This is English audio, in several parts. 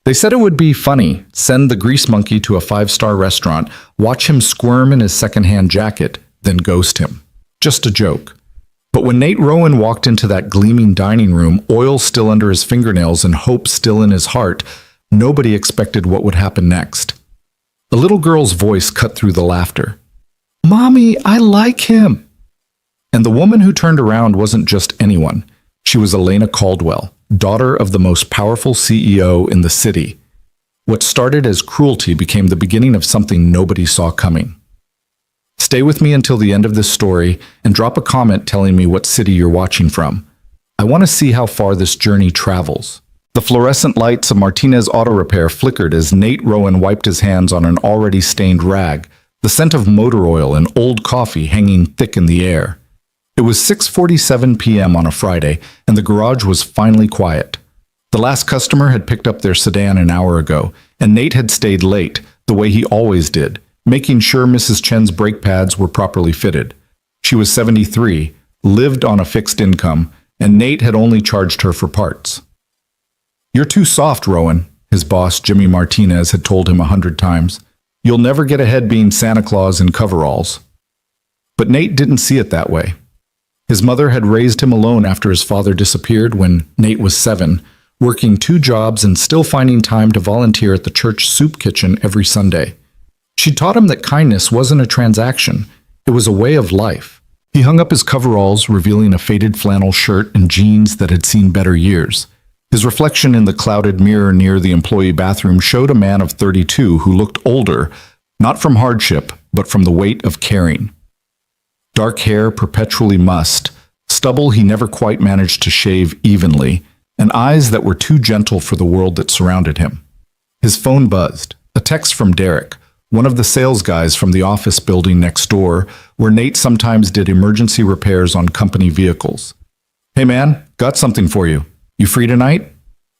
They said it would be funny, send the grease monkey to a five-star restaurant, watch him squirm in his secondhand jacket, then ghost him. Just a joke. But when Nate Rowan walked into that gleaming dining room, oil still under his fingernails and hope still in his heart, nobody expected what would happen next. A little girl's voice cut through the laughter. "Mommy, I like him." And the woman who turned around wasn't just anyone. She was Elena Caldwell, daughter of the most powerful CEO in the city. What started as cruelty became the beginning of something nobody saw coming. Stay with me until the end of this story and drop a comment telling me what city you're watching from. I want to see how far this journey travels. The fluorescent lights of Martinez Auto Repair flickered as Nate Rowan wiped his hands on an already stained rag, the scent of motor oil and old coffee hanging thick in the air. It was 6:47 p.m. on a Friday, and the garage was finally quiet. The last customer had picked up their sedan an hour ago, and Nate had stayed late, the way he always did, making sure Mrs. Chen's brake pads were properly fitted. She was 73, lived on a fixed income, and Nate had only charged her for parts. "You're too soft, Rowan," his boss, Jimmy Martinez, had told him 100 times. "You'll never get ahead being Santa Claus in coveralls." But Nate didn't see it that way. His mother had raised him alone after his father disappeared when Nate was 7, working 2 jobs and still finding time to volunteer at the church soup kitchen every Sunday. She taught him that kindness wasn't a transaction, it was a way of life. He hung up his coveralls, revealing a faded flannel shirt and jeans that had seen better years. His reflection in the clouded mirror near the employee bathroom showed a man of 32 who looked older, not from hardship, but from the weight of caring. Dark hair perpetually mussed, stubble he never quite managed to shave evenly, and eyes that were too gentle for the world that surrounded him. His phone buzzed, a text from Derek, one of the sales guys from the office building next door, where Nate sometimes did emergency repairs on company vehicles. "Hey man, got something for you. You free tonight?"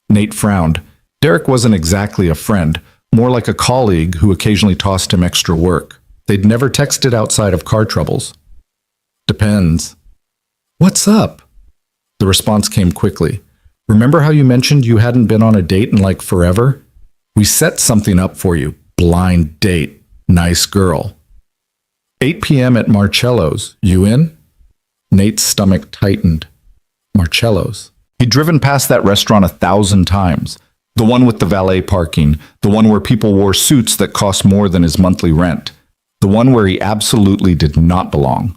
Nate frowned. Derek wasn't exactly a friend, more like a colleague who occasionally tossed him extra work. They'd never texted outside of car troubles. "Depends." "What's up?" The response came quickly. "Remember how you mentioned you hadn't been on a date in like forever? We set something up for you. Blind date. Nice girl. 8 p.m. at Marcello's. You in?" Nate's stomach tightened. Marcello's. He'd driven past that restaurant 1,000 times. The one with the valet parking, the one where people wore suits that cost more than his monthly rent, the one where he absolutely did not belong.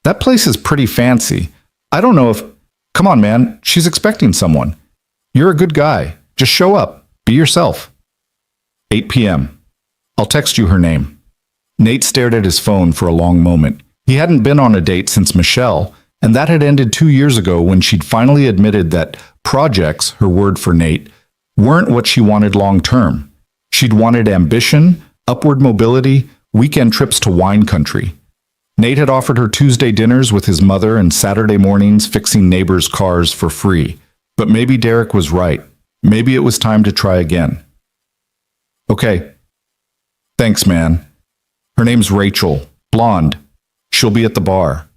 "That place is pretty fancy. I don't know if... Come on, man, she's expecting someone. You're a good guy. Just show up. Be yourself." 8 p.m. "I'll text you her name." Nate stared at his phone for a long moment. He hadn't been on a date since Michelle, and that had ended 2 years ago when she'd finally admitted that projects, her word for Nate, weren't what she wanted long term. She'd wanted ambition, upward mobility, weekend trips to wine country. Nate had offered her Tuesday dinners with his mother and Saturday mornings fixing neighbors' cars for free. But maybe Derek was right. Maybe it was time to try again. "Okay. Thanks, man. Her name's Rachel. Blonde. She'll be at the bar."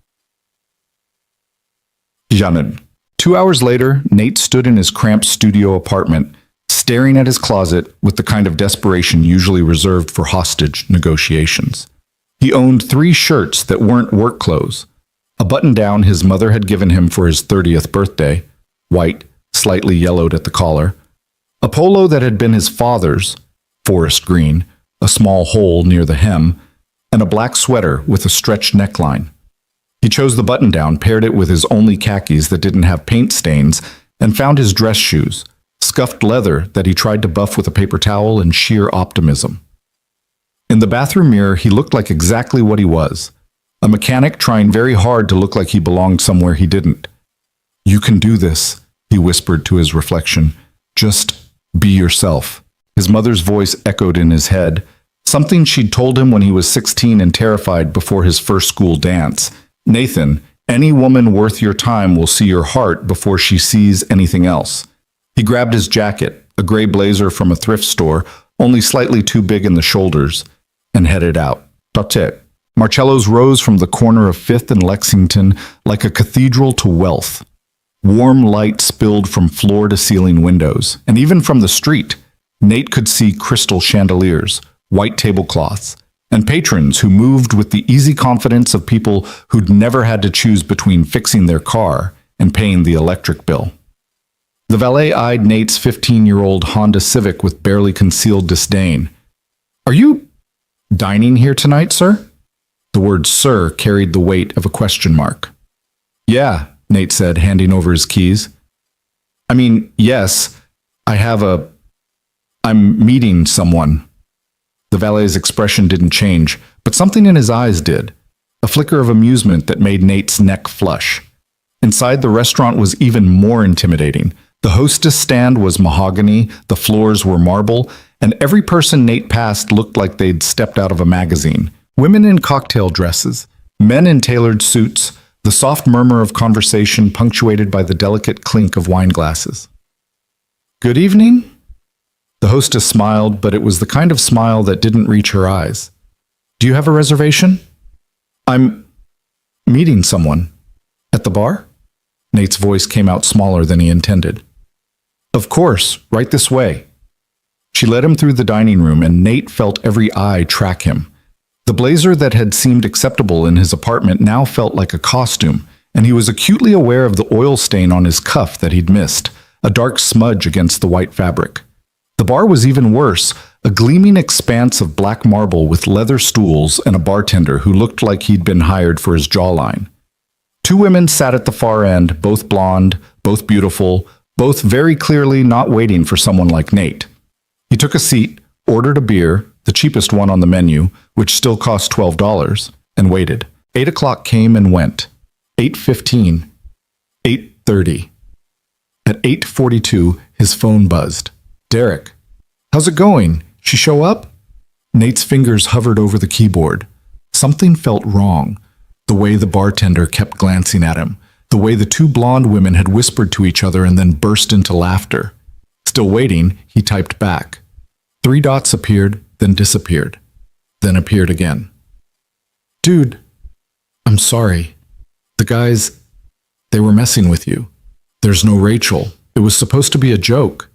Janet. 2 hours later, Nate stood in his cramped studio apartment, staring at his closet with the kind of desperation usually reserved for hostage negotiations. He owned 3 shirts that weren't work clothes. A button-down his mother had given him for his 30th birthday, white, slightly yellowed at the collar. A polo that had been his father's, forest green, a small hole near the hem, and a black sweater with a stretched neckline. He chose the button-down, paired it with his only khakis that didn't have paint stains, and found his dress shoes, scuffed leather that he tried to buff with a paper towel and sheer optimism. In the bathroom mirror, he looked like exactly what he was, a mechanic trying very hard to look like he belonged somewhere he didn't. "You can do this," he whispered to his reflection. "Just be yourself." His mother's voice echoed in his head, something she'd told him when he was 16 and terrified before his first school dance. "Nathan, any woman worth your time will see your heart before she sees anything else." He grabbed his jacket, a gray blazer from a thrift store, only slightly too big in the shoulders, and headed out. That's Marcello's rose from the corner of 5th and Lexington like a cathedral to wealth. Warm light spilled from floor-to-ceiling windows, and even from the street. Nate could see crystal chandeliers, white tablecloths, and patrons who moved with the easy confidence of people who'd never had to choose between fixing their car and paying the electric bill. The valet eyed Nate's 15-year-old Honda Civic with barely concealed disdain. "Are you dining here tonight, sir?" The word sir carried the weight of a question mark. "Yeah," Nate said, handing over his keys. "I mean, yes, I'm meeting someone." The valet's expression didn't change, but something in his eyes did, a flicker of amusement that made Nate's neck flush. Inside, the restaurant was even more intimidating. The hostess stand was mahogany, the floors were marble, and every person Nate passed looked like they'd stepped out of a magazine. Women in cocktail dresses, men in tailored suits, the soft murmur of conversation punctuated by the delicate clink of wine glasses. "Good evening?" The hostess smiled, but it was the kind of smile that didn't reach her eyes. "Do you have a reservation?" "I'm meeting someone." "At the bar?" Nate's voice came out smaller than he intended. "Of course, right this way." She led him through the dining room, and Nate felt every eye track him. The blazer that had seemed acceptable in his apartment now felt like a costume, and he was acutely aware of the oil stain on his cuff that he'd missed, a dark smudge against the white fabric. The bar was even worse, a gleaming expanse of black marble with leather stools and a bartender who looked like he'd been hired for his jawline. Two women sat at the far end, both blonde, both beautiful, both very clearly not waiting for someone like Nate. He took a seat, ordered a beer, the cheapest one on the menu, which still cost $12, and waited. 8 o'clock came and went. 8:15. 8:30. At 8:42, his phone buzzed. "Derek. How's it going? She show up?" Nate's fingers hovered over the keyboard. Something felt wrong. The way the bartender kept glancing at him, the way the two blonde women had whispered to each other and then burst into laughter. Still waiting, he typed back. 3 dots appeared, then disappeared, then appeared again. "Dude, I'm sorry. The guys, they were messing with you. There's no Rachel. It was supposed to be a joke."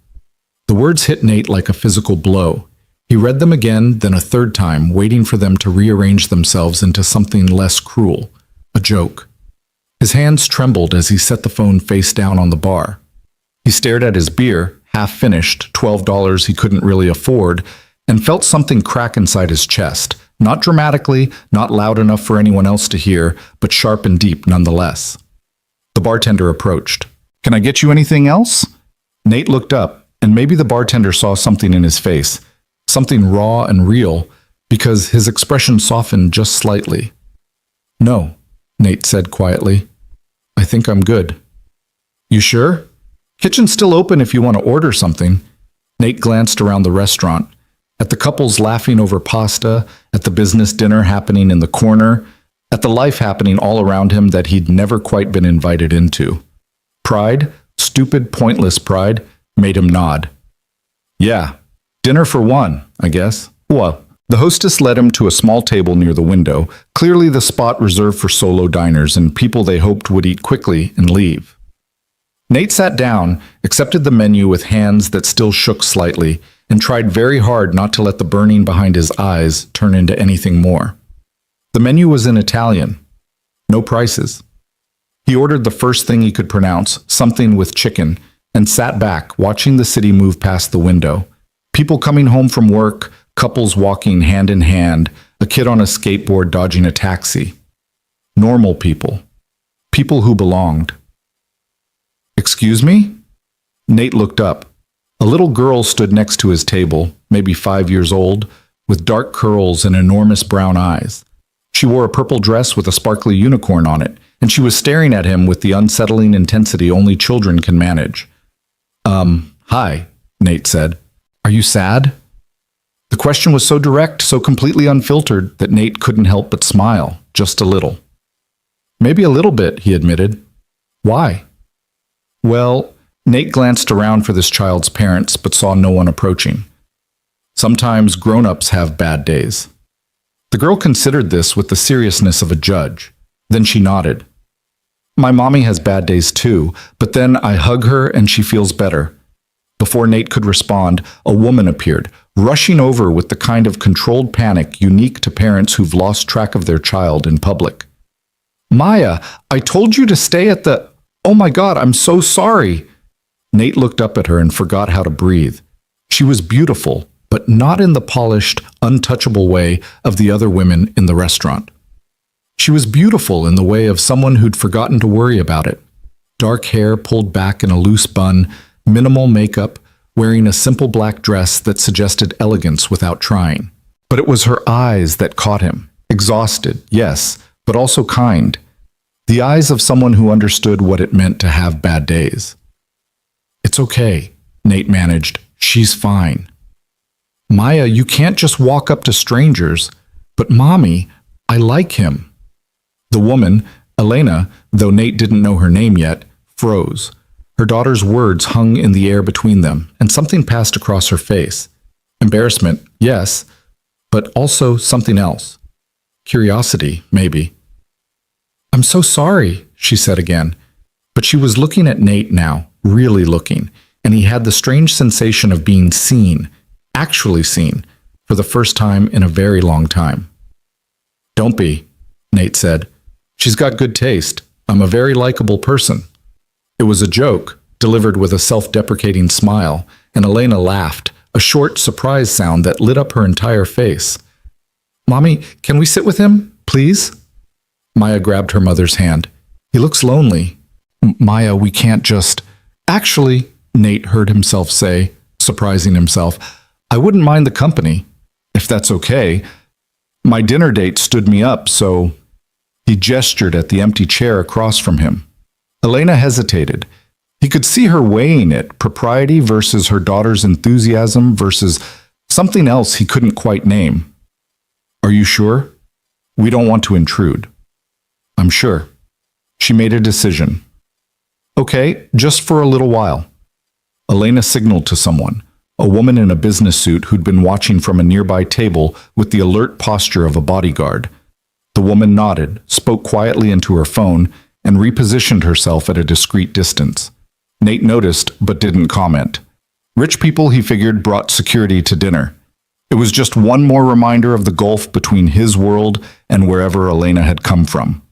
The words hit Nate like a physical blow. He read them again, then a third time, waiting for them to rearrange themselves into something less cruel, a joke. His hands trembled as he set the phone face down on the bar. He stared at his beer, half finished, $12 he couldn't really afford, and felt something crack inside his chest, not dramatically, not loud enough for anyone else to hear, but sharp and deep nonetheless. The bartender approached. "Can I get you anything else?" Nate looked up, and maybe the bartender saw something in his face, something raw and real, because his expression softened just slightly. "No," Nate said quietly. "I think I'm good." "You sure? Kitchen's still open if you want to order something." Nate glanced around the restaurant, at the couples laughing over pasta, at the business dinner happening in the corner, at the life happening all around him that he'd never quite been invited into. Pride, stupid, pointless pride, made him nod. "Yeah, dinner for one, I guess." "Well." The hostess led him to a small table near the window, clearly the spot reserved for solo diners and people they hoped would eat quickly and leave. Nate sat down, accepted the menu with hands that still shook slightly, and tried very hard not to let the burning behind his eyes turn into anything more. The menu was in Italian. No prices. He ordered the first thing he could pronounce, something with chicken, and sat back, watching the city move past the window. People coming home from work, couples walking hand in hand, a kid on a skateboard dodging a taxi. Normal people. People who belonged. "Excuse me?" Nate looked up. A little girl stood next to his table, maybe 5 years old, with dark curls and enormous brown eyes. She wore a purple dress with a sparkly unicorn on it, and she was staring at him with the unsettling intensity only children can manage. Hi," Nate said. "Are you sad?" The question was so direct, so completely unfiltered, that Nate couldn't help but smile, just a little. "Maybe a little bit," he admitted. "Why?" "Well," Nate glanced around for this child's parents, but saw no one approaching. "Sometimes grown-ups have bad days." The girl considered this with the seriousness of a judge. Then she nodded. "My mommy has bad days too, but then I hug her and she feels better. Before Nate could respond, a woman appeared, rushing over with the kind of controlled panic unique to parents who've lost track of their child in public. "Maya, I told you to stay at the... Oh my God, I'm so sorry." Nate looked up at her and forgot how to breathe. She was beautiful, but not in the polished, untouchable way of the other women in the restaurant. She was beautiful in the way of someone who'd forgotten to worry about it. Dark hair pulled back in a loose bun, minimal makeup, wearing a simple black dress that suggested elegance without trying. But it was her eyes that caught him. Exhausted, yes, but also kind. The eyes of someone who understood what it meant to have bad days. "It's okay," Nate managed. "She's fine." "Maya, you can't just walk up to strangers." "But Mommy, I like him." The woman, Elena, though Nate didn't know her name yet, froze. Her daughter's words hung in the air between them, and something passed across her face. Embarrassment, yes, but also something else. Curiosity, maybe. "I'm so sorry," she said again. But she was looking at Nate now, really looking, and he had the strange sensation of being seen, actually seen, for the first time in a very long time. "Don't be," Nate said. "She's got good taste. I'm a very likable person." It was a joke, delivered with a self-deprecating smile, and Elena laughed, a short surprise sound that lit up her entire face. "Mommy, can we sit with him, please?" Maya grabbed her mother's hand. "He looks lonely." "Maya, we can't just..." "Actually," Nate heard himself say, surprising himself, "I wouldn't mind the company, if that's okay. My dinner date stood me up, so..." He gestured at the empty chair across from him. Elena hesitated. He could see her weighing it, propriety versus her daughter's enthusiasm versus something else he couldn't quite name. "Are you sure? We don't want to intrude." "I'm sure." She made a decision. "Okay, just for a little while." Elena signaled to someone, a woman in a business suit who'd been watching from a nearby table with the alert posture of a bodyguard. The woman nodded, spoke quietly into her phone, and repositioned herself at a discreet distance. Nate noticed, but didn't comment. Rich people, he figured, brought security to dinner. It was just one more reminder of the gulf between his world and wherever Elena had come from.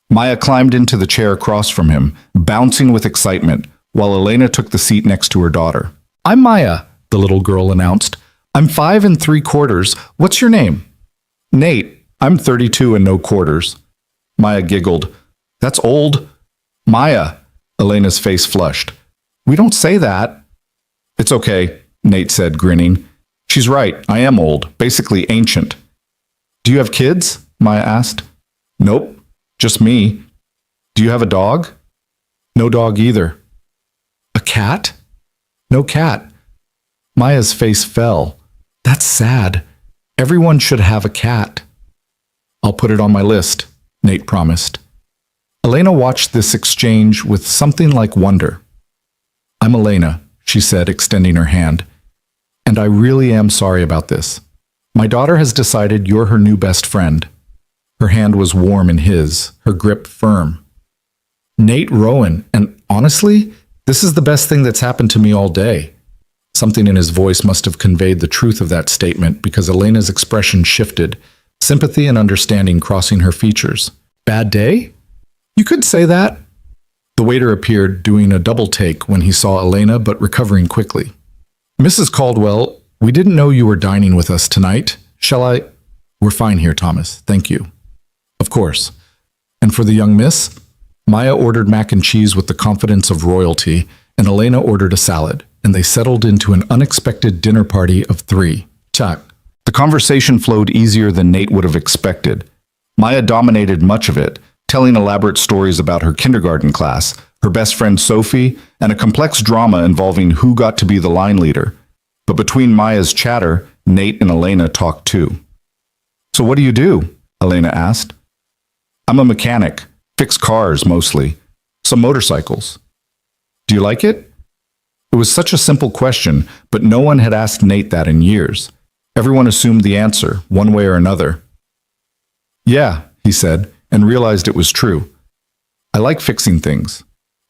Maya climbed into the chair across from him, bouncing with excitement, while Elena took the seat next to her daughter. "I'm Maya," the little girl announced. "I'm 5 3/4. What's your name?" "Nate. I'm 32 and no quarters." Maya giggled. "That's old." "Maya." Elena's face flushed. "We don't say that." "It's okay," Nate said, grinning. "She's right. I am old, basically ancient." "Do you have kids?" Maya asked. "Nope. Just me." "Do you have a dog?" "No dog either." "A cat?" "No cat." Maya's face fell. "That's sad. Everyone should have a cat." "I'll put it on my list," Nate promised. Elena watched this exchange with something like wonder. "I'm Elena," she said, extending her hand. "And I really am sorry about this. My daughter has decided you're her new best friend." Her hand was warm in his, her grip firm. "Nate Rowan, and honestly, this is the best thing that's happened to me all day." Something in his voice must have conveyed the truth of that statement because Elena's expression shifted, sympathy and understanding crossing her features. "Bad day? You could say that." The waiter appeared, doing a double take when he saw Elena, but recovering quickly. "Mrs. Caldwell, we didn't know you were dining with us tonight. Shall I..." "We're fine here, Thomas. Thank you." "Of course. And for the young miss?" Maya ordered mac and cheese with the confidence of royalty, and Elena ordered a salad, and they settled into an unexpected dinner party of 3. Chuck. The conversation flowed easier than Nate would have expected. Maya dominated much of it, telling elaborate stories about her kindergarten class, her best friend Sophie, and a complex drama involving who got to be the line leader. But between Maya's chatter, Nate and Elena talked too. "So what do you do?" Elena asked. "I'm a mechanic. Fix cars, mostly. Some motorcycles." "Do you like it?" It was such a simple question, but no one had asked Nate that in years. Everyone assumed the answer, one way or another. "Yeah," he said, and realized it was true. "I like fixing things,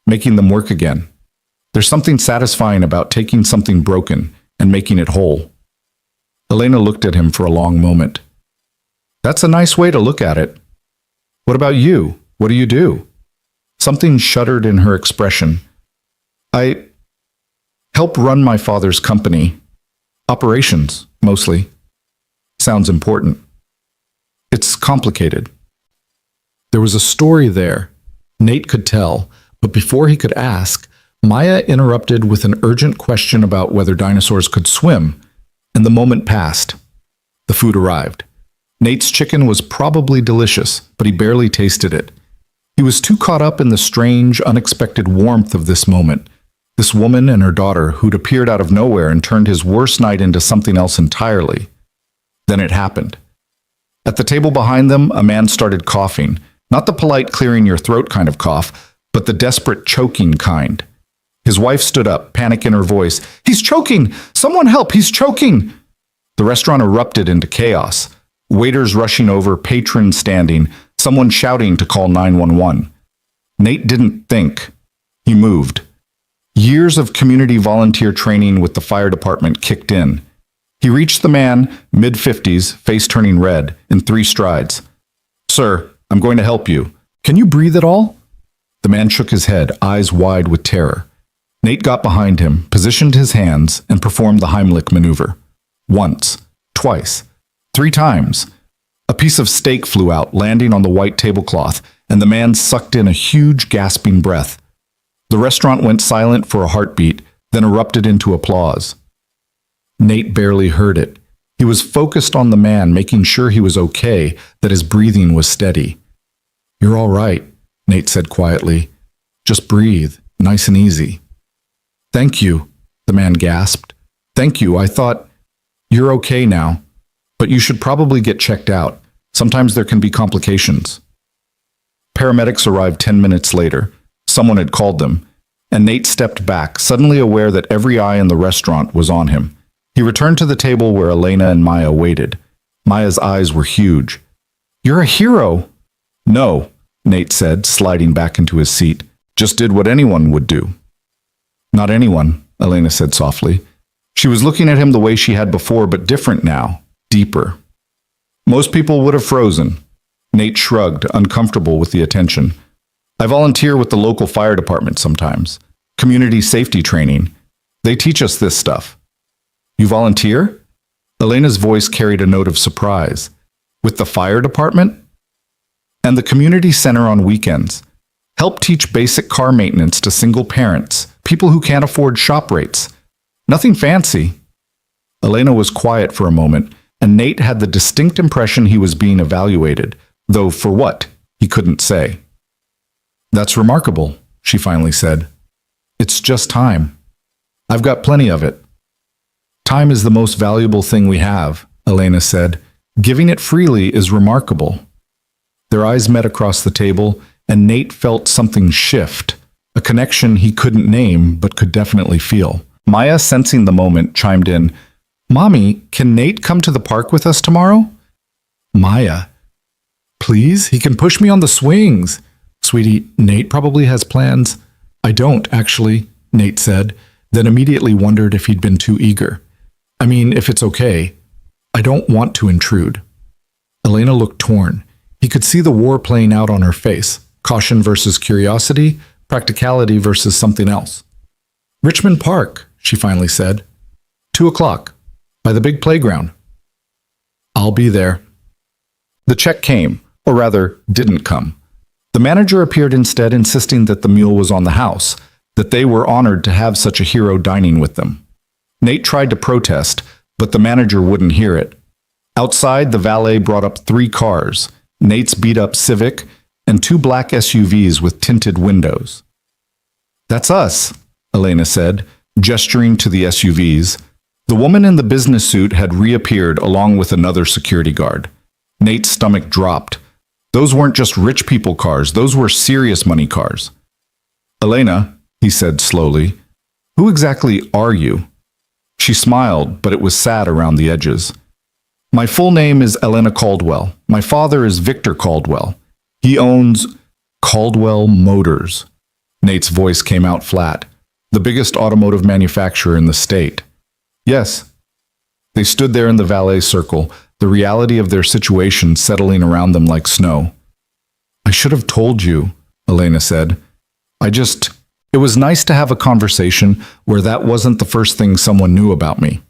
making them work again." There's something satisfying about taking something broken and making it whole. Elena looked at him for a long moment. That's a nice way to look at it. What about you? What do you do? Something shuddered in her expression. I help run my father's company. Operations, mostly. Sounds important. It's complicated. There was a story there. Nate could tell, but before he could ask, Maya interrupted with an urgent question about whether dinosaurs could swim, and the moment passed. The food arrived. Nate's chicken was probably delicious, but he barely tasted it. He was too caught up in the strange, unexpected warmth of this moment. This woman and her daughter who'd appeared out of nowhere and turned his worst night into something else entirely. Then it happened. At the table behind them, a man started coughing, not the polite clearing your throat kind of cough, but the desperate choking kind. His wife stood up, panic in her voice. "He's choking! Someone help! He's choking!" The restaurant erupted into chaos. Waiters rushing over, patrons standing, someone shouting to call 911. Nate didn't think. He moved. Years of community volunteer training with the fire department kicked in. He reached the man, mid-50s, face turning red, in 3 strides. "Sir, I'm going to help you. Can you breathe at all?" The man shook his head, eyes wide with terror. Nate got behind him, positioned his hands, and performed the Heimlich maneuver. Once, twice, 3 times. A piece of steak flew out, landing on the white tablecloth, and the man sucked in a huge, gasping breath. The restaurant went silent for a heartbeat, then erupted into applause. Nate barely heard it. He was focused on the man, making sure he was okay, that his breathing was steady. "You're all right," Nate said quietly. "Just breathe, nice and easy." "Thank you," the man gasped. "Thank you, I thought, you're okay now, but you should probably get checked out. Sometimes there can be complications." Paramedics arrived 10 minutes later. Someone had called them, and Nate stepped back, suddenly aware that every eye in the restaurant was on him. He returned to the table where Elena and Maya waited. Maya's eyes were huge. "You're a hero." "No," Nate said, sliding back into his seat. "Just did what anyone would do." "Not anyone," Elena said softly. She was looking at him the way she had before, but different now, deeper. "Most people would have frozen." Nate shrugged, uncomfortable with the attention. "I volunteer with the local fire department sometimes. Community safety training. They teach us this stuff." "You volunteer?" Elena's voice carried a note of surprise. "With the fire department?" "And the community center on weekends. Help teach basic car maintenance to single parents, people who can't afford shop rates. Nothing fancy." Elena was quiet for a moment, and Nate had the distinct impression he was being evaluated, though for what, he couldn't say. "That's remarkable," she finally said. "It's just time. I've got plenty of it." "Time is the most valuable thing we have," Elena said. "Giving it freely is remarkable." Their eyes met across the table, and Nate felt something shift, a connection he couldn't name but could definitely feel. Maya, sensing the moment, chimed in, "Mommy, can Nate come to the park with us tomorrow?" "Maya, please? He can push me on the swings." "Sweetie, Nate probably has plans." "I don't, actually," Nate said, then immediately wondered if he'd been too eager. "I mean, if it's okay. I don't want to intrude." Elena looked torn. He could see the war playing out on her face. Caution versus curiosity, practicality versus something else. "Richmond Park," she finally said. 2:00, by the big playground." "I'll be there." The check came, or rather, didn't come. The manager appeared instead, insisting that the meal was on the house, that they were honored to have such a hero dining with them. Nate tried to protest, but the manager wouldn't hear it. Outside, the valet brought up 3 cars, Nate's beat-up Civic, and 2 black SUVs with tinted windows. "That's us," Elena said, gesturing to the SUVs. The woman in the business suit had reappeared along with another security guard. Nate's stomach dropped. Those weren't just rich people cars, those were serious money cars. "Elena," he said slowly, "who exactly are you?" She smiled, but it was sad around the edges. "My full name is Elena Caldwell. My father is Victor Caldwell. He owns Caldwell Motors." Nate's voice came out flat. the biggest automotive manufacturer in the state. Yes. They stood there in the valet circle, the reality of their situation settling around them like snow. I should have told you, Elena said. It was nice to have a conversation where that wasn't the first thing someone knew about me.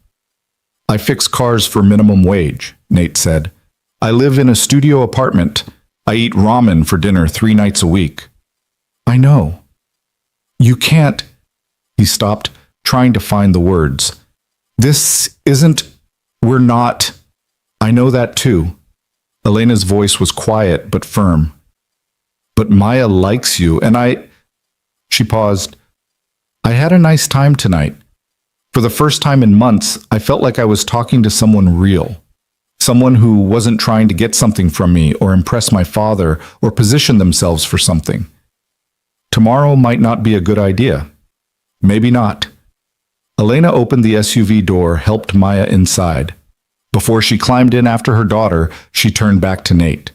I fix cars for minimum wage, Nate said. I live in a studio apartment. I eat ramen for dinner 3 nights a week. I know. You can't. He stopped, trying to find the words. We're not. I know that too. Elena's voice was quiet but firm. But Maya likes you, and She paused. I had a nice time tonight. For the first time in months, I felt like I was talking to someone real. Someone who wasn't trying to get something from me or impress my father or position themselves for something. Tomorrow might not be a good idea. Maybe not. Elena opened the SUV door, helped Maya inside. Before she climbed in after her daughter, she turned back to Nate.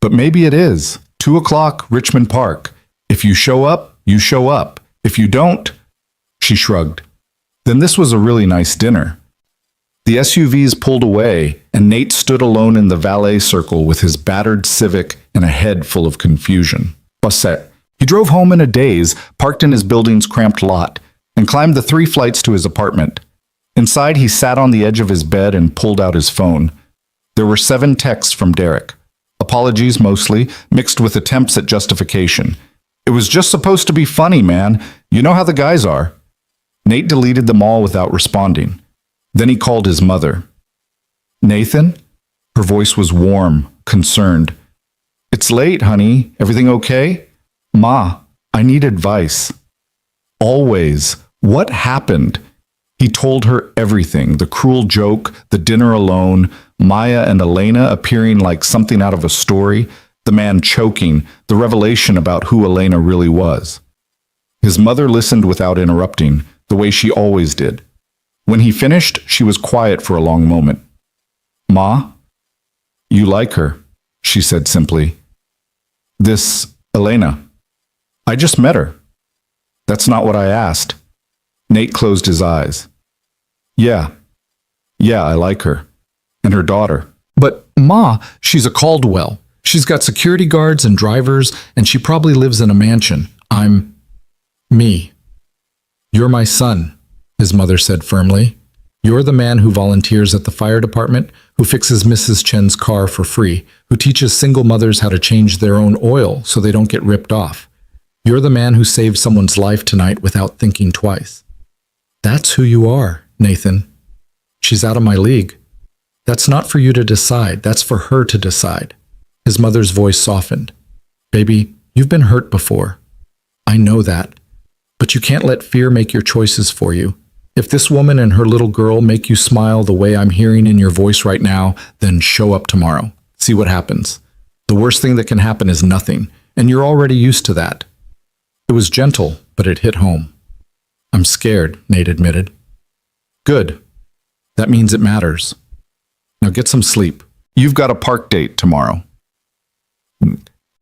But maybe it is. 2 o'clock, Richmond Park. If you show up, you show up. If you don't, she shrugged. Then this was a really nice dinner. The SUVs pulled away, and Nate stood alone in the valet circle with his battered Civic and a head full of confusion. Basset. He drove home in a daze, parked in his building's cramped lot, and climbed the 3 flights to his apartment. Inside, he sat on the edge of his bed and pulled out his phone. There were 7 texts from Derek. Apologies mostly, mixed with attempts at justification. It was just supposed to be funny, man. You know how the guys are. Nate deleted them all without responding. Then he called his mother. Nathan? Her voice was warm, concerned. It's late, honey. Everything okay? Ma, I need advice. Always. What happened? He told her everything, the cruel joke, the dinner alone, Maya and Elena appearing like something out of a story, the man choking, the revelation about who Elena really was. His mother listened without interrupting, the way she always did. When he finished, she was quiet for a long moment. Ma, you like her, she said simply. This Elena. I just met her. That's not what I asked. Nate closed his eyes. Yeah, I like her. And her daughter. But, Ma, she's a Caldwell. She's got security guards and drivers, and she probably lives in a mansion. I'm me. You're my son, his mother said firmly. You're the man who volunteers at the fire department, who fixes Mrs. Chen's car for free, who teaches single mothers how to change their own oil so they don't get ripped off. You're the man who saved someone's life tonight without thinking twice. That's who you are, Nathan. She's out of my league. That's not for you to decide. That's for her to decide. His mother's voice softened. Baby, you've been hurt before. I know that. But you can't let fear make your choices for you. If this woman and her little girl make you smile the way I'm hearing in your voice right now, then show up tomorrow. See what happens. The worst thing that can happen is nothing, and you're already used to that. It was gentle, but it hit home. I'm scared, Nate admitted. Good. That means it matters. Now get some sleep. You've got a park date tomorrow.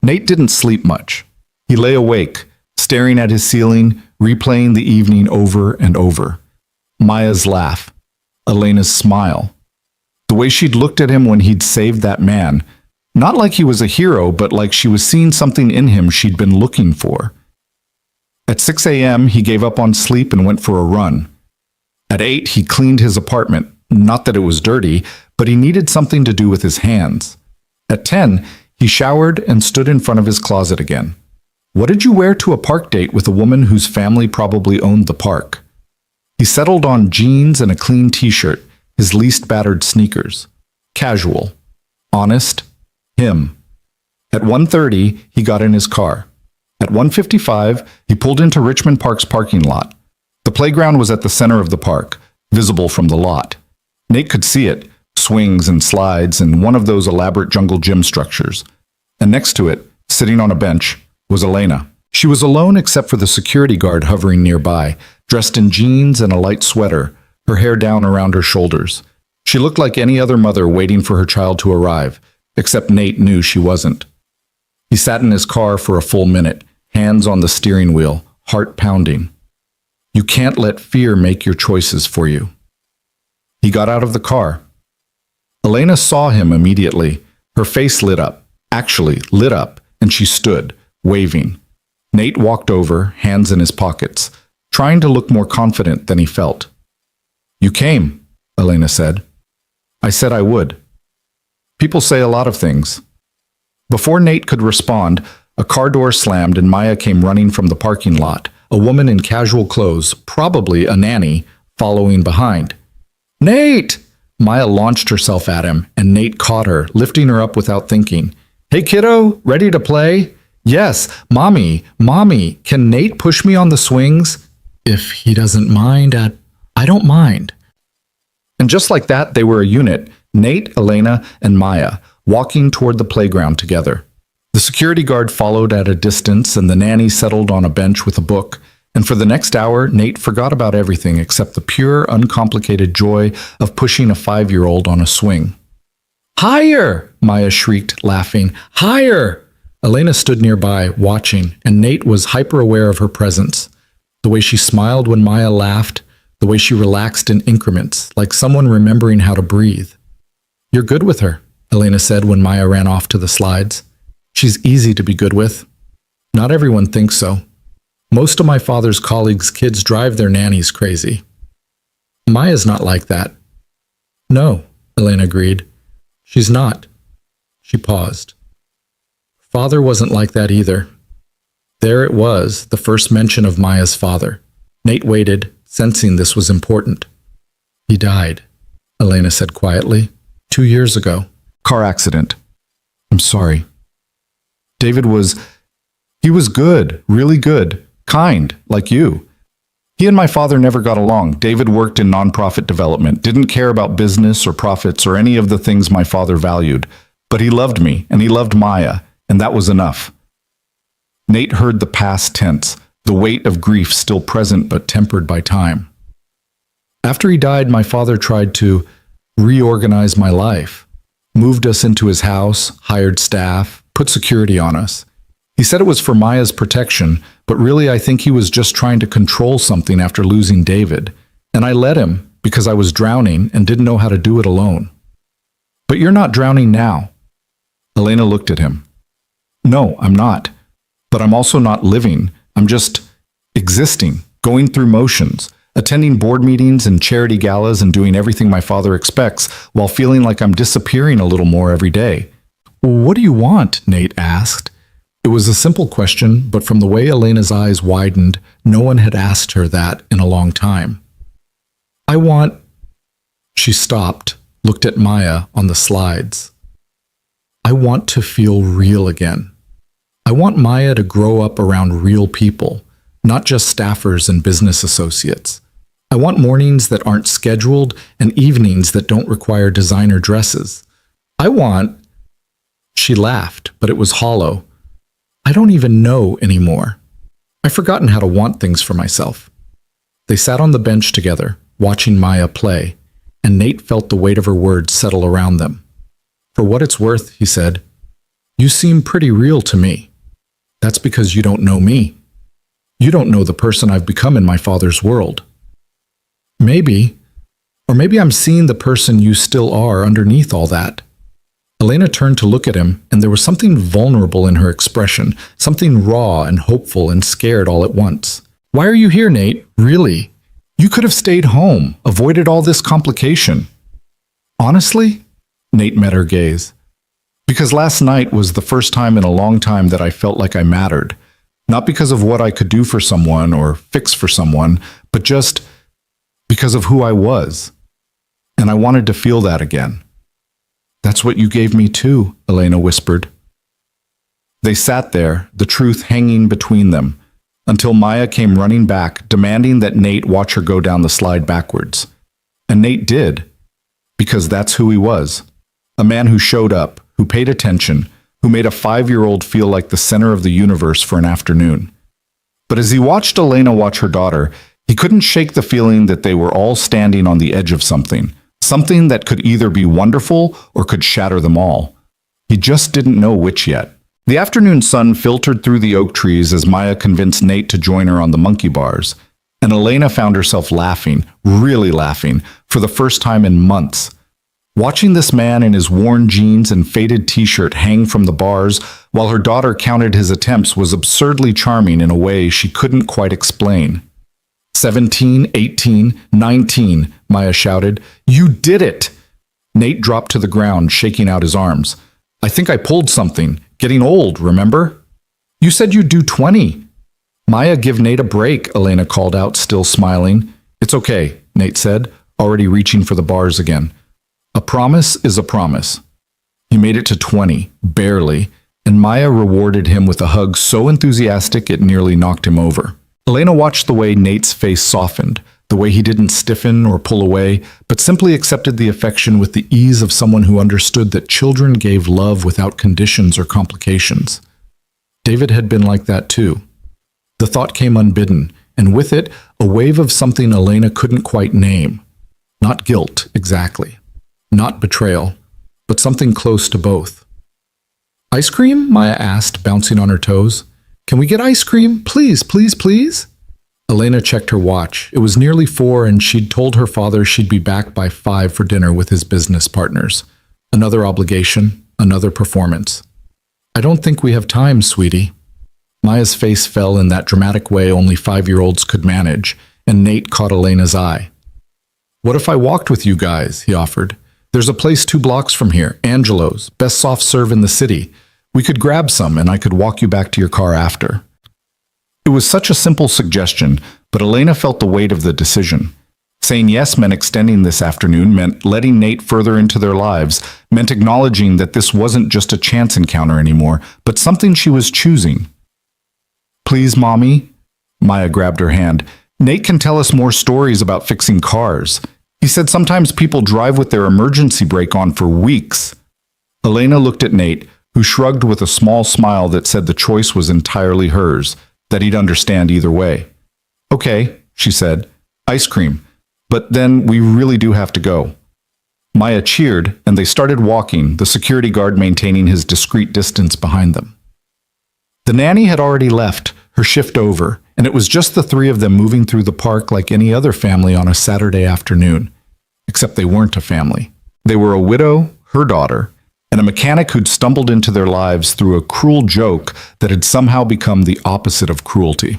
Nate didn't sleep much. He lay awake, staring at his ceiling, replaying the evening over and over. Maya's laugh, Elena's smile, the way she'd looked at him when he'd saved that man, not like he was a hero, but like she was seeing something in him she'd been looking for. At 6 a.m., he gave up on sleep and went for a run. At 8, he cleaned his apartment, not that it was dirty, but he needed something to do with his hands. At 10, he showered and stood in front of his closet again. What did you wear to a park date with a woman whose family probably owned the park? He settled on jeans and a clean t-shirt, his least battered sneakers. Casual. Honest. Him. At 1:30, he got in his car. At 1:55, he pulled into Richmond Park's parking lot. The playground was at the center of the park, visible from the lot. Nate could see it, swings and slides and one of those elaborate jungle gym structures. And next to it, sitting on a bench, was Elena. She was alone except for the security guard hovering nearby, dressed in jeans and a light sweater, her hair down around her shoulders. She looked like any other mother waiting for her child to arrive, except Nate knew she wasn't. He sat in his car for a full minute, hands on the steering wheel, heart pounding. You can't let fear make your choices for you. He got out of the car. Elena saw him immediately. Her face lit up, actually lit up, and she stood, waving. Nate walked over, hands in his pockets, trying to look more confident than he felt. You came, Elena said. I said I would. People say a lot of things. Before Nate could respond, a car door slammed and Maya came running from the parking lot, a woman in casual clothes, probably a nanny, following behind. Nate! Maya launched herself at him, and Nate caught her, lifting her up without thinking. Hey kiddo, ready to play? Yes, Mommy, can Nate push me on the swings? If he doesn't mind, I don't mind. And just like that, they were a unit, Nate, Elena, and Maya, walking toward the playground together. The security guard followed at a distance, and the nanny settled on a bench with a book. And for the next hour, Nate forgot about everything except the pure, uncomplicated joy of pushing a 5-year-old on a swing. Higher! Maya shrieked, laughing. Higher! Elena stood nearby, watching, and Nate was hyper-aware of her presence. The way she smiled when Maya laughed, the way she relaxed in increments, like someone remembering how to breathe. You're good with her, Elena said when Maya ran off to the slides. She's easy to be good with. Not everyone thinks so. Most of my father's colleagues' kids drive their nannies crazy. Maya's not like that. No, Elena agreed. She's not. She paused. Father wasn't like that either. There it was, the first mention of Maya's father. Nate waited, sensing this was important. He died, Elena said quietly. 2 years ago. Car accident. I'm sorry. David was good, really good, kind, like you. He and my father never got along. David worked in nonprofit development, didn't care about business or profits or any of the things my father valued. But he loved me, and he loved Maya, and that was enough. Nate heard the past tense, the weight of grief still present but tempered by time. After he died, my father tried to reorganize my life, moved us into his house, hired staff, put security on us. He said it was for Maya's protection, but really I think he was just trying to control something after losing David. And I let him because I was drowning and didn't know how to do it alone. But you're not drowning now. Elena looked at him. No, I'm not. But I'm also not living. I'm just existing, going through motions, attending board meetings and charity galas and doing everything my father expects while feeling like I'm disappearing a little more every day. What do you want? Nate asked. It was a simple question, but from the way Elena's eyes widened, no one had asked her that in a long time. I want... She stopped, looked at Maya on the slides. I want to feel real again. I want Maya to grow up around real people, not just staffers and business associates. I want mornings that aren't scheduled and evenings that don't require designer dresses. I want... She laughed, but it was hollow. I don't even know anymore. I've forgotten how to want things for myself. They sat on the bench together, watching Maya play, and Nate felt the weight of her words settle around them. For what it's worth, he said, you seem pretty real to me. That's because you don't know me. You don't know the person I've become in my father's world. Maybe, or maybe I'm seeing the person you still are underneath all that. Elena turned to look at him, and there was something vulnerable in her expression, something raw and hopeful and scared all at once. Why are you here, Nate? Really? You could have stayed home, avoided all this complication. Honestly? Nate met her gaze. Because last night was the first time in a long time that I felt like I mattered. Not because of what I could do for someone or fix for someone, but just because of who I was. And I wanted to feel that again. That's what you gave me too, Elena whispered. They sat there, the truth hanging between them, until Maya came running back, demanding that Nate watch her go down the slide backwards. And Nate did, because that's who he was. A man who showed up, who paid attention, who made a 5-year-old feel like the center of the universe for an afternoon. But as he watched Elena watch her daughter, he couldn't shake the feeling that they were all standing on the edge of something that could either be wonderful or could shatter them all. He just didn't know which yet. The afternoon sun filtered through the oak trees as Maya convinced Nate to join her on the monkey bars. and Elena found herself laughing, really laughing, for the first time in months. Watching this man in his worn jeans and faded t-shirt hang from the bars while her daughter counted his attempts was absurdly charming in a way she couldn't quite explain. 17, 18, 19, Maya shouted. You did it! Nate dropped to the ground, shaking out his arms. I think I pulled something. Getting old, remember? You said you'd do 20. Maya, give Nate a break, Elena called out, still smiling. It's okay, Nate said, already reaching for the bars again. A promise is a promise. He made it to 20, barely, and Maya rewarded him with a hug so enthusiastic it nearly knocked him over. Elena watched the way Nate's face softened, the way he didn't stiffen or pull away, but simply accepted the affection with the ease of someone who understood that children gave love without conditions or complications. David had been like that too. The thought came unbidden, and with it, a wave of something Elena couldn't quite name. Not guilt, exactly. Not betrayal, but something close to both. Ice cream? Maya asked, bouncing on her toes. Can we get ice cream? Please, please, please? Elena checked her watch. It was nearly 4 and she'd told her father she'd be back by 5 for dinner with his business partners. Another obligation, another performance. I don't think we have time, sweetie. Maya's face fell in that dramatic way only 5-year-olds could manage, and Nate caught Elena's eye. What if I walked with you guys? He offered. There's a place 2 blocks from here, Angelo's, best soft serve in the city. We could grab some and I could walk you back to your car after. It was such a simple suggestion, but Elena felt the weight of the decision. Saying yes meant extending this afternoon, meant letting Nate further into their lives, meant acknowledging that this wasn't just a chance encounter anymore, but something she was choosing. Please, Mommy? Maya grabbed her hand. Nate can tell us more stories about fixing cars. He said sometimes people drive with their emergency brake on for weeks. Elena looked at Nate, who shrugged with a small smile that said the choice was entirely hers, that he'd understand either way. Okay, she said. Ice cream. But then we really do have to go. Maya cheered, and they started walking, the security guard maintaining his discreet distance behind them. The nanny had already left, her shift over, and it was just the 3 of them moving through the park like any other family on a Saturday afternoon. Except they weren't a family. They were a widow, her daughter, and a mechanic who'd stumbled into their lives through a cruel joke that had somehow become the opposite of cruelty.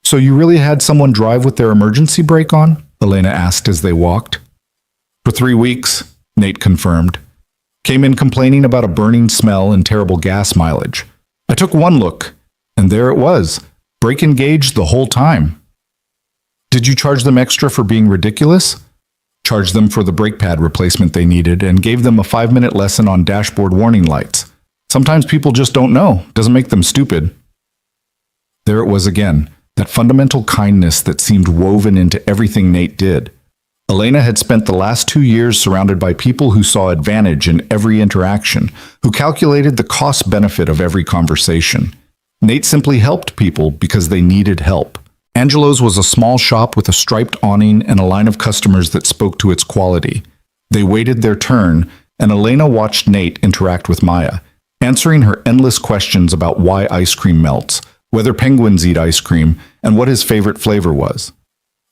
So you really had someone drive with their emergency brake on? Elena asked as they walked. For 3 weeks, Nate confirmed. Came in complaining about a burning smell and terrible gas mileage. I took one look, and there it was, brake engaged the whole time. Did you charge them extra for being ridiculous? Charged them for the brake pad replacement they needed and gave them a 5-minute lesson on dashboard warning lights. Sometimes people just don't know. Doesn't make them stupid. There it was again, that fundamental kindness that seemed woven into everything Nate did. Elena had spent the last 2 years surrounded by people who saw advantage in every interaction, who calculated the cost-benefit of every conversation. Nate simply helped people because they needed help. Angelo's was a small shop with a striped awning and a line of customers that spoke to its quality. They waited their turn, and Elena watched Nate interact with Maya, answering her endless questions about why ice cream melts, whether penguins eat ice cream, and what his favorite flavor was.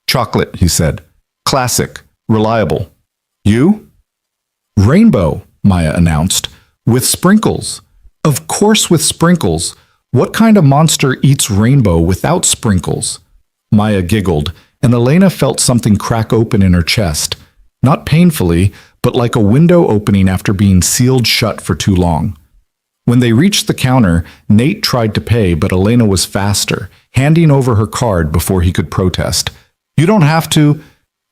Chocolate, he said. Classic. Reliable. You? Rainbow, Maya announced. With sprinkles. Of course with sprinkles. What kind of monster eats rainbow without sprinkles? Maya giggled, and Elena felt something crack open in her chest. Not painfully, but like a window opening after being sealed shut for too long. When they reached the counter, Nate tried to pay, but Elena was faster, handing over her card before he could protest. You don't have to.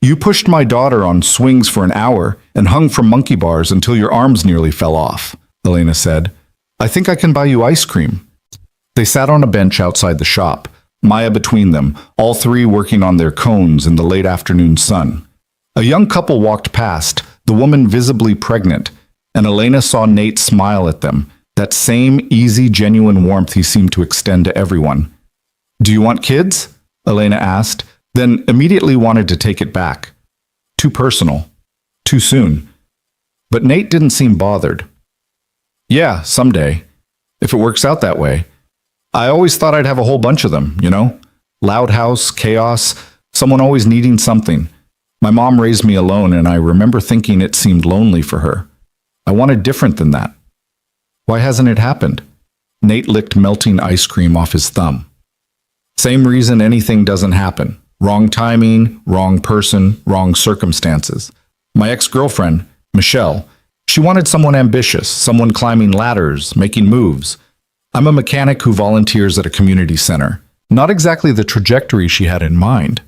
You pushed my daughter on swings for an hour and hung from monkey bars until your arms nearly fell off, Elena said. I think I can buy you ice cream. They sat on a bench outside the shop, Maya between them, all 3 working on their cones in the late afternoon sun. A young couple walked past, the woman visibly pregnant, and Elena saw Nate smile at them, that same easy, genuine warmth he seemed to extend to everyone. Do you want kids? Elena asked, then immediately wanted to take it back. Too personal. Too soon. But Nate didn't seem bothered. Yeah, someday. If it works out that way. I always thought I'd have a whole bunch of them, you know? Loud house, chaos, someone always needing something. My mom raised me alone, and I remember thinking it seemed lonely for her. I wanted different than that. Why hasn't it happened? Nate licked melting ice cream off his thumb. Same reason anything doesn't happen. Wrong timing, wrong person, wrong circumstances. My ex-girlfriend, Michelle, she wanted someone ambitious, someone climbing ladders, making moves. I'm a mechanic who volunteers at a community center. Not exactly the trajectory she had in mind.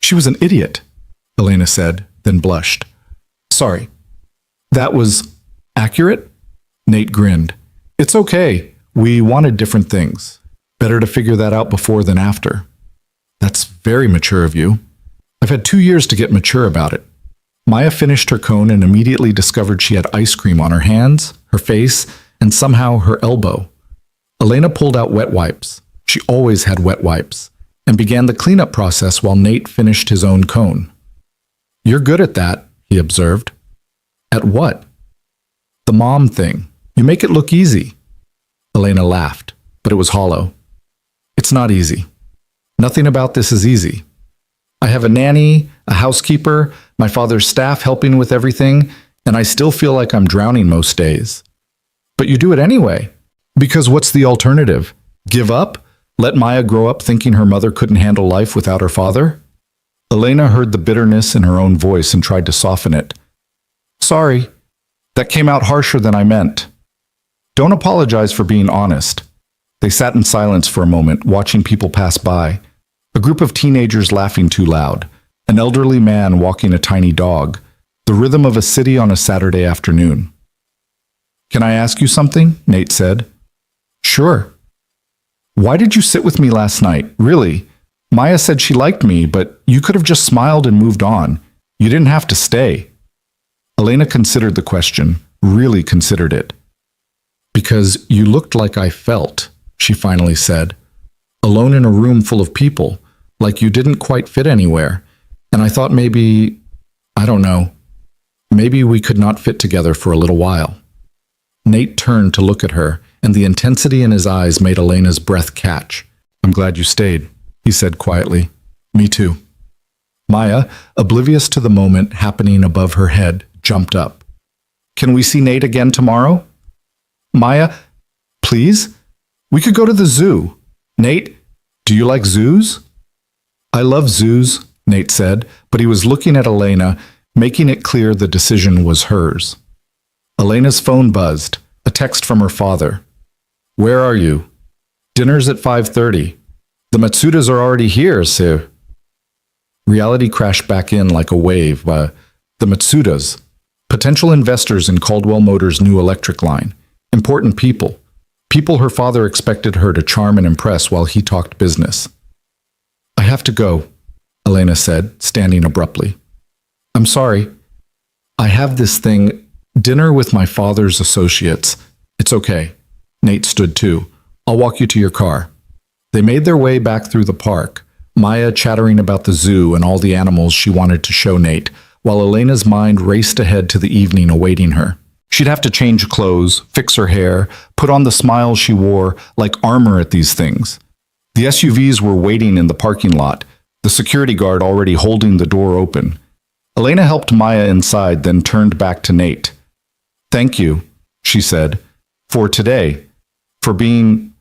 She was an idiot, Elena said, then blushed. Sorry. That was accurate? Nate grinned. It's okay. We wanted different things. Better to figure that out before than after. That's very mature of you. I've had 2 years to get mature about it. Maya finished her cone and immediately discovered she had ice cream on her hands, her face, and somehow her elbow. Elena pulled out wet wipes. She always had wet wipes, and began the cleanup process while Nate finished his own cone. You're good at that, he observed. At what? The mom thing. You make it look easy. Elena laughed, but it was hollow. It's not easy. Nothing about this is easy. I have a nanny, a housekeeper, my father's staff helping with everything, and I still feel like I'm drowning most days. But you do it anyway. Because what's the alternative? Give up? Let Maya grow up thinking her mother couldn't handle life without her father? Elena heard the bitterness in her own voice and tried to soften it. Sorry, that came out harsher than I meant. Don't apologize for being honest. They sat in silence for a moment, watching people pass by. A group of teenagers laughing too loud. An elderly man walking a tiny dog. The rhythm of a city on a Saturday afternoon. Can I ask you something? Nate said. Sure. Why did you sit with me last night? Really? Maya said she liked me, but you could have just smiled and moved on. You didn't have to stay. Elena considered the question, really considered it. Because you looked like I felt, she finally said. Alone in a room full of people, like you didn't quite fit anywhere. And I thought maybe, I don't know, maybe we could not fit together for a little while. Nate turned to look at her, and the intensity in his eyes made Elena's breath catch. I'm glad you stayed, he said quietly. Me too. Maya, oblivious to the moment happening above her head, jumped up. Can we see Nate again tomorrow? Maya, please? We could go to the zoo. Nate, do you like zoos? I love zoos, Nate said, but he was looking at Elena, making it clear the decision was hers. Elena's phone buzzed, a text from her father. Where are you? Dinner's at 5:30. The Matsudas are already here, sir. Reality crashed back in like a wave. The Matsudas, potential investors in Caldwell Motors' new electric line. Important people. People her father expected her to charm and impress while he talked business. I have to go, Elena said, standing abruptly. I'm sorry. I have this thing, dinner with my father's associates. It's okay. Nate stood too. I'll walk you to your car. They made their way back through the park, Maya chattering about the zoo and all the animals she wanted to show Nate, while Elena's mind raced ahead to the evening awaiting her. She'd have to change clothes, fix her hair, put on the smile she wore like armor at these things. The SUVs were waiting in the parking lot, the security guard already holding the door open. Elena helped Maya inside, then turned back to Nate. Thank you, she said, for today, for being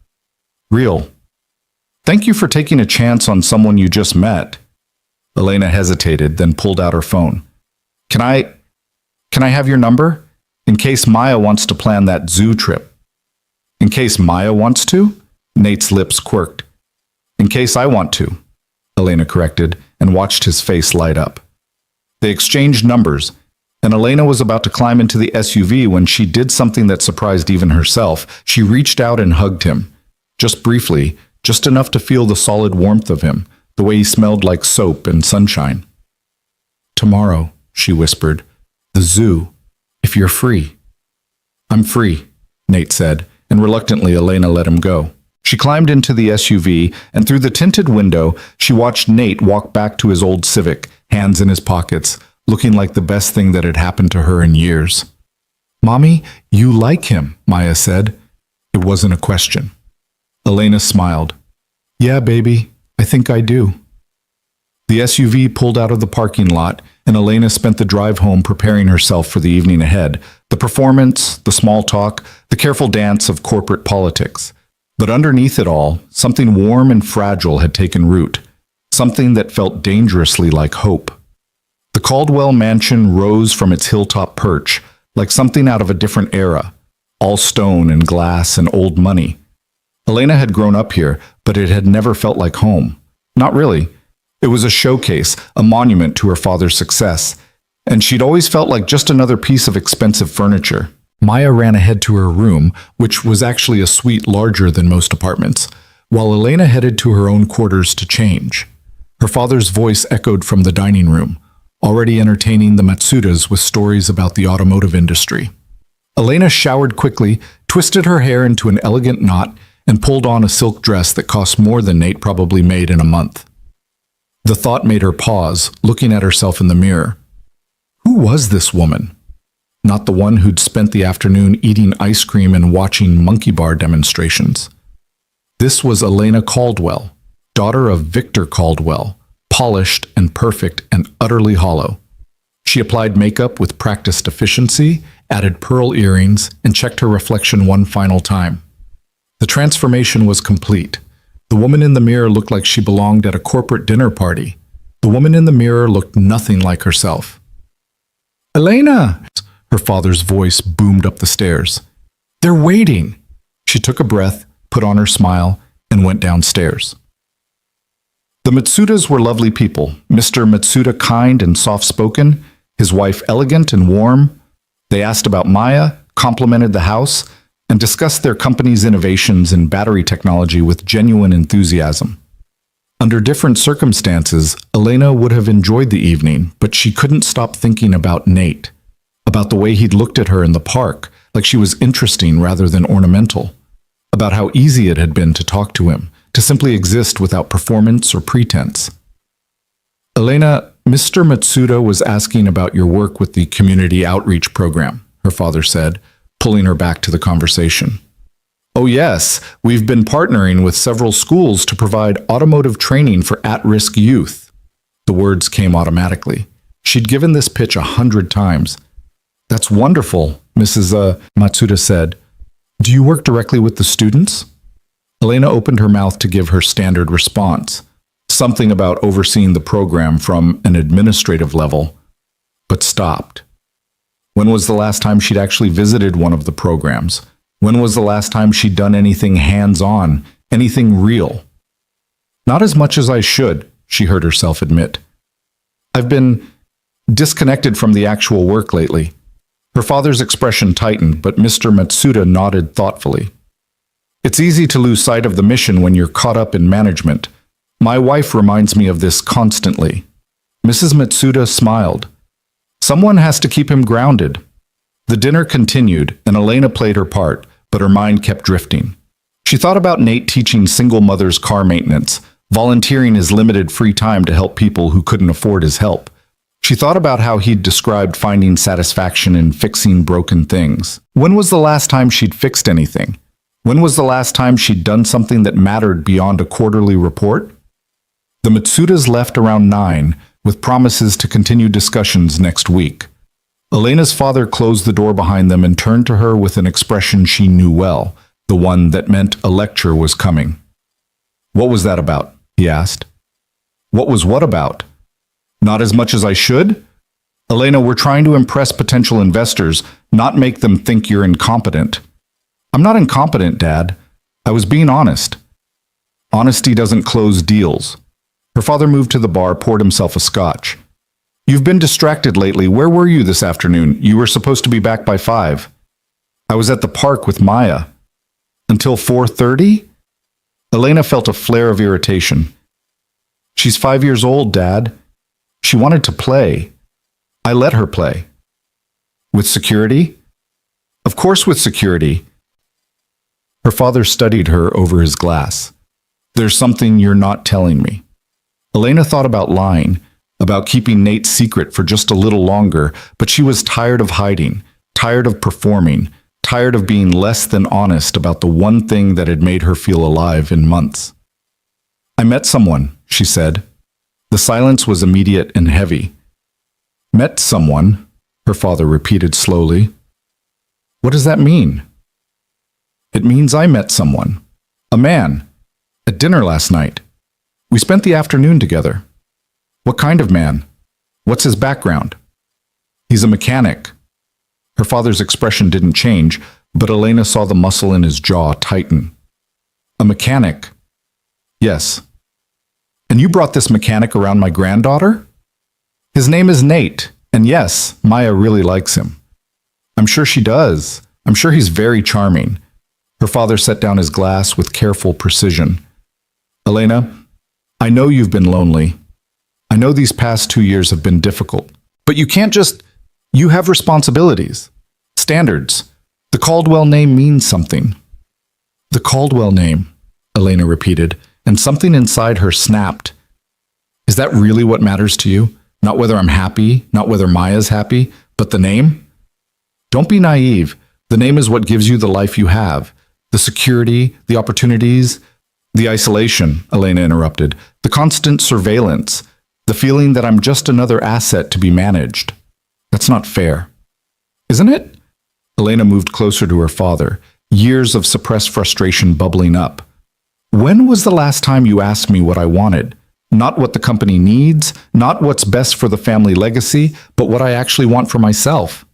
real. Thank you for taking a chance on someone you just met. Elena hesitated, then pulled out her phone. Can I have your number? In case Maya wants to plan that zoo trip. In case Maya wants to? Nate's lips quirked. In case I want to, Elena corrected, and watched his face light up. They exchanged numbers, and Elena was about to climb into the SUV when she did something that surprised even herself. She reached out and hugged him. Just briefly, just enough to feel the solid warmth of him, the way he smelled like soap and sunshine. Tomorrow, she whispered, the zoo. If you're free. I'm free, Nate said, and reluctantly Elena let him go. She climbed into the SUV, and through the tinted window, she watched Nate walk back to his old Civic, hands in his pockets, looking like the best thing that had happened to her in years. Mommy, you like him, Maya said. It wasn't a question. Elena smiled. Yeah, baby, I think I do. The SUV pulled out of the parking lot, and Elena spent the drive home preparing herself for the evening ahead, the performance, the small talk, the careful dance of corporate politics. But underneath it all, something warm and fragile had taken root, something that felt dangerously like hope. The Caldwell mansion rose from its hilltop perch, like something out of a different era, all stone and glass and old money. Elena had grown up here, but it had never felt like home. Not really. It was a showcase, a monument to her father's success, and she'd always felt like just another piece of expensive furniture. Maya ran ahead to her room, which was actually a suite larger than most apartments, while Elena headed to her own quarters to change. Her father's voice echoed from the dining room, already entertaining the Matsudas with stories about the automotive industry. Elena showered quickly, twisted her hair into an elegant knot, and pulled on a silk dress that cost more than Nate probably made in a month. The thought made her pause, looking at herself in the mirror. Who was this woman? Not the one who'd spent the afternoon eating ice cream and watching monkey bar demonstrations. This was Elena Caldwell, daughter of Victor Caldwell, polished and perfect and utterly hollow. She applied makeup with practiced efficiency, added pearl earrings, and checked her reflection one final time. The transformation was complete. The woman in the mirror looked like she belonged at a corporate dinner party. The woman in the mirror looked nothing like herself. Elena! Her father's voice boomed up the stairs. They're waiting! She took a breath, put on her smile, and went downstairs. The Matsudas were lovely people, Mr. Matsuda kind and soft-spoken, his wife elegant and warm. They asked about Maya, complimented the house, and discussed their company's innovations in battery technology with genuine enthusiasm. Under different circumstances, Elena would have enjoyed the evening, but she couldn't stop thinking about Nate, about the way he'd looked at her in the park, like she was interesting rather than ornamental, about how easy it had been to talk to him, to simply exist without performance or pretense. Elena, Mr. Matsuda was asking about your work with the community outreach program, her father said, pulling her back to the conversation. Oh yes, we've been partnering with several schools to provide automotive training for at-risk youth. The words came automatically. She'd given this pitch 100 times. That's wonderful, Mrs. Matsuda said. Do you work directly with the students? Elena opened her mouth to give her standard response, something about overseeing the program from an administrative level, but stopped. When was the last time she'd actually visited one of the programs? When was the last time she'd done anything hands-on, anything real? Not as much as I should, she heard herself admit. I've been disconnected from the actual work lately. Her father's expression tightened, but Mr. Matsuda nodded thoughtfully. It's easy to lose sight of the mission when you're caught up in management. My wife reminds me of this constantly. Mrs. Matsuda smiled. Someone has to keep him grounded. The dinner continued, and Elena played her part, but her mind kept drifting. She thought about Nate teaching single mothers car maintenance, volunteering his limited free time to help people who couldn't afford his help. She thought about how he'd described finding satisfaction in fixing broken things. When was the last time she'd fixed anything? When was the last time she'd done something that mattered beyond a quarterly report? The Matsudas left around 9, with promises to continue discussions next week. Elena's father closed the door behind them and turned to her with an expression she knew well, the one that meant a lecture was coming. What was that about? He asked. What was what about? Not as much as I should? Elena, we're trying to impress potential investors, not make them think you're incompetent. I'm not incompetent, Dad. I was being honest. Honesty doesn't close deals. Her father moved to the bar, poured himself a scotch. You've been distracted lately. Where were you this afternoon? You were supposed to be back by 5. I was at the park with Maya. Until 4:30? Elena felt a flare of irritation. She's 5 years old, Dad. She wanted to play. I let her play. With security? Of course with security. Her father studied her over his glass. There's something you're not telling me. Elena thought about lying, about keeping Nate's secret for just a little longer, but she was tired of hiding, tired of performing, tired of being less than honest about the one thing that had made her feel alive in months. I met someone, she said. The silence was immediate and heavy. Met someone, her father repeated slowly. What does that mean? It means I met someone. A man. At dinner last night. We spent the afternoon together. What kind of man? What's his background? He's a mechanic. Her father's expression didn't change, but Elena saw the muscle in his jaw tighten. A mechanic? Yes. And you brought this mechanic around my granddaughter? His name is Nate, and yes, Maya really likes him. I'm sure she does. I'm sure he's very charming. Her father set down his glass with careful precision. Elena, I know you've been lonely. I know these past 2 years have been difficult. But you can't just... You have responsibilities. Standards. The Caldwell name means something. The Caldwell name, Elena repeated, and something inside her snapped. Is that really what matters to you? Not whether I'm happy, not whether Maya's happy, but the name? Don't be naive. The name is what gives you the life you have. The security, the opportunities, the isolation, Elena interrupted, the constant surveillance, the feeling that I'm just another asset to be managed. That's not fair. Isn't it? Elena moved closer to her father, years of suppressed frustration bubbling up. When was the last time you asked me what I wanted? Not what the company needs, not what's best for the family legacy, but what I actually want for myself.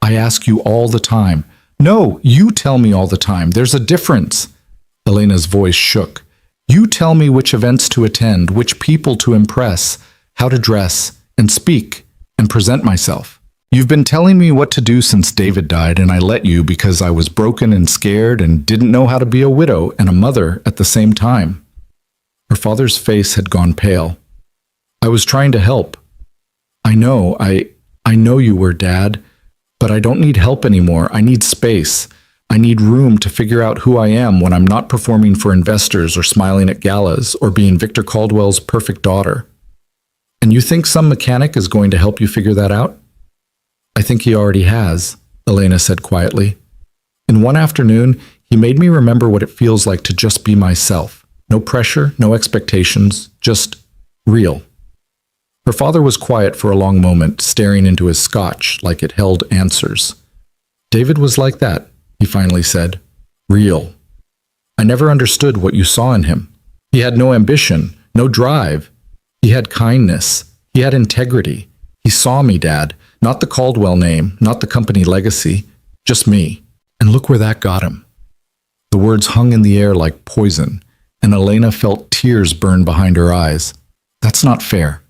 I ask you all the time. No, you tell me all the time. There's a difference. Elena's voice shook. You tell me which events to attend, which people to impress, how to dress and speak and present myself. You've been telling me what to do since David died, and I let you because I was broken and scared and didn't know how to be a widow and a mother at the same time. Her father's face had gone pale. I was trying to help. I know you were, Dad, but I don't need help anymore. I need space. I need room to figure out who I am when I'm not performing for investors or smiling at galas or being Victor Caldwell's perfect daughter. And you think some mechanic is going to help you figure that out? I think he already has, Elena said quietly. In one afternoon, he made me remember what it feels like to just be myself. No pressure, no expectations, just real. Her father was quiet for a long moment, staring into his scotch like it held answers. David was like that, he finally said. Real. I never understood what you saw in him. He had no ambition, no drive. He had kindness. He had integrity. He saw me, Dad. Not the Caldwell name, not the company legacy, just me. And look where that got him. The words hung in the air like poison, and Elena felt tears burn behind her eyes. That's not fair.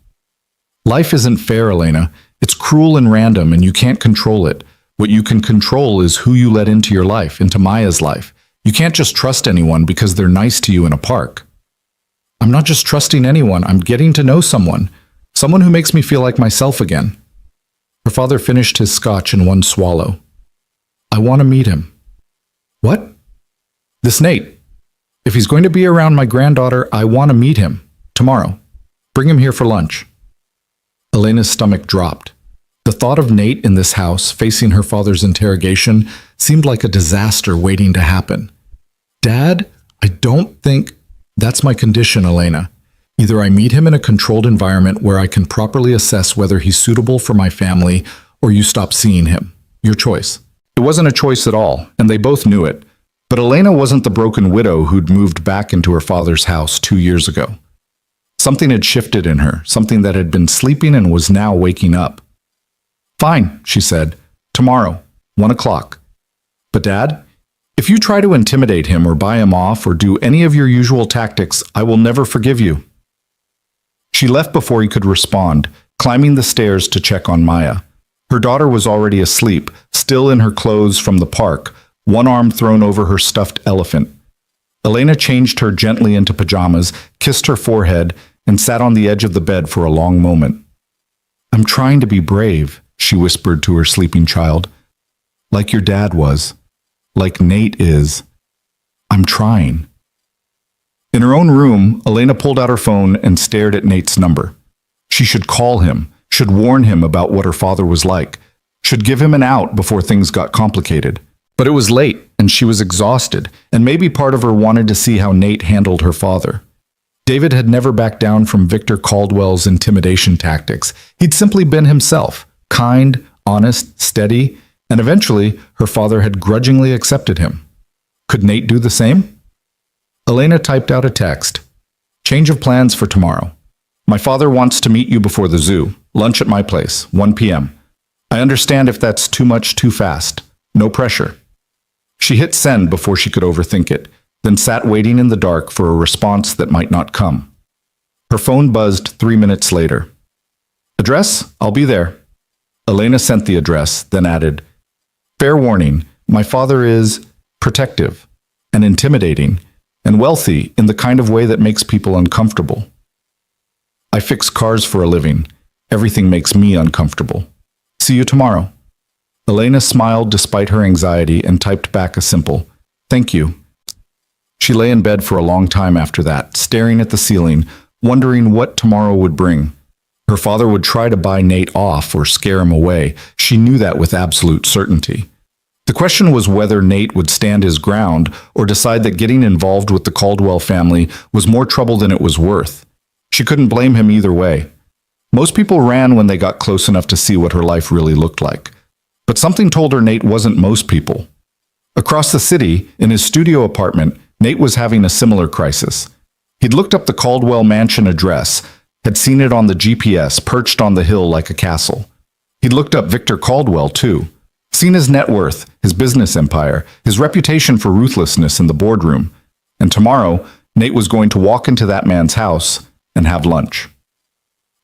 Life isn't fair, Elena. It's cruel and random, and you can't control it. What you can control is who you let into your life, into Maya's life. You can't just trust anyone because they're nice to you in a park. I'm not just trusting anyone, I'm getting to know someone. Someone who makes me feel like myself again. Her father finished his scotch in one swallow. I want to meet him. What? This Nate. If he's going to be around my granddaughter, I want to meet him. Tomorrow. Bring him here for lunch. Elena's stomach dropped. The thought of Nate in this house, facing her father's interrogation, seemed like a disaster waiting to happen. Dad, I don't think... That's my condition, Elena. Either I meet him in a controlled environment where I can properly assess whether he's suitable for my family, or you stop seeing him. Your choice. It wasn't a choice at all, and they both knew it. But Elena wasn't the broken widow who'd moved back into her father's house 2 years ago. Something had shifted in her, something that had been sleeping and was now waking up. Fine, she said. Tomorrow, 1 o'clock. But Dad, if you try to intimidate him or buy him off or do any of your usual tactics, I will never forgive you. She left before he could respond, climbing the stairs to check on Maya. Her daughter was already asleep, still in her clothes from the park, one arm thrown over her stuffed elephant. Elena changed her gently into pajamas, kissed her forehead, and sat on the edge of the bed for a long moment. I'm trying to be brave, she whispered to her sleeping child. Like your dad was. Like Nate is. I'm trying. In her own room, Elena pulled out her phone and stared at Nate's number. She should call him, should warn him about what her father was like, should give him an out before things got complicated. But it was late, and she was exhausted, and maybe part of her wanted to see how Nate handled her father. David had never backed down from Victor Caldwell's intimidation tactics. He'd simply been himself, kind, honest, steady, and eventually her father had grudgingly accepted him. Could Nate do the same? Elena typed out a text. Change of plans for tomorrow. My father wants to meet you before the zoo. Lunch at my place, 1 p.m. I understand if that's too much too fast. No pressure. She hit send before she could overthink it, then sat waiting in the dark for a response that might not come. Her phone buzzed 3 minutes later. Address? I'll be there. Elena sent the address, then added, Fair warning, my father is protective and intimidating and wealthy in the kind of way that makes people uncomfortable. I fix cars for a living. Everything makes me uncomfortable. See you tomorrow. Elena smiled despite her anxiety and typed back a simple, Thank you. She lay in bed for a long time after that, staring at the ceiling, wondering what tomorrow would bring. Her father would try to buy Nate off or scare him away. She knew that with absolute certainty. The question was whether Nate would stand his ground or decide that getting involved with the Caldwell family was more trouble than it was worth. She couldn't blame him either way. Most people ran when they got close enough to see what her life really looked like. But something told her Nate wasn't most people. Across the city, in his studio apartment, Nate was having a similar crisis. He'd looked up the Caldwell mansion address, had seen it on the GPS perched on the hill like a castle. He'd looked up Victor Caldwell, too. Seen his net worth, his business empire, his reputation for ruthlessness in the boardroom. And tomorrow, Nate was going to walk into that man's house and have lunch.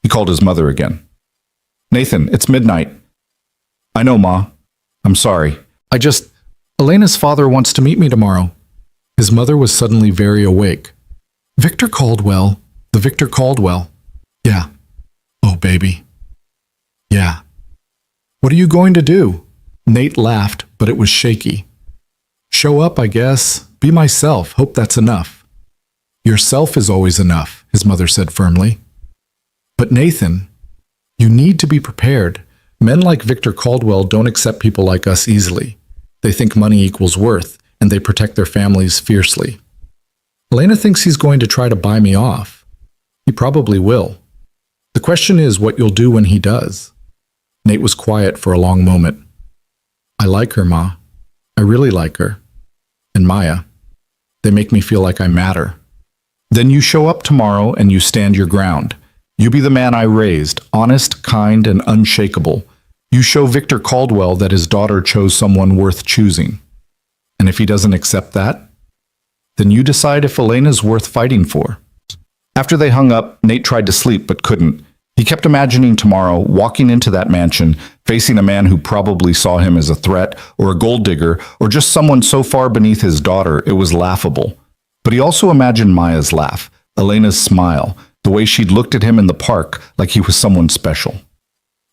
He called his mother again. Nathan, it's midnight. I know, Ma. I'm sorry. Elena's father wants to meet me tomorrow. His mother was suddenly very awake. Victor Caldwell? The Victor Caldwell? Yeah. Oh, baby. Yeah. What are you going to do? Nate laughed, but it was shaky. Show up, I guess. Be myself. Hope that's enough. Yourself is always enough, his mother said firmly. But Nathan, you need to be prepared. Men like Victor Caldwell don't accept people like us easily. They think money equals worth, and they protect their families fiercely. Elena thinks he's going to try to buy me off. He probably will. The question is what you'll do when he does. Nate was quiet for a long moment. I like her, Ma. I really like her. And Maya. They make me feel like I matter. Then you show up tomorrow and you stand your ground. You be the man I raised, honest, kind, and unshakable. You show Victor Caldwell that his daughter chose someone worth choosing. And if he doesn't accept that, then you decide if Elena's worth fighting for. After they hung up, Nate tried to sleep but couldn't. He kept imagining tomorrow walking into that mansion, facing a man who probably saw him as a threat or a gold digger or just someone so far beneath his daughter it was laughable. But he also imagined Maya's laugh, Elena's smile, the way she'd looked at him in the park like he was someone special.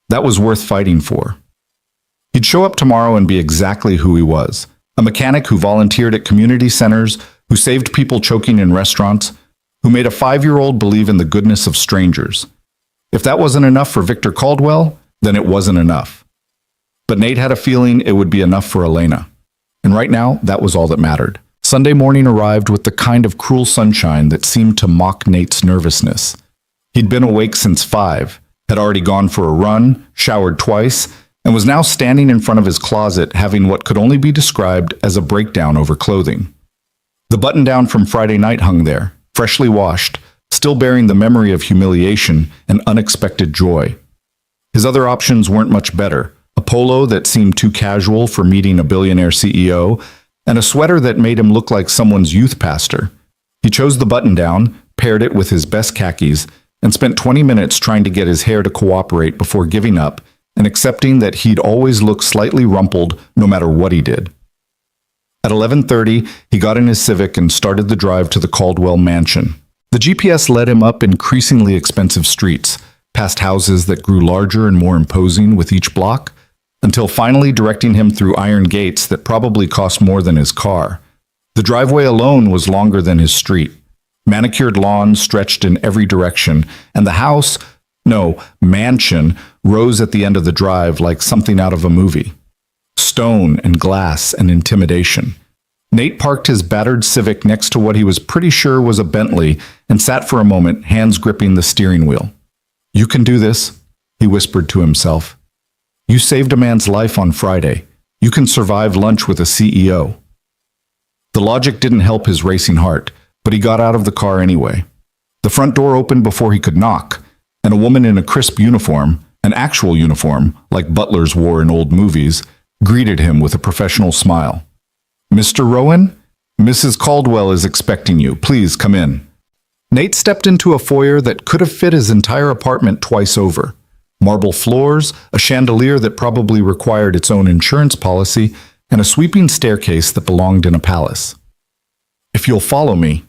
That was worth fighting for. He'd show up tomorrow and be exactly who he was, a mechanic who volunteered at community centers, who saved people choking in restaurants, who made a 5-year-old believe in the goodness of strangers. If that wasn't enough for Victor Caldwell, then it wasn't enough. But Nate had a feeling it would be enough for Elena. And right now, that was all that mattered. Sunday morning arrived with the kind of cruel sunshine that seemed to mock Nate's nervousness. He'd been awake since 5, had already gone for a run, showered twice, and was now standing in front of his closet having what could only be described as a breakdown over clothing. The button-down from Friday night hung there, freshly washed, still bearing the memory of humiliation and unexpected joy. His other options weren't much better, a polo that seemed too casual for meeting a billionaire CEO, and a sweater that made him look like someone's youth pastor. He chose the button-down, paired it with his best khakis, and spent 20 minutes trying to get his hair to cooperate before giving up and accepting that he'd always look slightly rumpled no matter what he did. At 11:30, he got in his Civic and started the drive to the Caldwell mansion. The GPS led him up increasingly expensive streets, past houses that grew larger and more imposing with each block, until finally directing him through iron gates that probably cost more than his car. The driveway alone was longer than his street. Manicured lawns stretched in every direction, and the mansion, rose at the end of the drive like something out of a movie. Stone and glass and intimidation. Nate parked his battered Civic next to what he was pretty sure was a Bentley and sat for a moment, hands gripping the steering wheel. "You can do this," he whispered to himself. "You saved a man's life on Friday. You can survive lunch with a CEO." The logic didn't help his racing heart, but he got out of the car anyway. The front door opened before he could knock, and a woman in a crisp uniform, an actual uniform, like butlers wore in old movies, greeted him with a professional smile. "Mr. Rowan, Mrs. Caldwell is expecting you. Please come in." Nate stepped into a foyer that could have fit his entire apartment twice over. Marble floors, a chandelier that probably required its own insurance policy, and a sweeping staircase that belonged in a palace. "If you'll follow me."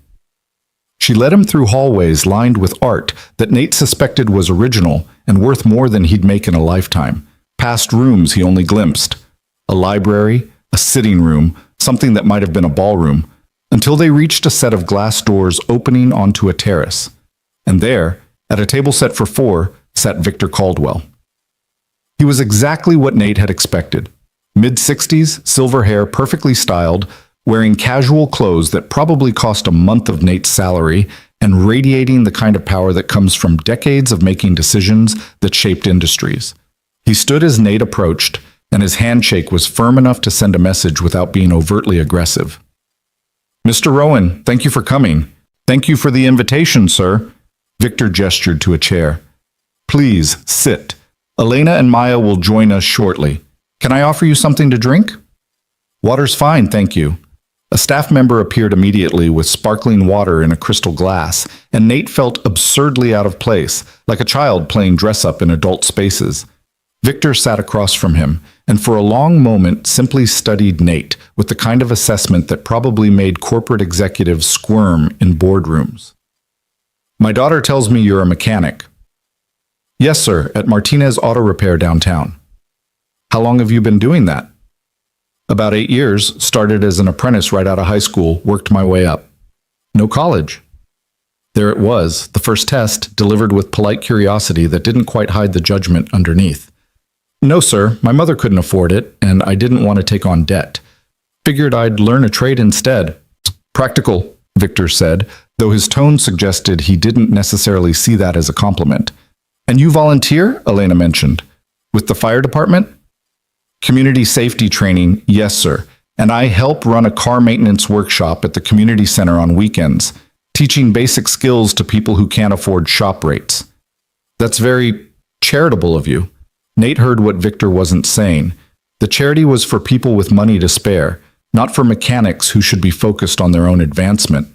She led him through hallways lined with art that Nate suspected was original and worth more than he'd make in a lifetime, past rooms he only glimpsed, a library, a sitting room, something that might have been a ballroom, until they reached a set of glass doors opening onto a terrace. And there, at a table set for four, sat Victor Caldwell. He was exactly what Nate had expected. Mid-60s, silver hair perfectly styled, wearing casual clothes that probably cost a month of Nate's salary, and radiating the kind of power that comes from decades of making decisions that shaped industries. He stood as Nate approached, and his handshake was firm enough to send a message without being overtly aggressive. "Mr. Rowan, thank you for coming. Thank you for the invitation, sir." Victor gestured to a chair. "Please, sit. Elena and Maya will join us shortly. Can I offer you something to drink?" "Water's fine, thank you." A staff member appeared immediately with sparkling water in a crystal glass, and Nate felt absurdly out of place, like a child playing dress-up in adult spaces. Victor sat across from him, and for a long moment simply studied Nate with the kind of assessment that probably made corporate executives squirm in boardrooms. "My daughter tells me you're a mechanic." "Yes, sir, at Martinez Auto Repair downtown." "How long have you been doing that?" "About 8 years, started as an apprentice right out of high school, worked my way up." "No college?" There it was, the first test, delivered with polite curiosity that didn't quite hide the judgment underneath. "No, sir, my mother couldn't afford it, and I didn't want to take on debt. Figured I'd learn a trade instead." "Practical," Victor said, though his tone suggested he didn't necessarily see that as a compliment. "And you volunteer?" Elena mentioned. "With the fire department?" "Community safety training, yes, sir. And I help run a car maintenance workshop at the community center on weekends, teaching basic skills to people who can't afford shop rates." "That's very charitable of you." Nate heard what Victor wasn't saying. The charity was for people with money to spare, not for mechanics who should be focused on their own advancement.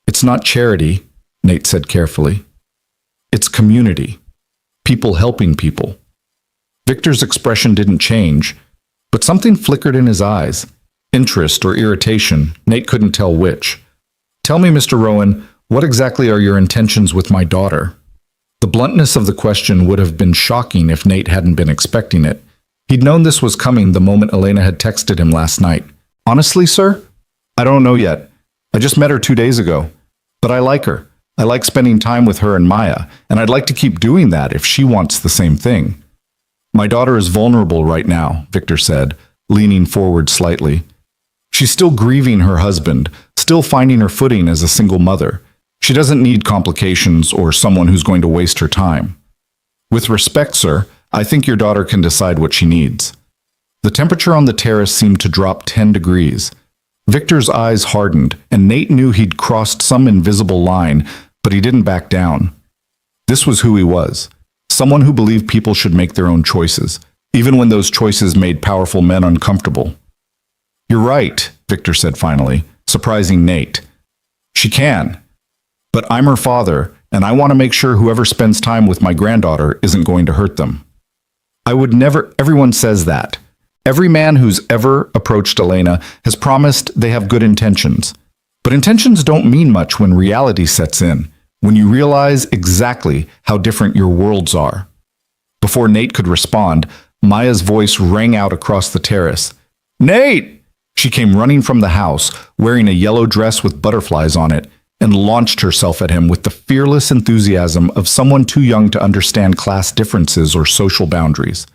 "It's not charity," Nate said carefully. "It's community. People helping people." Victor's expression didn't change, but something flickered in his eyes. Interest or irritation, Nate couldn't tell which. "Tell me, Mr. Rowan, what exactly are your intentions with my daughter?" The bluntness of the question would have been shocking if Nate hadn't been expecting it. He'd known this was coming the moment Elena had texted him last night. "Honestly, sir, I don't know yet. I just met her 2 days ago. But I like her. I like spending time with her and Maya, and I'd like to keep doing that if she wants the same thing." "My daughter is vulnerable right now," Victor said, leaning forward slightly. "She's still grieving her husband, still finding her footing as a single mother. She doesn't need complications or someone who's going to waste her time. With respect, sir, I think your daughter can decide what she needs." The temperature on the terrace seemed to drop 10 degrees. Victor's eyes hardened, and Nate knew he'd crossed some invisible line, but he didn't back down. This was who he was, someone who believed people should make their own choices, even when those choices made powerful men uncomfortable. "You're right," Victor said finally, surprising Nate. "She can. But I'm her father, and I want to make sure whoever spends time with my granddaughter isn't going to hurt them." "I would never—" Everyone says that. Every man who's ever approached Elena has promised they have good intentions. But intentions don't mean much when reality sets in, when you realize exactly how different your worlds are. Before Nate could respond, Maya's voice rang out across the terrace. "Nate!" She came running from the house, wearing a yellow dress with butterflies on it, and launched herself at him with the fearless enthusiasm of someone too young to understand class differences or social boundaries.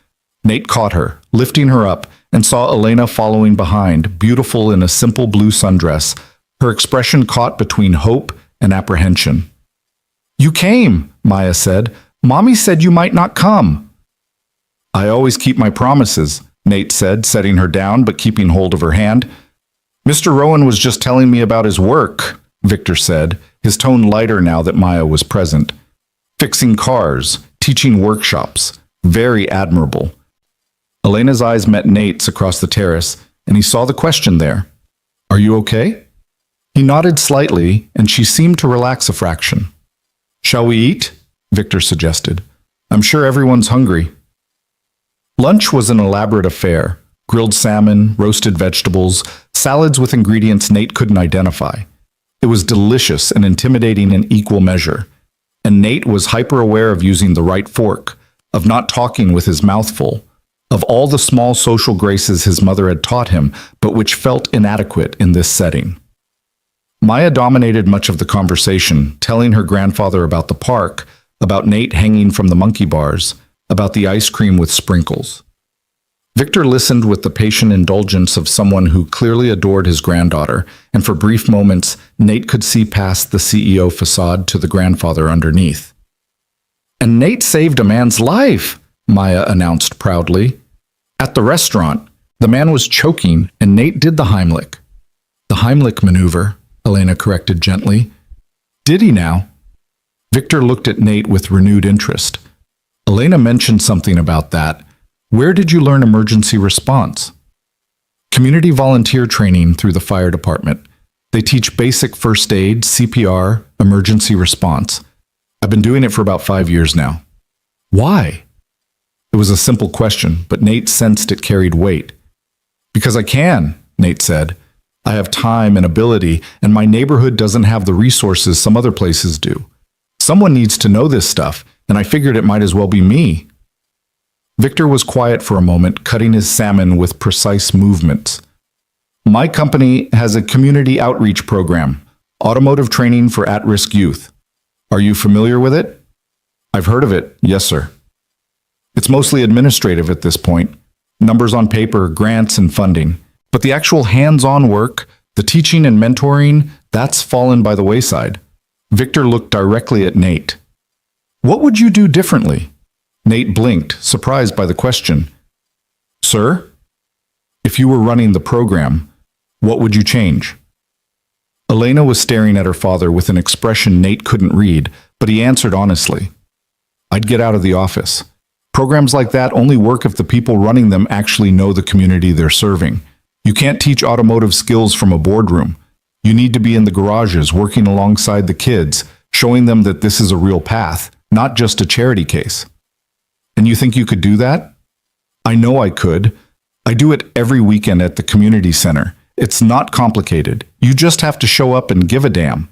Nate caught her, lifting her up, and saw Elena following behind, beautiful in a simple blue sundress, her expression caught between hope and apprehension. "You came," Maya said. "Mommy said you might not come." "I always keep my promises," Nate said, setting her down but keeping hold of her hand. "Mr. Rowan was just telling me about his work," Victor said, his tone lighter now that Maya was present. "Fixing cars, teaching workshops. Very admirable." Elena's eyes met Nate's across the terrace, and he saw the question there. "Are you okay?" He nodded slightly, and she seemed to relax a fraction. "Shall we eat?" Victor suggested. "I'm sure everyone's hungry." Lunch was an elaborate affair. Grilled salmon, roasted vegetables, salads with ingredients Nate couldn't identify. It was delicious and intimidating in equal measure. And Nate was hyper-aware of using the right fork, of not talking with his mouth full, of all the small social graces his mother had taught him, but which felt inadequate in this setting. Maya dominated much of the conversation, telling her grandfather about the park, about Nate hanging from the monkey bars, about the ice cream with sprinkles. Victor listened with the patient indulgence of someone who clearly adored his granddaughter, and for brief moments, Nate could see past the CEO facade to the grandfather underneath. "And Nate saved a man's life," Maya announced proudly. "At the restaurant, the man was choking, and Nate did the Heimlich." "The Heimlich maneuver," Elena corrected gently. "Did he now?" Victor looked at Nate with renewed interest. "Elena mentioned something about that. Where did you learn emergency response?" "Community volunteer training through the fire department. They teach basic first aid, CPR, emergency response. I've been doing it for about 5 years now." "Why?" It was a simple question, but Nate sensed it carried weight. "Because I can," Nate said. "I have time and ability, and my neighborhood doesn't have the resources some other places do. Someone needs to know this stuff, and I figured it might as well be me." Victor was quiet for a moment, cutting his salmon with precise movements. "My company has a community outreach program, automotive training for at-risk youth. Are you familiar with it?" "I've heard of it, yes, sir." "It's mostly administrative at this point, numbers on paper, grants, and funding. But the actual hands-on work, the teaching and mentoring, that's fallen by the wayside." Victor looked directly at Nate. "What would you do differently?" Nate blinked, surprised by the question. "Sir? If you were running the program, what would you change?" Elena was staring at her father with an expression Nate couldn't read, but he answered honestly. "I'd get out of the office. Programs like that only work if the people running them actually know the community they're serving. You can't teach automotive skills from a boardroom. You need to be in the garages working alongside the kids, showing them that this is a real path, not just a charity case." "And you think you could do that?" "I know I could. I do it every weekend at the community center. It's not complicated. You just have to show up and give a damn."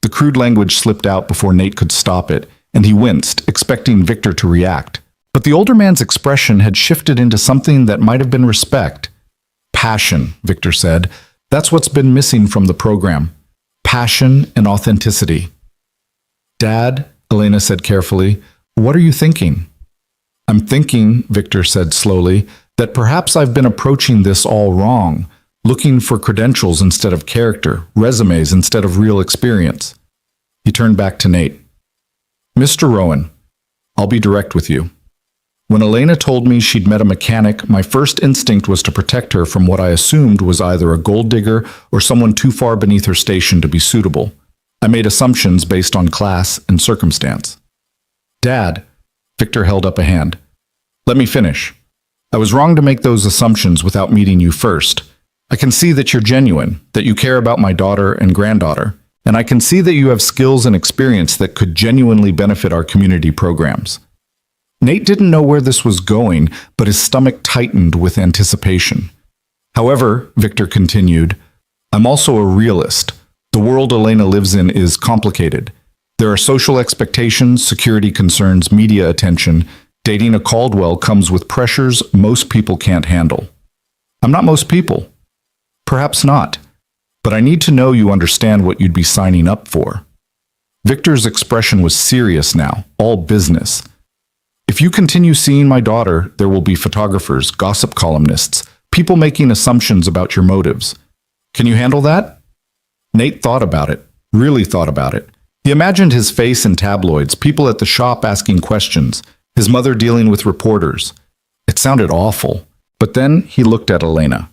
The crude language slipped out before Nate could stop it, and he winced, expecting Victor to react. But the older man's expression had shifted into something that might have been respect. "Passion," Victor said. "That's what's been missing from the program. Passion and authenticity." "Dad," Elena said carefully, "what are you thinking?" "I'm thinking," Victor said slowly, "that perhaps I've been approaching this all wrong, looking for credentials instead of character, resumes instead of real experience." He turned back to Nate. "Mr. Rowan, I'll be direct with you. When Elena told me she'd met a mechanic, my first instinct was to protect her from what I assumed was either a gold digger or someone too far beneath her station to be suitable. I made assumptions based on class and circumstance." "Dad," Victor held up a hand. "Let me finish. I was wrong to make those assumptions without meeting you first. I can see that you're genuine, that you care about my daughter and granddaughter, and I can see that you have skills and experience that could genuinely benefit our community programs." Nate didn't know where this was going, but his stomach tightened with anticipation. "However," Victor continued, "I'm also a realist. The world Elena lives in is complicated. There are social expectations, security concerns, media attention. Dating a Caldwell comes with pressures most people can't handle. I'm not most people. Perhaps not. But I need to know you understand what you'd be signing up for." Victor's expression was serious now, all business. "If you continue seeing my daughter, there will be photographers, gossip columnists, People making assumptions about your motives. Can you handle that? Nate thought about it, really thought about it. He imagined his face in tabloids, people at the shop asking questions, his mother dealing with reporters. It sounded awful. But then he looked at Elena,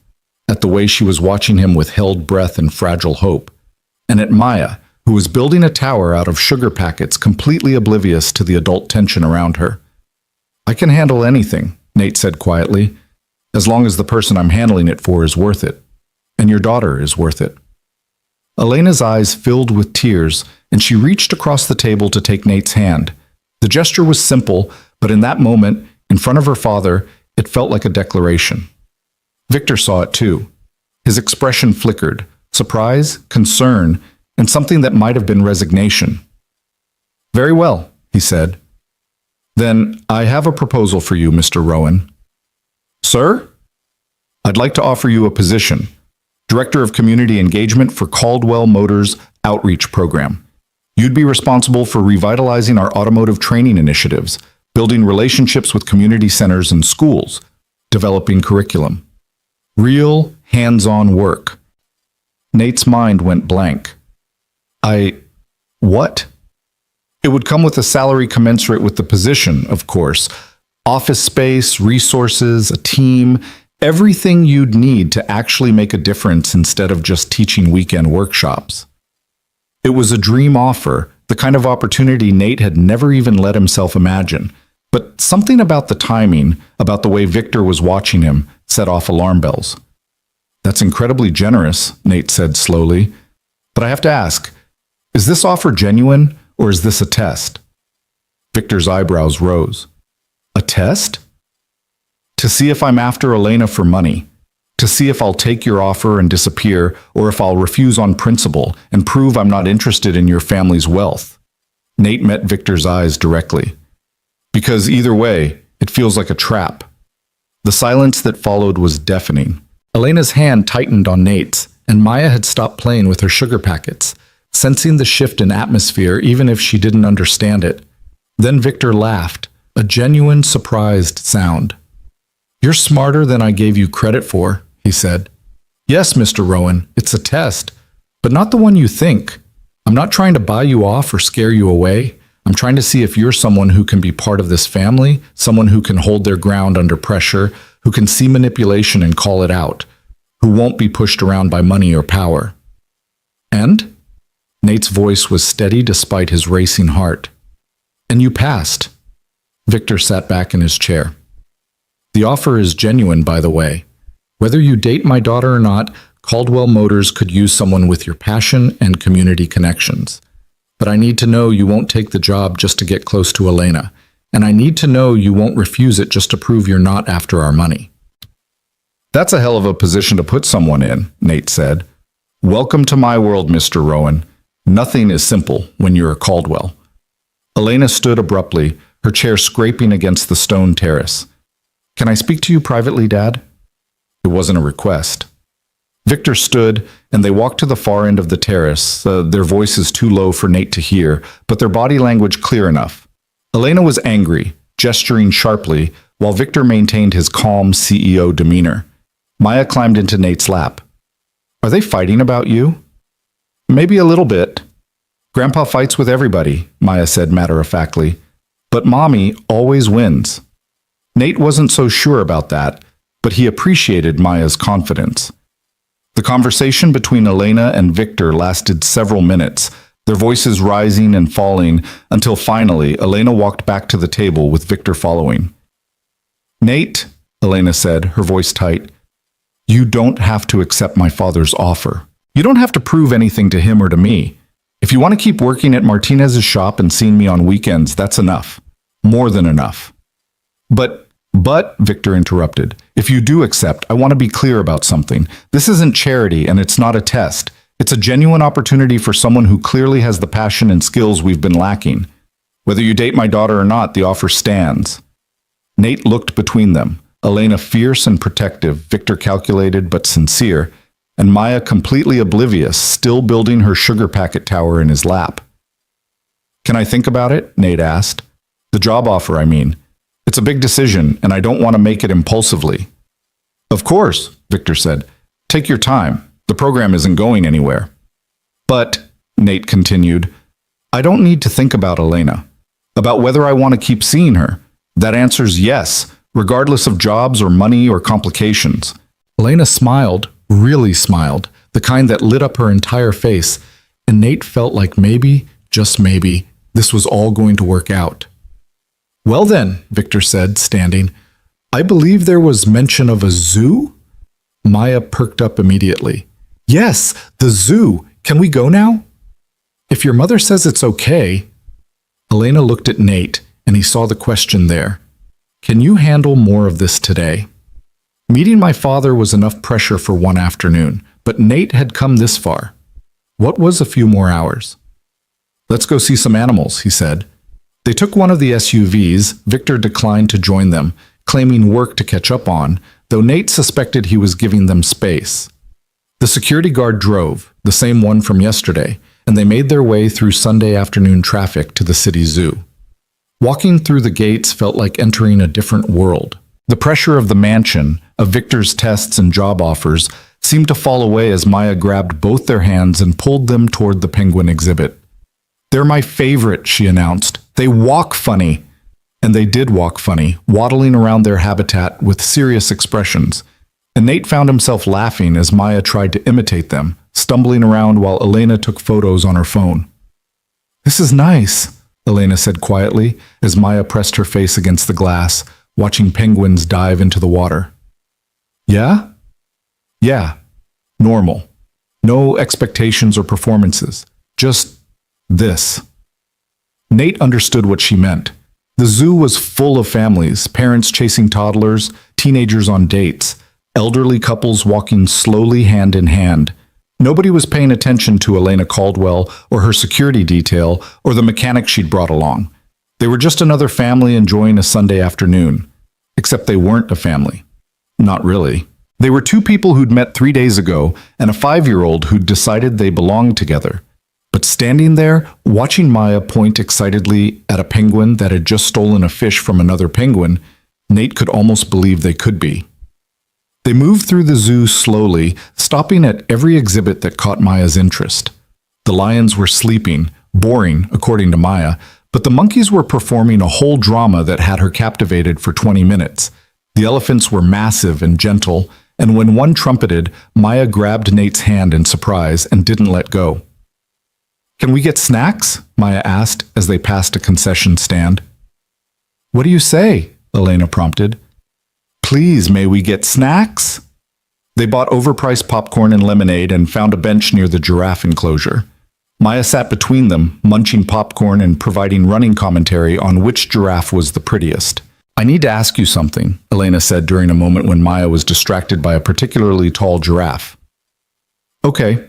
at the way she was watching him with held breath and fragile hope, and at Maya, who was building a tower out of sugar packets, completely oblivious to the adult tension around her. I can handle anything, Nate said quietly, as long as the person I'm handling it for is worth it, and your daughter is worth it. Elena's eyes filled with tears, and she reached across the table to take Nate's hand. The gesture was simple, but in that moment, in front of her father, it felt like a declaration. Victor saw it too. His expression flickered, surprise, concern, and something that might have been resignation. Very well, he said. Then I have a proposal for you, Mr. Rowan. Sir? I'd like to offer you a position, Director of Community Engagement for Caldwell Motors Outreach Program. You'd be responsible for revitalizing our automotive training initiatives, building relationships with community centers and schools, developing curriculum. Real, hands-on work. Nate's mind went blank. What? It would come with a salary commensurate with the position, of course. Office space, resources, a team, everything you'd need to actually make a difference instead of just teaching weekend workshops. It was a dream offer, the kind of opportunity Nate had never even let himself imagine. But something about the timing, about the way Victor was watching him, set off alarm bells. That's incredibly generous, Nate said slowly. But I have to ask, is this offer genuine, or is this a test? Victor's eyebrows rose. A test? To see if I'm after Elena for money. To see if I'll take your offer and disappear, or if I'll refuse on principle and prove I'm not interested in your family's wealth. Nate met Victor's eyes directly. Because either way, it feels like a trap. The silence that followed was deafening. Elena's hand tightened on Nate's, and Maya had stopped playing with her sugar packets, sensing the shift in atmosphere even if she didn't understand it. Then Victor laughed, a genuine, surprised sound. You're smarter than I gave you credit for, he said. Yes, Mr. Rowan, it's a test, but not the one you think. I'm not trying to buy you off or scare you away. I'm trying to see if you're someone who can be part of this family, someone who can hold their ground under pressure, who can see manipulation and call it out, who won't be pushed around by money or power. And? Nate's voice was steady despite his racing heart. And you passed. Victor sat back in his chair. The offer is genuine, by the way. Whether you date my daughter or not, Caldwell Motors could use someone with your passion and community connections. But I need to know you won't take the job just to get close to Elena, and I need to know you won't refuse it just to prove you're not after our money. That's a hell of a position to put someone in, Nate said. Welcome to my world, Mr. Rowan. Nothing is simple when you're a Caldwell. Elena stood abruptly, her chair scraping against the stone terrace. Can I speak to you privately, Dad? It wasn't a request. Victor stood, and they walked to the far end of the terrace, their voices too low for Nate to hear, but their body language clear enough. Elena was angry, gesturing sharply, while Victor maintained his calm CEO demeanor. Maya climbed into Nate's lap. Are they fighting about you? Maybe a little bit. Grandpa fights with everybody, Maya said matter-of-factly. But Mommy always wins. Nate wasn't so sure about that, but he appreciated Maya's confidence. The conversation between Elena and Victor lasted several minutes, their voices rising and falling, until finally Elena walked back to the table with Victor following. Nate, Elena said, her voice tight, you don't have to accept my father's offer. You don't have to prove anything to him or to me. If you want to keep working at Martinez's shop and seeing me on weekends, that's enough. More than enough. But, Victor interrupted, if you do accept, I want to be clear about something. This isn't charity and it's not a test. It's a genuine opportunity for someone who clearly has the passion and skills we've been lacking. Whether you date my daughter or not, the offer stands. Nate looked between them, Elena fierce and protective, Victor calculated but sincere, and Maya completely oblivious, still building her sugar packet tower in his lap. Can I think about it? Nate asked. The job offer, I mean. It's a big decision, and I don't want to make it impulsively. Of course, Victor said. Take your time. The program isn't going anywhere. But, Nate continued, I don't need to think about Elena, about whether I want to keep seeing her. That answer's yes, regardless of jobs or money or complications. Elena smiled, really smiled, the kind that lit up her entire face, and Nate felt like maybe, just maybe, this was all going to work out. Well then, Victor said, standing, I believe there was mention of a zoo? Maya perked up immediately. Yes, the zoo. Can we go now? If your mother says it's okay. Elena looked at Nate, and he saw the question there. Can you handle more of this today? Meeting my father was enough pressure for one afternoon, but Nate had come this far. What was a few more hours? Let's go see some animals, he said. They took one of the SUVs. Victor declined to join them, claiming work to catch up on, though Nate suspected he was giving them space. The security guard drove, the same one from yesterday, and they made their way through Sunday afternoon traffic to the city zoo. Walking through the gates felt like entering a different world. The pressure of the mansion, of Victor's tests and job offers, seemed to fall away as Maya grabbed both their hands and pulled them toward the penguin exhibit. They're my favorite, she announced. They walk funny. And they did walk funny, waddling around their habitat with serious expressions. And Nate found himself laughing as Maya tried to imitate them, stumbling around while Elena took photos on her phone. This is nice, Elena said quietly as Maya pressed her face against the glass, watching penguins dive into the water. Yeah? Yeah. Normal. No expectations or performances. Just this. Nate understood what she meant. The zoo was full of families, parents chasing toddlers, teenagers on dates, elderly couples walking slowly hand in hand. Nobody was paying attention to Elena Caldwell or her security detail or the mechanic she'd brought along. They were just another family enjoying a Sunday afternoon. Except they weren't a family. Not really. They were two people who'd met 3 days ago and a 5-year-old who'd decided they belonged together. But standing there, watching Maya point excitedly at a penguin that had just stolen a fish from another penguin, Nate could almost believe they could be. They moved through the zoo slowly, stopping at every exhibit that caught Maya's interest. The lions were sleeping, boring, according to Maya, but the monkeys were performing a whole drama that had her captivated for 20 minutes. The elephants were massive and gentle, and when one trumpeted, Maya grabbed Nate's hand in surprise and didn't let go. Can we get snacks? Maya asked as they passed a concession stand. What do you say? Elena prompted. Please, may we get snacks? They bought overpriced popcorn and lemonade and found a bench near the giraffe enclosure. Maya sat between them, munching popcorn and providing running commentary on which giraffe was the prettiest. I need to ask you something, Elena said during a moment when Maya was distracted by a particularly tall giraffe. Okay.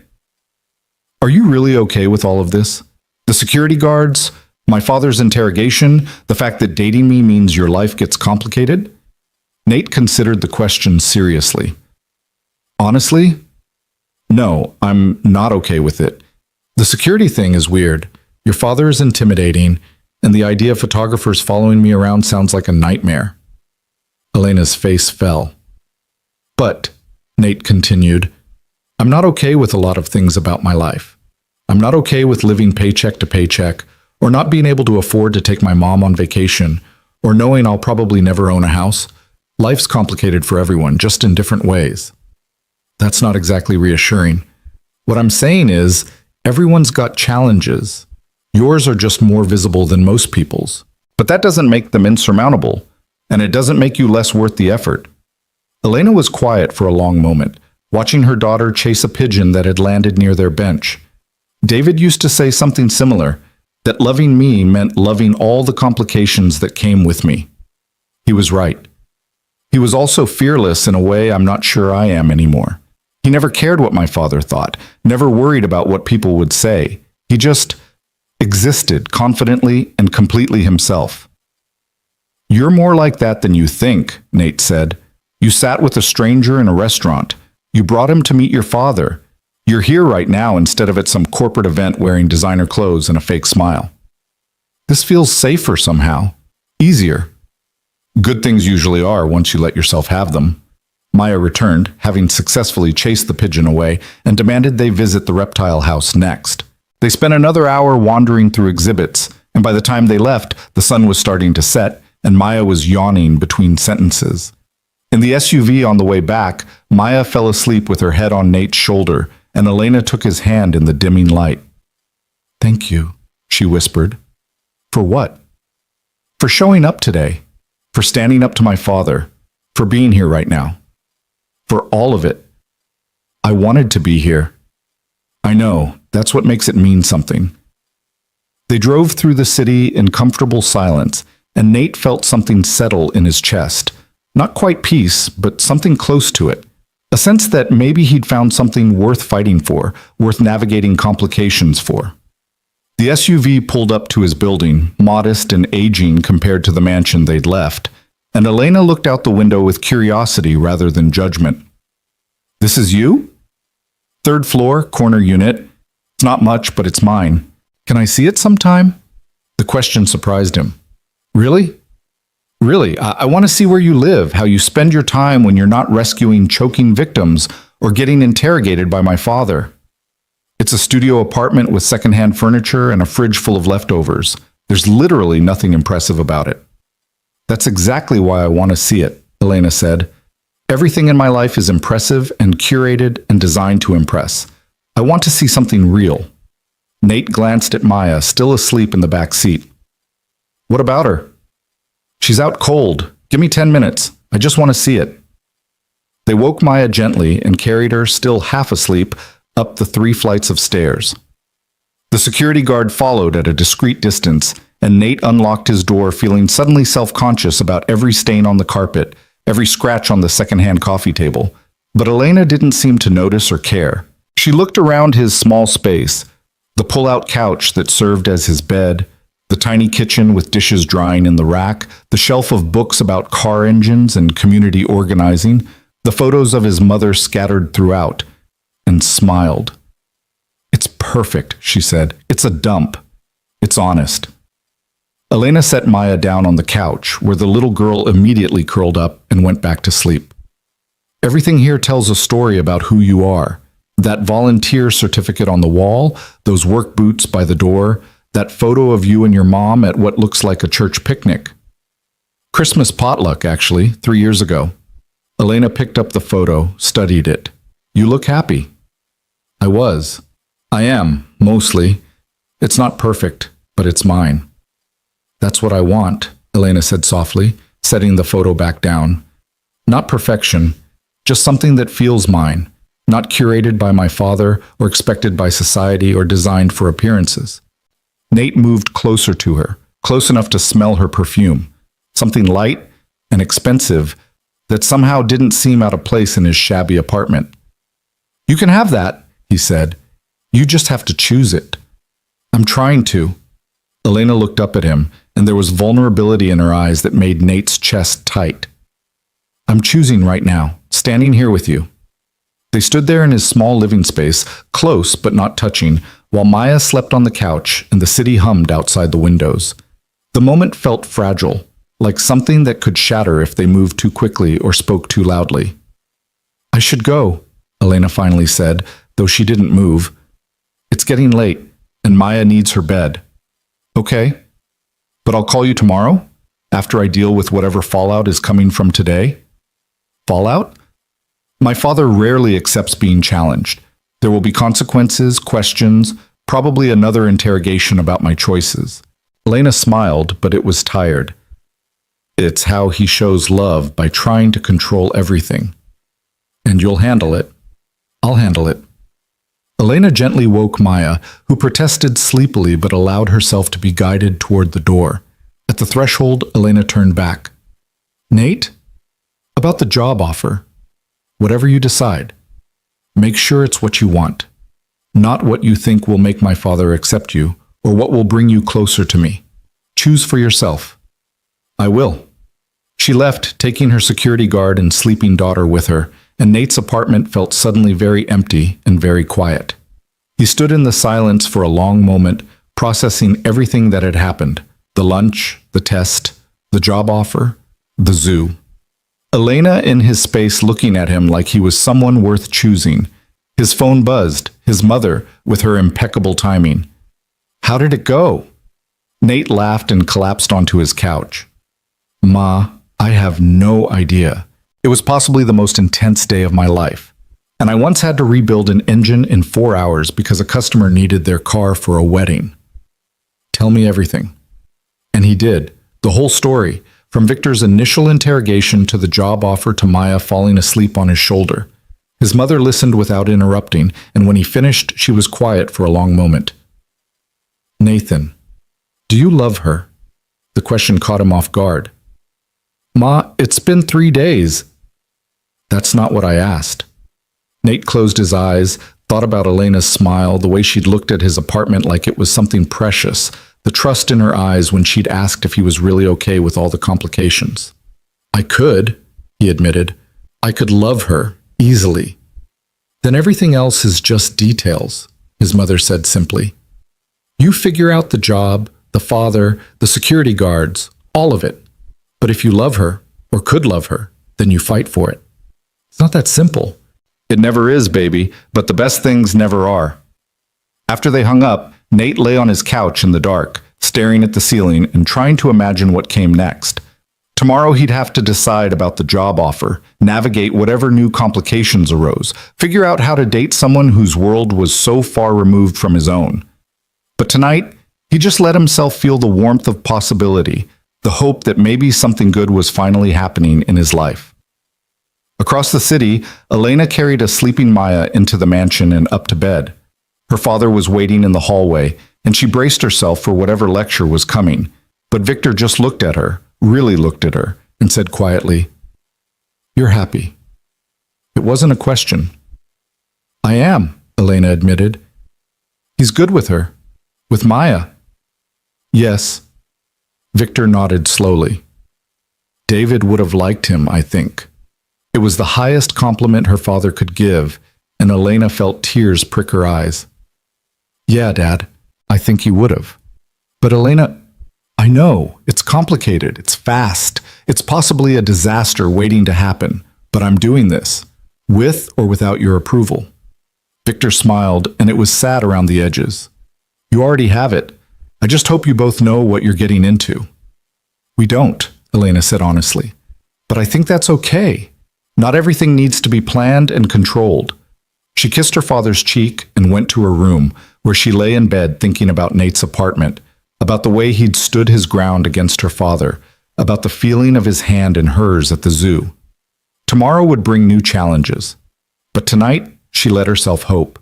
Are you really okay with all of this? The security guards, my father's interrogation, the fact that dating me means your life gets complicated? Nate considered the question seriously. Honestly? No, I'm not okay with it. The security thing is weird. Your father is intimidating, and the idea of photographers following me around sounds like a nightmare. Elena's face fell. But, Nate continued, I'm not okay with a lot of things about my life. I'm not okay with living paycheck to paycheck, or not being able to afford to take my mom on vacation, or knowing I'll probably never own a house. Life's complicated for everyone, just in different ways. That's not exactly reassuring. What I'm saying is, everyone's got challenges. Yours are just more visible than most people's. But that doesn't make them insurmountable, and it doesn't make you less worth the effort. Elena was quiet for a long moment, watching her daughter chase a pigeon that had landed near their bench. David used to say something similar, that loving me meant loving all the complications that came with me. He was right. He was also fearless in a way I'm not sure I am anymore. He never cared what my father thought, never worried about what people would say. He just existed confidently and completely himself. You're more like that than you think, Nate said. You sat with a stranger in a restaurant. You brought him to meet your father. You're here right now instead of at some corporate event wearing designer clothes and a fake smile. This feels safer somehow. Easier. Good things usually are once you let yourself have them. Maya returned, having successfully chased the pigeon away, and demanded they visit the reptile house next. They spent another hour wandering through exhibits, and by the time they left, the sun was starting to set, and Maya was yawning between sentences. In the SUV on the way back, Maya fell asleep with her head on Nate's shoulder, and Elena took his hand in the dimming light. "Thank you," she whispered. "For what?" "For showing up today. For standing up to my father. For being here right now. For all of it. I wanted to be here. I know, that's what makes it mean something." They drove through the city in comfortable silence, and Nate felt something settle in his chest. Not quite peace, but something close to it. A sense that maybe he'd found something worth fighting for, worth navigating complications for. The SUV pulled up to his building, modest and aging compared to the mansion they'd left, and Elena looked out the window with curiosity rather than judgment. "This is you?" "Third floor, corner unit. It's not much, but it's mine. Can I see it sometime?" The question surprised him. "Really? Really, I want to see where you live, how you spend your time when you're not rescuing choking victims or getting interrogated by my father." "It's a studio apartment with secondhand furniture and a fridge full of leftovers. There's literally nothing impressive about it." "That's exactly why I want to see it," Elena said. "Everything in my life is impressive and curated and designed to impress. I want to see something real." Nate glanced at Maya, still asleep in the back seat. "What about her?" "She's out cold. Give me 10 minutes. I just want to see it." They woke Maya gently and carried her, still half asleep, up the 3 flights of stairs. The security guard followed at a discreet distance, and Nate unlocked his door, feeling suddenly self-conscious about every stain on the carpet, every scratch on the secondhand coffee table. But Elena didn't seem to notice or care. She looked around his small space, the pull-out couch that served as his bed, the tiny kitchen with dishes drying in the rack, the shelf of books about car engines and community organizing, the photos of his mother scattered throughout, and smiled. "It's perfect," she said. "It's a dump. It's honest." Elena set Maya down on the couch, where the little girl immediately curled up and went back to sleep. "Everything here tells a story about who you are. That volunteer certificate on the wall, those work boots by the door, that photo of you and your mom at what looks like a church picnic. Christmas potluck, actually, 3 years ago." Elena picked up the photo, studied it. "You look happy." "I was. I am, mostly. It's not perfect, but it's mine." "That's what I want," Elena said softly, setting the photo back down. "Not perfection, just something that feels mine, not curated by my father or expected by society or designed for appearances." Nate moved closer to her, close enough to smell her perfume, something light and expensive that somehow didn't seem out of place in his shabby apartment. "You can have that," he said. "You just have to choose it." "I'm trying to." Elena looked up at him, and there was vulnerability in her eyes that made Nate's chest tight. "I'm choosing right now, standing here with you." They stood there in his small living space, close but not touching, while Maya slept on the couch and the city hummed outside the windows. The moment felt fragile, like something that could shatter if they moved too quickly or spoke too loudly. "I should go," Elena finally said, though she didn't move. "It's getting late, and Maya needs her bed." "Okay, but I'll call you tomorrow, after I deal with whatever fallout is coming from today." "Fallout?" "My father rarely accepts being challenged. There will be consequences, questions, probably another interrogation about my choices." Elena smiled, but it was tired. "It's how he shows love, by trying to control everything. And you'll handle it." "I'll handle it." Elena gently woke Maya, who protested sleepily but allowed herself to be guided toward the door. At the threshold, Elena turned back. "Nate? About the job offer. Whatever you decide. Make sure it's what you want, not what you think will make my father accept you, or what will bring you closer to me. Choose for yourself." "I will." She left, taking her security guard and sleeping daughter with her, and Nate's apartment felt suddenly very empty and very quiet. He stood in the silence for a long moment, processing everything that had happened: the lunch, the test, the job offer, the zoo. Elena in his space looking at him like he was someone worth choosing. His phone buzzed, his mother, with her impeccable timing. How did it go? Nate laughed and collapsed onto his couch. Ma, I have no idea. It was possibly the most intense day of my life. And I once had to rebuild an engine in 4 hours because a customer needed their car for a wedding. Tell me everything. And he did. The whole story, from Victor's initial interrogation to the job offer to Maya falling asleep on his shoulder. His mother listened without interrupting, and when he finished, she was quiet for a long moment. Nathan, do you love her? The question caught him off guard. Ma, it's been 3 days. That's not what I asked. Nate closed his eyes, thought about Elena's smile, the way she'd looked at his apartment like it was something precious, the trust in her eyes when she'd asked if he was really okay with all the complications. I could, he admitted. I could love her, easily. Then everything else is just details, his mother said simply. You figure out the job, the father, the security guards, all of it. But if you love her, or could love her, then you fight for it. It's not that simple. It never is, baby, but the best things never are. After they hung up, Nate lay on his couch in the dark, staring at the ceiling and trying to imagine what came next. Tomorrow he'd have to decide about the job offer, navigate whatever new complications arose, figure out how to date someone whose world was so far removed from his own. But tonight, he just let himself feel the warmth of possibility, the hope that maybe something good was finally happening in his life. Across the city, Elena carried a sleeping Maya into the mansion and up to bed. Her father was waiting in the hallway, and she braced herself for whatever lecture was coming. But Victor just looked at her, really looked at her, and said quietly, "You're happy." It wasn't a question. "I am," Elena admitted. "He's good with her. With Maya." "Yes." Victor nodded slowly. David would have liked him, I think. It was the highest compliment her father could give, and Elena felt tears prick her eyes. "Yeah, Dad, I think he would have." "But Elena, I know, it's complicated, it's fast, it's possibly a disaster waiting to happen, but I'm doing this, with or without your approval." Victor smiled, and it was sad around the edges. "You already have it. I just hope you both know what you're getting into." "We don't," Elena said honestly. "But I think that's okay. Not everything needs to be planned and controlled." She kissed her father's cheek and went to her room, where she lay in bed thinking about Nate's apartment, about the way he'd stood his ground against her father, about the feeling of his hand in hers at the zoo. Tomorrow would bring new challenges. But tonight, she let herself hope.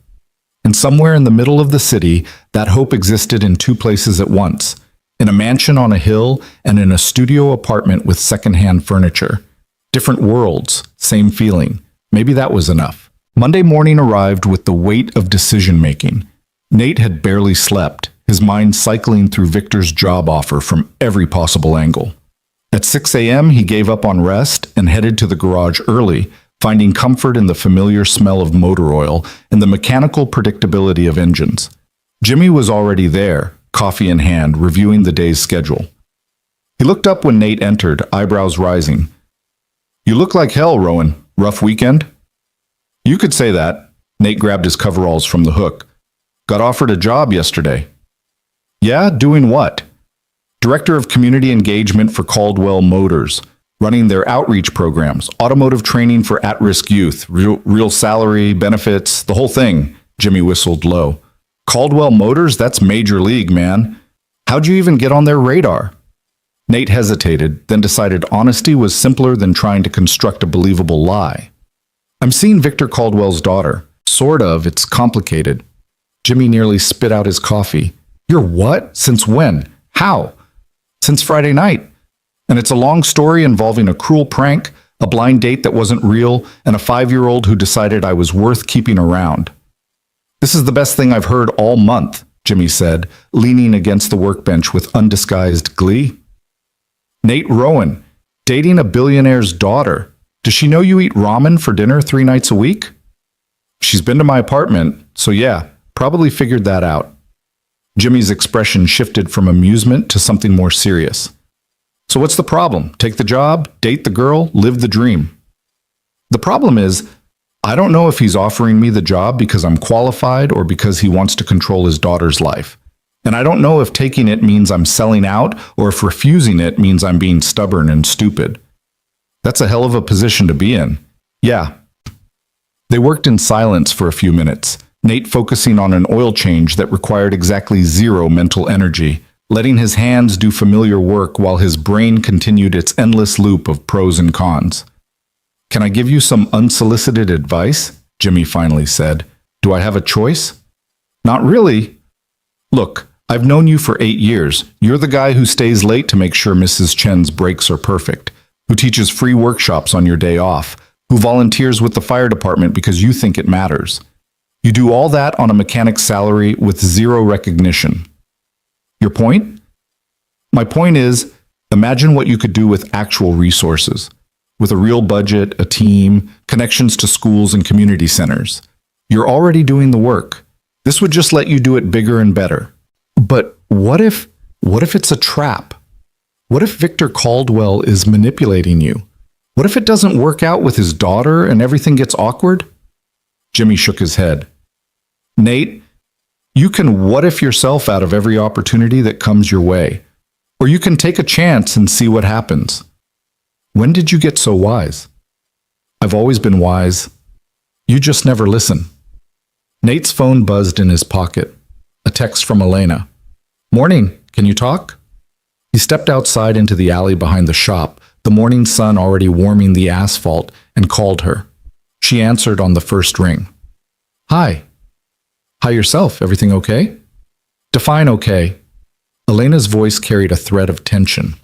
And somewhere in the middle of the city, that hope existed in 2 places at once, in a mansion on a hill and in a studio apartment with secondhand furniture. Different worlds, same feeling. Maybe that was enough. Monday morning arrived with the weight of decision-making. Nate had barely slept, his mind cycling through Victor's job offer from every possible angle. At 6 a.m., he gave up on rest and headed to the garage early, finding comfort in the familiar smell of motor oil and the mechanical predictability of engines. Jimmy was already there, coffee in hand, reviewing the day's schedule. He looked up when Nate entered, eyebrows rising. "You look like hell, Rowan. Rough weekend?" "You could say that." Nate grabbed his coveralls from the hook. "Got offered a job yesterday." "Yeah? Doing what?" "Director of Community Engagement for Caldwell Motors, running their outreach programs, automotive training for at-risk youth, real salary, benefits, the whole thing." Jimmy whistled low. "Caldwell Motors? That's major league, man. How'd you even get on their radar?" Nate hesitated, then decided honesty was simpler than trying to construct a believable lie. "I'm seeing Victor Caldwell's daughter. Sort of, it's complicated." Jimmy nearly spit out his coffee. "You're what? Since when? How?" "Since Friday night. And it's a long story involving a cruel prank, a blind date that wasn't real, and a 5-year-old who decided I was worth keeping around." "This is the best thing I've heard all month," Jimmy said, leaning against the workbench with undisguised glee. "Nate Rowan, dating a billionaire's daughter. Does she know you eat ramen for dinner 3 nights a week?" "She's been to my apartment, so yeah, probably figured that out." Jimmy's expression shifted from amusement to something more serious. So what's the problem? Take the job, date the girl, live the dream. The problem is, I don't know if he's offering me the job because I'm qualified or because he wants to control his daughter's life. And I don't know if taking it means I'm selling out or if refusing it means I'm being stubborn and stupid. That's a hell of a position to be in. Yeah. They worked in silence for a few minutes, Nate focusing on an oil change that required exactly 0 mental energy, letting his hands do familiar work while his brain continued its endless loop of pros and cons. "Can I give you some unsolicited advice?" Jimmy finally said. "Do I have a choice?" "Not really. Look, I've known you for 8 years. You're the guy who stays late to make sure Mrs. Chen's breaks are perfect, who teaches free workshops on your day off, who volunteers with the fire department because you think it matters. You do all that on a mechanic's salary with 0 recognition. Your point? My point is, imagine what you could do with actual resources, with a real budget, a team, connections to schools and community centers. You're already doing the work. This would just let you do it bigger and better. But what if it's a trap? What if Victor Caldwell is manipulating you? What if it doesn't work out with his daughter and everything gets awkward?" Jimmy shook his head. "Nate, you can what if yourself out of every opportunity that comes your way. Or you can take a chance and see what happens. When did you get so wise?" "I've always been wise. You just never listen." Nate's phone buzzed in his pocket. A text from Elena. "Morning, can you talk?" He stepped outside into the alley behind the shop, the morning sun already warming the asphalt, and called her. She answered on the first ring. "Hi." "Hi yourself, everything okay?" "Define okay." Elena's voice carried a thread of tension.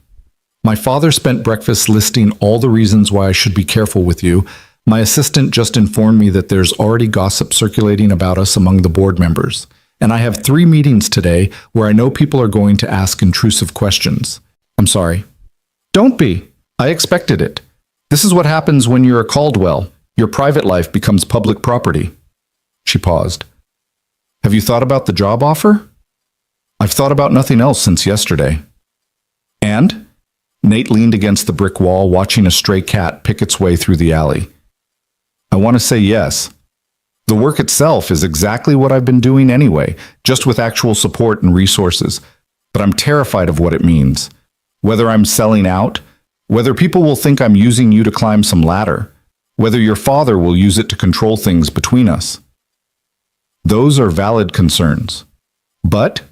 "My father spent breakfast listing all the reasons why I should be careful with you. My assistant just informed me that there's already gossip circulating about us among the board members. And I have 3 meetings today where I know people are going to ask intrusive questions. I'm sorry." "Don't be. I expected it. This is what happens when you're a Caldwell. Your private life becomes public property." She paused. "Have you thought about the job offer?" "I've thought about nothing else since yesterday." "And?" Nate leaned against the brick wall, watching a stray cat pick its way through the alley. "I want to say yes. The work itself is exactly what I've been doing anyway, just with actual support and resources. But I'm terrified of what it means. Whether I'm selling out, whether people will think I'm using you to climb some ladder, whether your father will use it to control things between us. Those are valid concerns. But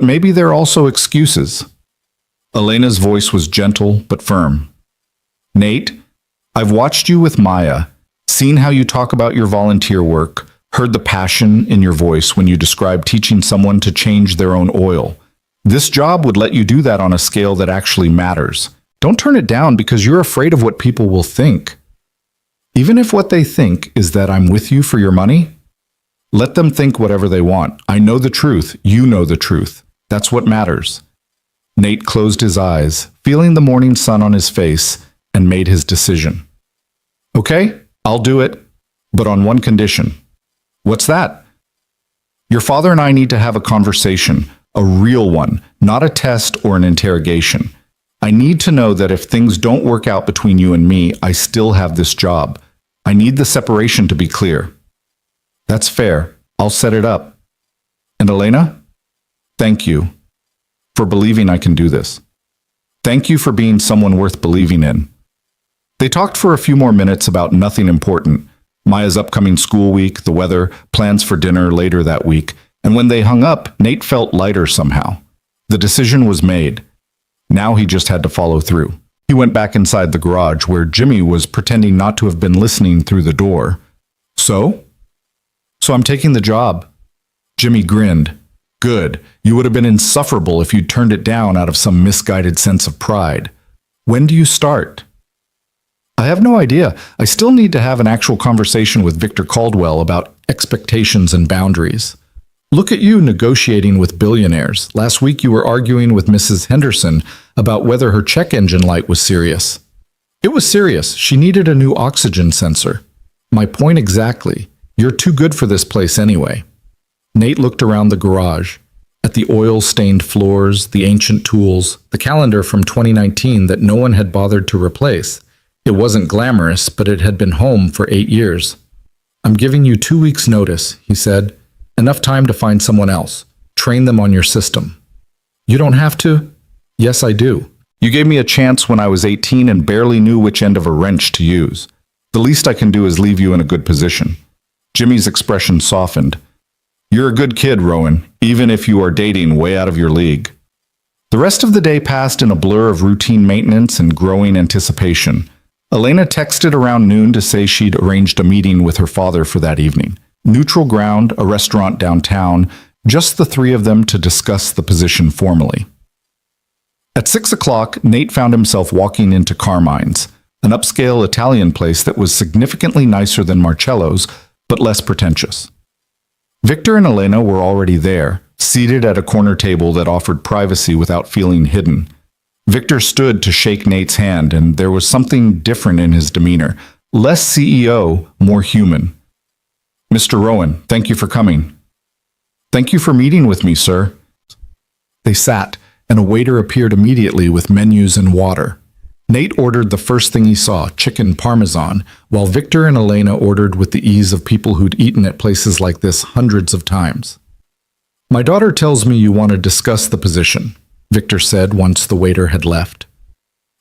maybe they're also excuses." Elena's voice was gentle but firm. "Nate, I've watched you with Maya, seen how you talk about your volunteer work, heard the passion in your voice when you describe teaching someone to change their own oil. This job would let you do that on a scale that actually matters. Don't turn it down because you're afraid of what people will think. Even if what they think is that I'm with you for your money, let them think whatever they want. I know the truth. You know the truth. That's what matters." Nate closed his eyes, feeling the morning sun on his face, and made his decision. "Okay, I'll do it, but on one condition." "What's that?" "Your father and I need to have a conversation, a real one, not a test or an interrogation. I need to know that if things don't work out between you and me, I still have this job. I need the separation to be clear." "That's fair. I'll set it up." "And Elena? Thank you for believing I can do this. Thank you for being someone worth believing in." They talked for a few more minutes about nothing important. Maya's upcoming school week, the weather, plans for dinner later that week, and when they hung up, Nate felt lighter somehow. The decision was made. Now he just had to follow through. He went back inside the garage where Jimmy was pretending not to have been listening through the door. So I'm taking the job." Jimmy grinned. "Good. You would have been insufferable if you'd turned it down out of some misguided sense of pride. When do you start?" "I have no idea. I still need to have an actual conversation with Victor Caldwell about expectations and boundaries. Look at you negotiating with billionaires. Last week you were arguing with Mrs. Henderson about whether her check engine light was serious. It was serious. She needed a new oxygen sensor. My point exactly. You're too good for this place anyway." Nate looked around the garage. At at the oil-stained floors, the ancient tools, the calendar from 2019 that no one had bothered to replace. It wasn't glamorous, but it had been home for 8 years. "I'm giving you 2 weeks' notice," he said. "Enough time to find someone else. Train them on your system." "You don't have to?" "Yes, I do. You gave me a chance when I was 18 and barely knew which end of a wrench to use. The least I can do is leave you in a good position." Jimmy's expression softened. "You're a good kid, Rowan, even if you are dating way out of your league." The rest of the day passed in a blur of routine maintenance and growing anticipation. Elena texted around noon to say she'd arranged a meeting with her father for that evening. Neutral ground, a restaurant downtown, just the three of them to discuss the position formally. At 6 o'clock, Nate found himself walking into Carmine's, an upscale Italian place that was significantly nicer than Marcello's, but less pretentious. Victor and Elena were already there, seated at a corner table that offered privacy without feeling hidden. Victor stood to shake Nate's hand, and there was something different in his demeanor. Less CEO, more human. "Mr. Rowan, thank you for coming." "Thank you for meeting with me, sir." They sat, and a waiter appeared immediately with menus and water. Nate ordered the first thing he saw, chicken parmesan, while Victor and Elena ordered with the ease of people who'd eaten at places like this hundreds of times. "My daughter tells me you want to discuss the position," Victor said once the waiter had left.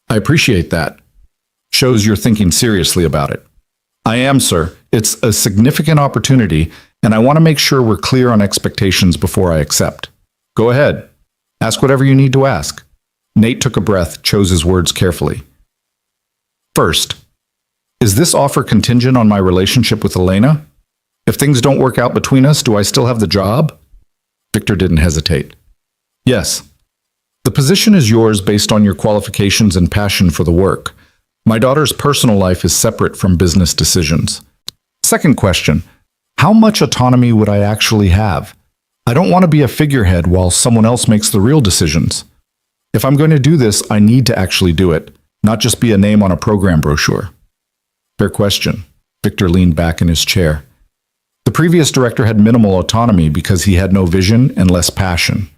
"I appreciate that. Shows you're thinking seriously about it." "I am, sir. It's a significant opportunity, and I want to make sure we're clear on expectations before I accept." "Go ahead. Ask whatever you need to ask." Nate took a breath, chose his words carefully. "First, is this offer contingent on my relationship with Elena? If things don't work out between us, do I still have the job?" Victor didn't hesitate. "Yes. The position is yours based on your qualifications and passion for the work. My daughter's personal life is separate from business decisions." Second question, how much autonomy would I actually have? I don't want to be a figurehead while someone else makes the real decisions. If I'm going to do this, I need to actually do it, not just be a name on a program brochure. Fair question. Victor leaned back in his chair. The previous director had minimal autonomy because he had no vision and less passion.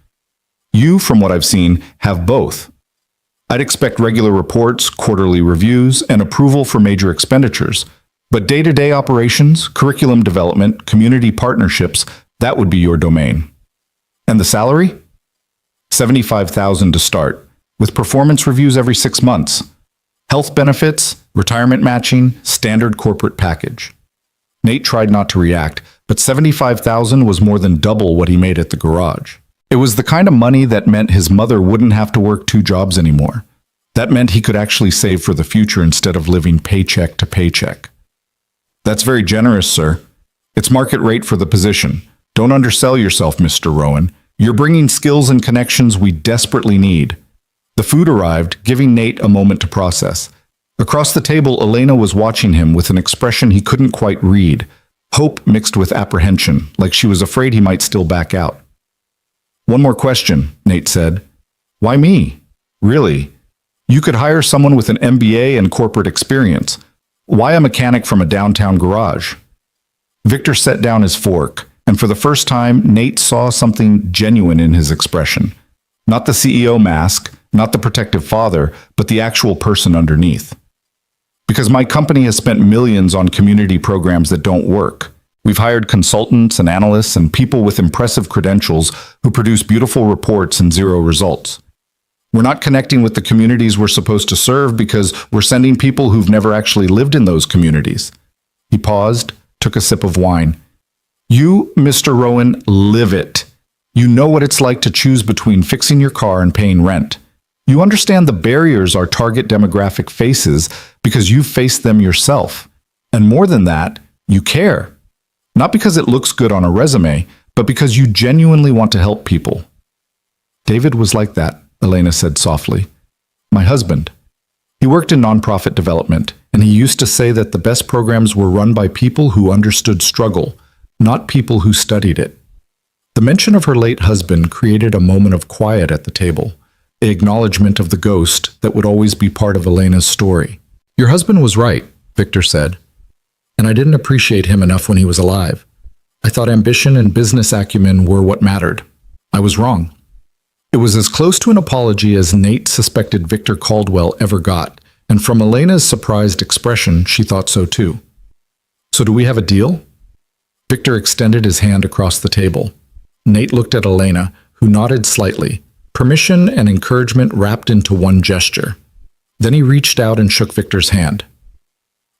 You, from what I've seen, have both. I'd expect regular reports, quarterly reviews, and approval for major expenditures. But day-to-day operations, curriculum development, community partnerships, that would be your domain. And the salary? $75,000 to start, with performance reviews every 6 months. Health benefits, retirement matching, standard corporate package. Nate tried not to react, but $75,000 was more than double what he made at the garage. It was the kind of money that meant his mother wouldn't have to work 2 jobs anymore. That meant he could actually save for the future instead of living paycheck to paycheck. That's very generous, sir. It's market rate for the position. Don't undersell yourself, Mr. Rowan. You're bringing skills and connections we desperately need. The food arrived, giving Nate a moment to process. Across the table, Elena was watching him with an expression he couldn't quite read, hope mixed with apprehension, like she was afraid he might still back out. "One more question," Nate said. "Why me? Really? You could hire someone with an MBA and corporate experience. Why a mechanic from a downtown garage?" Victor set down his fork, and for the first time, Nate saw something genuine in his expression. Not the CEO mask, not the protective father, but the actual person underneath. "Because my company has spent millions on community programs that don't work. We've hired consultants and analysts and people with impressive credentials who produce beautiful reports and 0 results. We're not connecting with the communities we're supposed to serve because we're sending people who've never actually lived in those communities." He paused, took a sip of wine. "You, Mr. Rowan, live it. You know what it's like to choose between fixing your car and paying rent. You understand the barriers our target demographic faces because you've faced them yourself. And more than that, you care. Not because it looks good on a resume, but because you genuinely want to help people." "David was like that," Elena said softly. "My husband. He worked in nonprofit development, and he used to say that the best programs were run by people who understood struggle, not people who studied it." The mention of her late husband created a moment of quiet at the table, an acknowledgement of the ghost that would always be part of Elena's story. "Your husband was right," Victor said. "And I didn't appreciate him enough when he was alive. I thought ambition and business acumen were what mattered. I was wrong. It was as close to an apology as Nate suspected Victor Caldwell ever got, and from Elena's surprised expression, she thought so too. So do we have a deal? Victor extended his hand across the table. Nate looked at Elena, who nodded slightly, permission and encouragement wrapped into one gesture. Then he reached out and shook Victor's hand.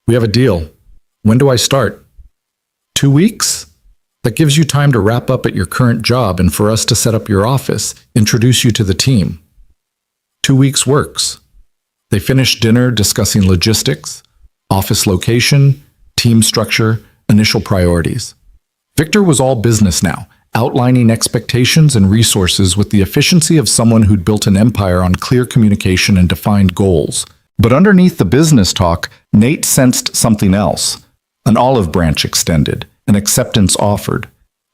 We have a deal. When do I start? 2 weeks? That gives you time to wrap up at your current job and for us to set up your office, introduce you to the team. 2 weeks works. They finished dinner discussing logistics, office location, team structure, initial priorities. Victor was all business now, outlining expectations and resources with the efficiency of someone who'd built an empire on clear communication and defined goals. But underneath the business talk, Nate sensed something else. An olive branch extended, an acceptance offered.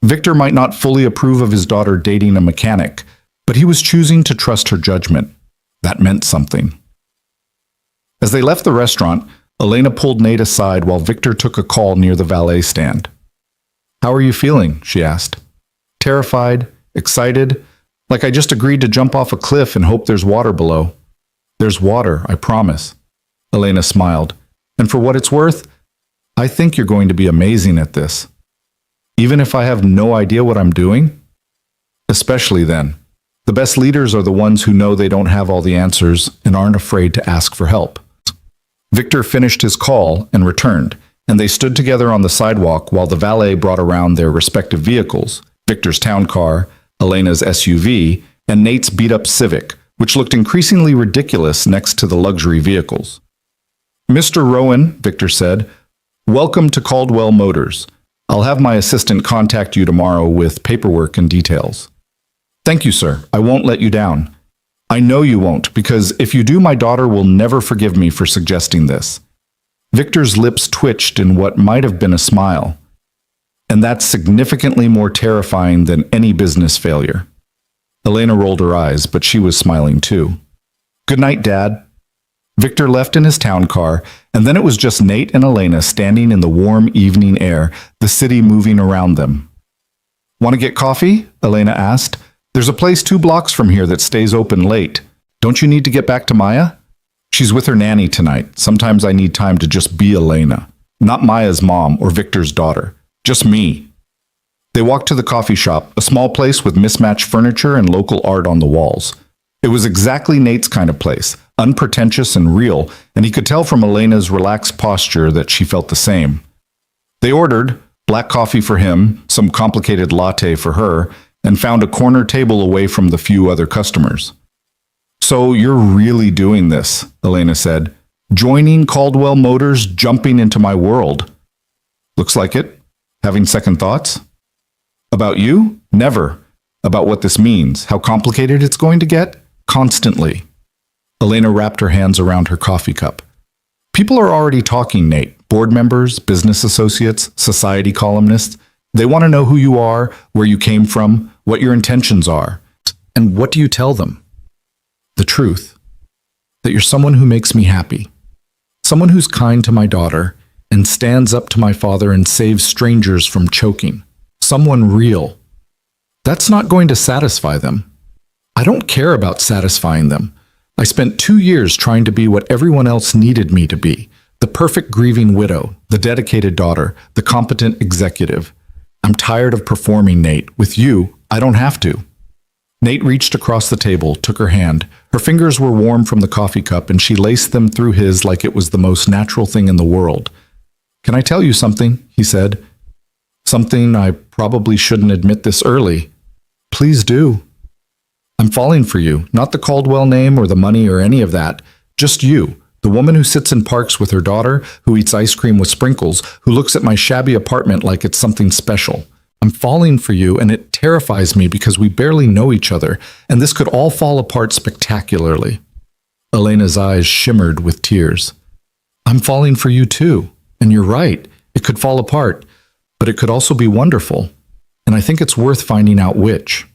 Victor might not fully approve of his daughter dating a mechanic, but he was choosing to trust her judgment. That meant something. As they left the restaurant, Elena pulled Nate aside while Victor took a call near the valet stand. How are you feeling? She asked. Terrified, excited, like I just agreed to jump off a cliff and hope there's water below. There's water, I promise. Elena smiled. And for what it's worth, I think you're going to be amazing at this. Even if I have no idea what I'm doing? Especially then. The best leaders are the ones who know they don't have all the answers and aren't afraid to ask for help. Victor finished his call and returned, and they stood together on the sidewalk while the valet brought around their respective vehicles, Victor's town car, Elena's SUV, and Nate's beat-up Civic, which looked increasingly ridiculous next to the luxury vehicles. Mr. Rowan, Victor said, welcome to Caldwell Motors. I'll have my assistant contact you tomorrow with paperwork and details. Thank you, sir. I won't let you down. I know you won't, because if you do, my daughter will never forgive me for suggesting this. Victor's lips twitched in what might have been a smile. And that's significantly more terrifying than any business failure. Elena rolled her eyes, but she was smiling too. Good night, Dad. Victor left in his town car, and then it was just Nate and Elena standing in the warm evening air, the city moving around them. Want to get coffee? Elena asked. There's a place 2 blocks from here that stays open late. Don't you need to get back to Maya? She's with her nanny tonight. Sometimes I need time to just be Elena. Not Maya's mom or Victor's daughter. Just me. They walked to the coffee shop, a small place with mismatched furniture and local art on the walls. It was exactly Nate's kind of place, unpretentious and real, and he could tell from Elena's relaxed posture that she felt the same. They ordered black coffee for him, some complicated latte for her, and found a corner table away from the few other customers. So you're really doing this, Elena said. Joining Caldwell Motors, jumping into my world. Looks like it. Having second thoughts? About you? Never. About what this means, how complicated it's going to get? Constantly. Elena wrapped her hands around her coffee cup. People are already talking, Nate. Board members, business associates, society columnists. They want to know who you are, where you came from, what your intentions are. And what do you tell them? The truth. That you're someone who makes me happy. Someone who's kind to my daughter and stands up to my father and saves strangers from choking. Someone real. That's not going to satisfy them. I don't care about satisfying them. I spent 2 years trying to be what everyone else needed me to be. The perfect grieving widow, the dedicated daughter, the competent executive. I'm tired of performing, Nate. With you, I don't have to. Nate reached across the table, took her hand. Her fingers were warm from the coffee cup, and she laced them through his like it was the most natural thing in the world. Can I tell you something? He said. Something I probably shouldn't admit this early. Please do. I'm falling for you, not the Caldwell name or the money or any of that. Just you, the woman who sits in parks with her daughter, who eats ice cream with sprinkles, who looks at my shabby apartment like it's something special. I'm falling for you, and it terrifies me because we barely know each other, and this could all fall apart spectacularly. Elena's eyes shimmered with tears. I'm falling for you too, and you're right. It could fall apart, but it could also be wonderful, and I think it's worth finding out which.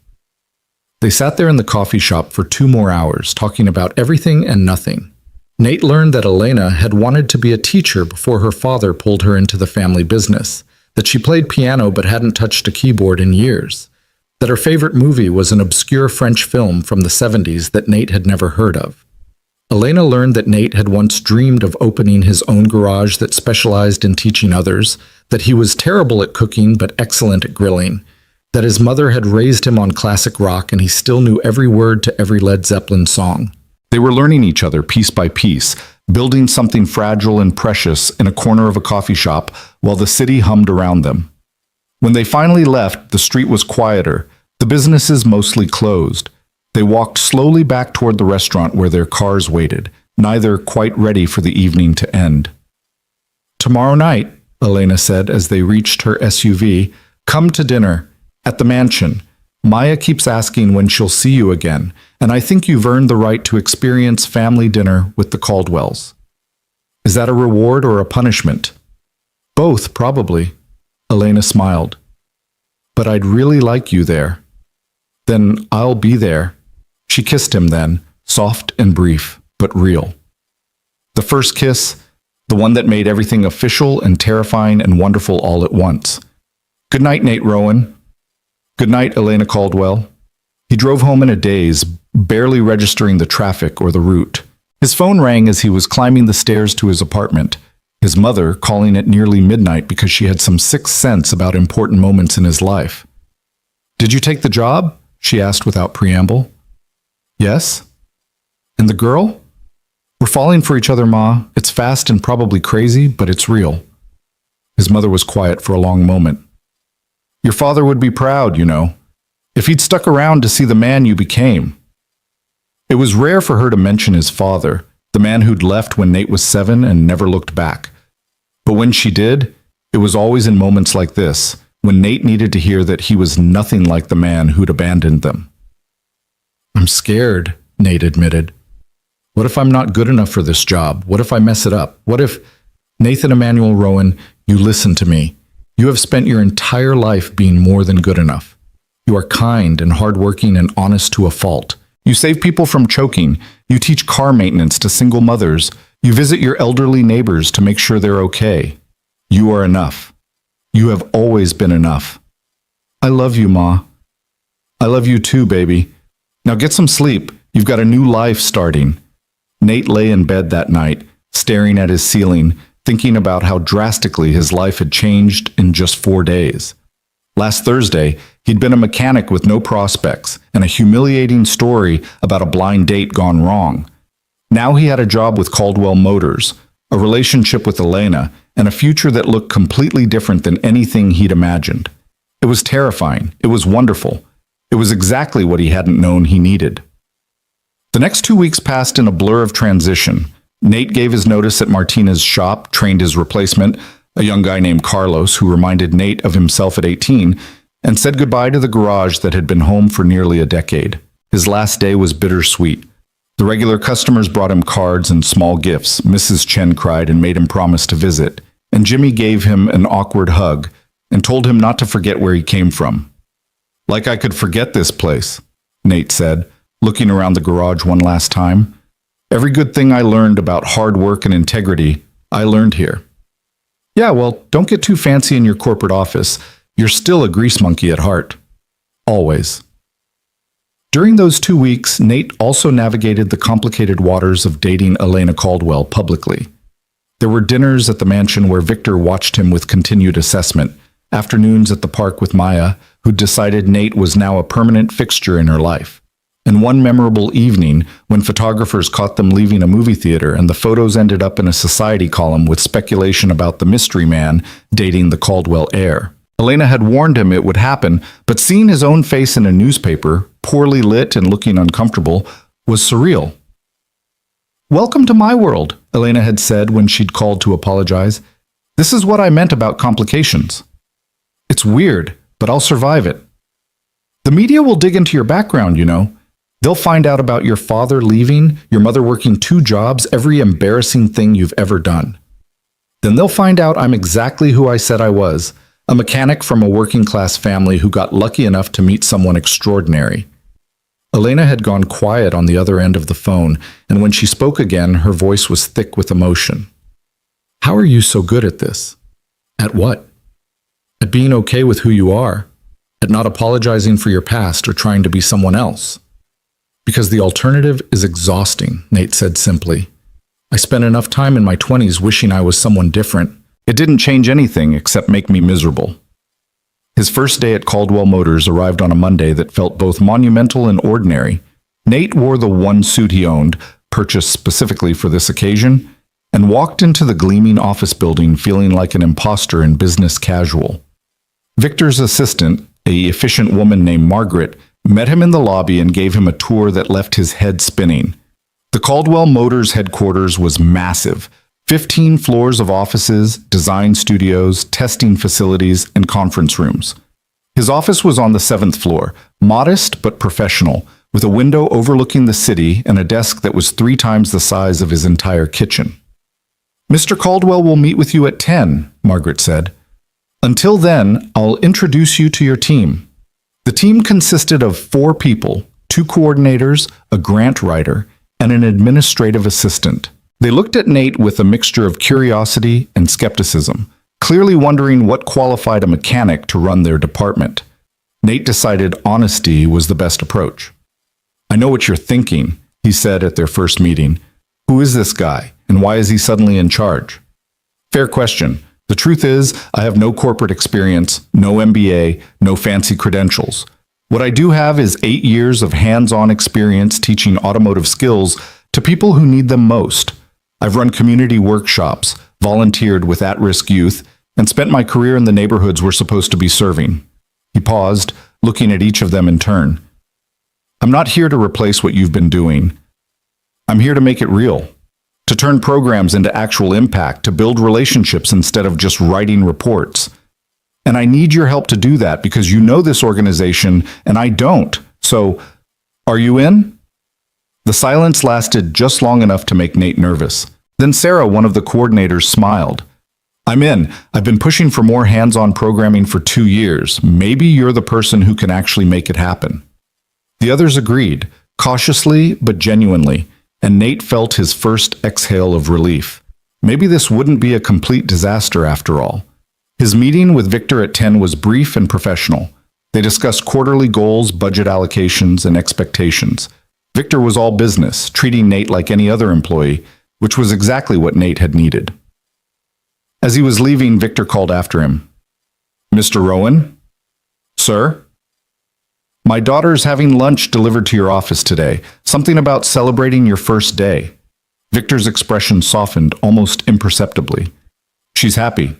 They sat there in the coffee shop for 2 more hours, talking about everything and nothing. Nate learned that Elena had wanted to be a teacher before her father pulled her into the family business, that she played piano but hadn't touched a keyboard in years. that her favorite movie was an obscure French film from the 70s that Nate had never heard of. Elena learned that Nate had once dreamed of opening his own garage that specialized in teaching others, that he was terrible at cooking but excellent at grilling, that his mother had raised him on classic rock and he still knew every word to every Led Zeppelin song. They were learning each other piece by piece, building something fragile and precious in a corner of a coffee shop while the city hummed around them. When they finally left, the street was quieter, the businesses mostly closed. They walked slowly back toward the restaurant where their cars waited, neither quite ready for the evening to end. "Tomorrow night," Elena said as they reached her SUV, "come to dinner, at the mansion. Maya keeps asking when she'll see you again, and I think you've earned the right to experience family dinner with the Caldwells." "Is that a reward or a punishment?" "Both, probably." Elena smiled. "But I'd really like you there." "Then I'll be there." She kissed him then, soft and brief, but real. The first kiss, the one that made everything official and terrifying and wonderful all at once. "Good night, Nate Rowan." "Good night, Elena Caldwell." He drove home in a daze, barely registering the traffic or the route. His phone rang as he was climbing the stairs to his apartment, his mother calling at nearly midnight because she had some sixth sense about important moments in his life. "Did you take the job?" she asked without preamble. "Yes." "And the girl?" "We're falling for each other, Ma. It's fast and probably crazy, but it's real." His mother was quiet for a long moment. "Your father would be proud, you know, if he'd stuck around to see the man you became." It was rare for her to mention his father, the man who'd left when Nate was 7 and never looked back. But when she did, it was always in moments like this, when Nate needed to hear that he was nothing like the man who'd abandoned them. "I'm scared," Nate admitted. "What if I'm not good enough for this job? What if I mess it up? What if—" "Nathan Emmanuel Rowan, you listen to me. You have spent your entire life being more than good enough. You are kind and hardworking and honest to a fault. You save people from choking. You teach car maintenance to single mothers. You visit your elderly neighbors to make sure they're okay. You are enough. You have always been enough. I love you, Ma. I love you too, baby. Now get some sleep. You've got a new life starting." Nate lay in bed that night, staring at his ceiling, thinking about how drastically his life had changed in just 4 days. Last Thursday, he'd been a mechanic with no prospects and a humiliating story about a blind date gone wrong. Now he had a job with Caldwell Motors, a relationship with Elena, and a future that looked completely different than anything he'd imagined. It was terrifying. It was wonderful. It was exactly what he hadn't known he needed. The next 2 weeks passed in a blur of transition. Nate gave his notice at Martina's shop, trained his replacement, a young guy named Carlos who reminded Nate of himself at 18, and said goodbye to the garage that had been home for nearly a decade. His last day was bittersweet. The regular customers brought him cards and small gifts. Mrs. Chen cried and made him promise to visit, and Jimmy gave him an awkward hug and told him not to forget where he came from. "Like I could forget this place," Nate said, looking around the garage one last time. "Every good thing I learned about hard work and integrity, I learned here." "Yeah, well, don't get too fancy in your corporate office. You're still a grease monkey at heart. Always." During those 2 weeks, Nate also navigated the complicated waters of dating Elena Caldwell publicly. There were dinners at the mansion where Victor watched him with continued assessment, afternoons at the park with Maya, who decided Nate was now a permanent fixture in her life, and one memorable evening when photographers caught them leaving a movie theater and the photos ended up in a society column with speculation about the mystery man dating the Caldwell heir. Elena had warned him it would happen, but seeing his own face in a newspaper, poorly lit and looking uncomfortable, was surreal. "Welcome to my world," Elena had said when she'd called to apologize. "This is what I meant about complications. It's weird, but I'll survive it. The media will dig into your background, you know. They'll find out about your father leaving, your mother working 2 jobs, every embarrassing thing you've ever done. Then they'll find out I'm exactly who I said I was, a mechanic from a working-class family who got lucky enough to meet someone extraordinary." Elena had gone quiet on the other end of the phone, and when she spoke again, her voice was thick with emotion. "How are you so good at this?" "At what?" "At being okay with who you are." at not apologizing for your past or trying to be someone else. Because the alternative is exhausting, Nate said simply. I spent enough time in my 20s wishing I was someone different. It didn't change anything except make me miserable. His first day at Caldwell Motors arrived on a Monday that felt both monumental and ordinary. Nate wore the one suit he owned, purchased specifically for this occasion, and walked into the gleaming office building feeling like an imposter in business casual. Victor's assistant, an efficient woman named Margaret, met him in the lobby and gave him a tour that left his head spinning. The Caldwell Motors headquarters was massive. 15 floors of offices, design studios, testing facilities, and conference rooms. His office was on the 7th floor, modest but professional, with a window overlooking the city and a desk that was 3 times the size of his entire kitchen. Mr. Caldwell will meet with you at 10, Margaret said. Until then, I'll introduce you to your team. The team consisted of 4 people, 2 coordinators, a grant writer, and an administrative assistant. They looked at Nate with a mixture of curiosity and skepticism, clearly wondering what qualified a mechanic to run their department. Nate decided honesty was the best approach. I know what you're thinking, he said at their first meeting. Who is this guy, and why is he suddenly in charge? Fair question. The truth is, I have no corporate experience, no MBA, no fancy credentials. What I do have is 8 years of hands-on experience teaching automotive skills to people who need them most. I've run community workshops, volunteered with at-risk youth, and spent my career in the neighborhoods we're supposed to be serving. He paused, looking at each of them in turn. I'm not here to replace what you've been doing. I'm here to make it real, to turn programs into actual impact, to build relationships instead of just writing reports. And I need your help to do that because you know this organization and I don't. So, are you in? The silence lasted just long enough to make Nate nervous. Then Sarah, one of the coordinators, smiled. I'm in. I've been pushing for more hands-on programming for 2 years. Maybe you're the person who can actually make it happen. The others agreed, cautiously but genuinely, and Nate felt his first exhale of relief. Maybe this wouldn't be a complete disaster after all. His meeting with Victor at 10 was brief and professional. They discussed quarterly goals, budget allocations, and expectations. Victor was all business, treating Nate like any other employee, which was exactly what Nate had needed. As he was leaving, Victor called after him. Mr. Rowan? Sir? My daughter's having lunch delivered to your office today. Something about celebrating your first day. Victor's expression softened almost imperceptibly. She's happy.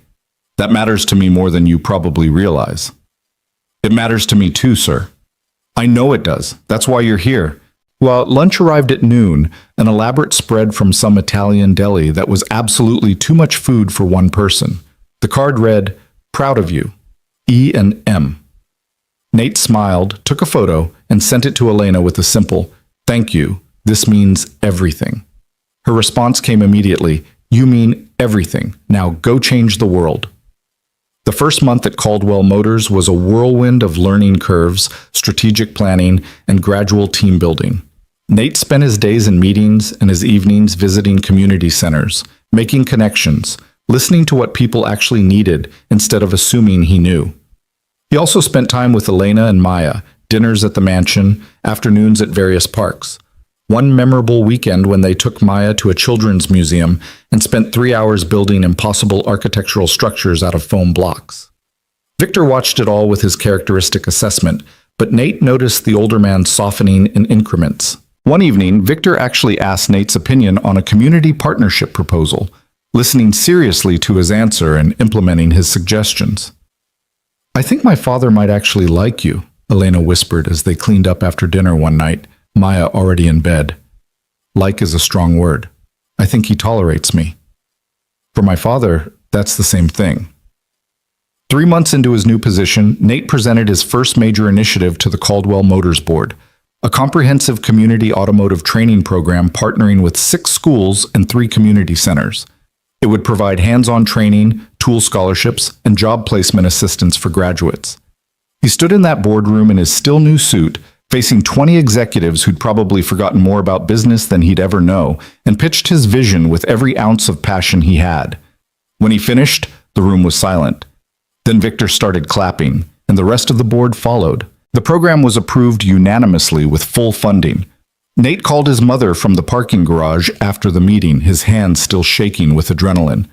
That matters to me more than you probably realize. It matters to me too, sir. I know it does. That's why you're here. Well, lunch arrived at noon, an elaborate spread from some Italian deli that was absolutely too much food for one person. The card read, "Proud of you, E and M." Nate smiled, took a photo, and sent it to Elena with a simple, "Thank you. This means everything." Her response came immediately, "You mean everything. Now go change the world." The first month at Caldwell Motors was a whirlwind of learning curves, strategic planning, and gradual team building. Nate spent his days in meetings and his evenings visiting community centers, making connections, listening to what people actually needed instead of assuming he knew. He also spent time with Elena and Maya, dinners at the mansion, afternoons at various parks. One memorable weekend when they took Maya to a children's museum and spent 3 hours building impossible architectural structures out of foam blocks. Victor watched it all with his characteristic assessment, but Nate noticed the older man softening in increments. One evening, Victor actually asked Nate's opinion on a community partnership proposal, listening seriously to his answer and implementing his suggestions. I think my father might actually like you, Elena whispered as they cleaned up after dinner one night, Maya already in bed. Like is a strong word. I think he tolerates me. For my father, that's the same thing. 3 months into his new position, Nate presented his first major initiative to the Caldwell Motors Board, a comprehensive community automotive training program partnering with 6 schools and 3 community centers. It would provide hands-on training, tool scholarships, and job placement assistance for graduates. He stood in that boardroom in his still new suit, facing 20 executives who'd probably forgotten more about business than he'd ever know, and pitched his vision with every ounce of passion he had. When he finished, the room was silent. Then Victor started clapping. and the rest of the board followed. The program was approved unanimously with full funding. Nate called his mother from the parking garage after the meeting, his hands still shaking with adrenaline.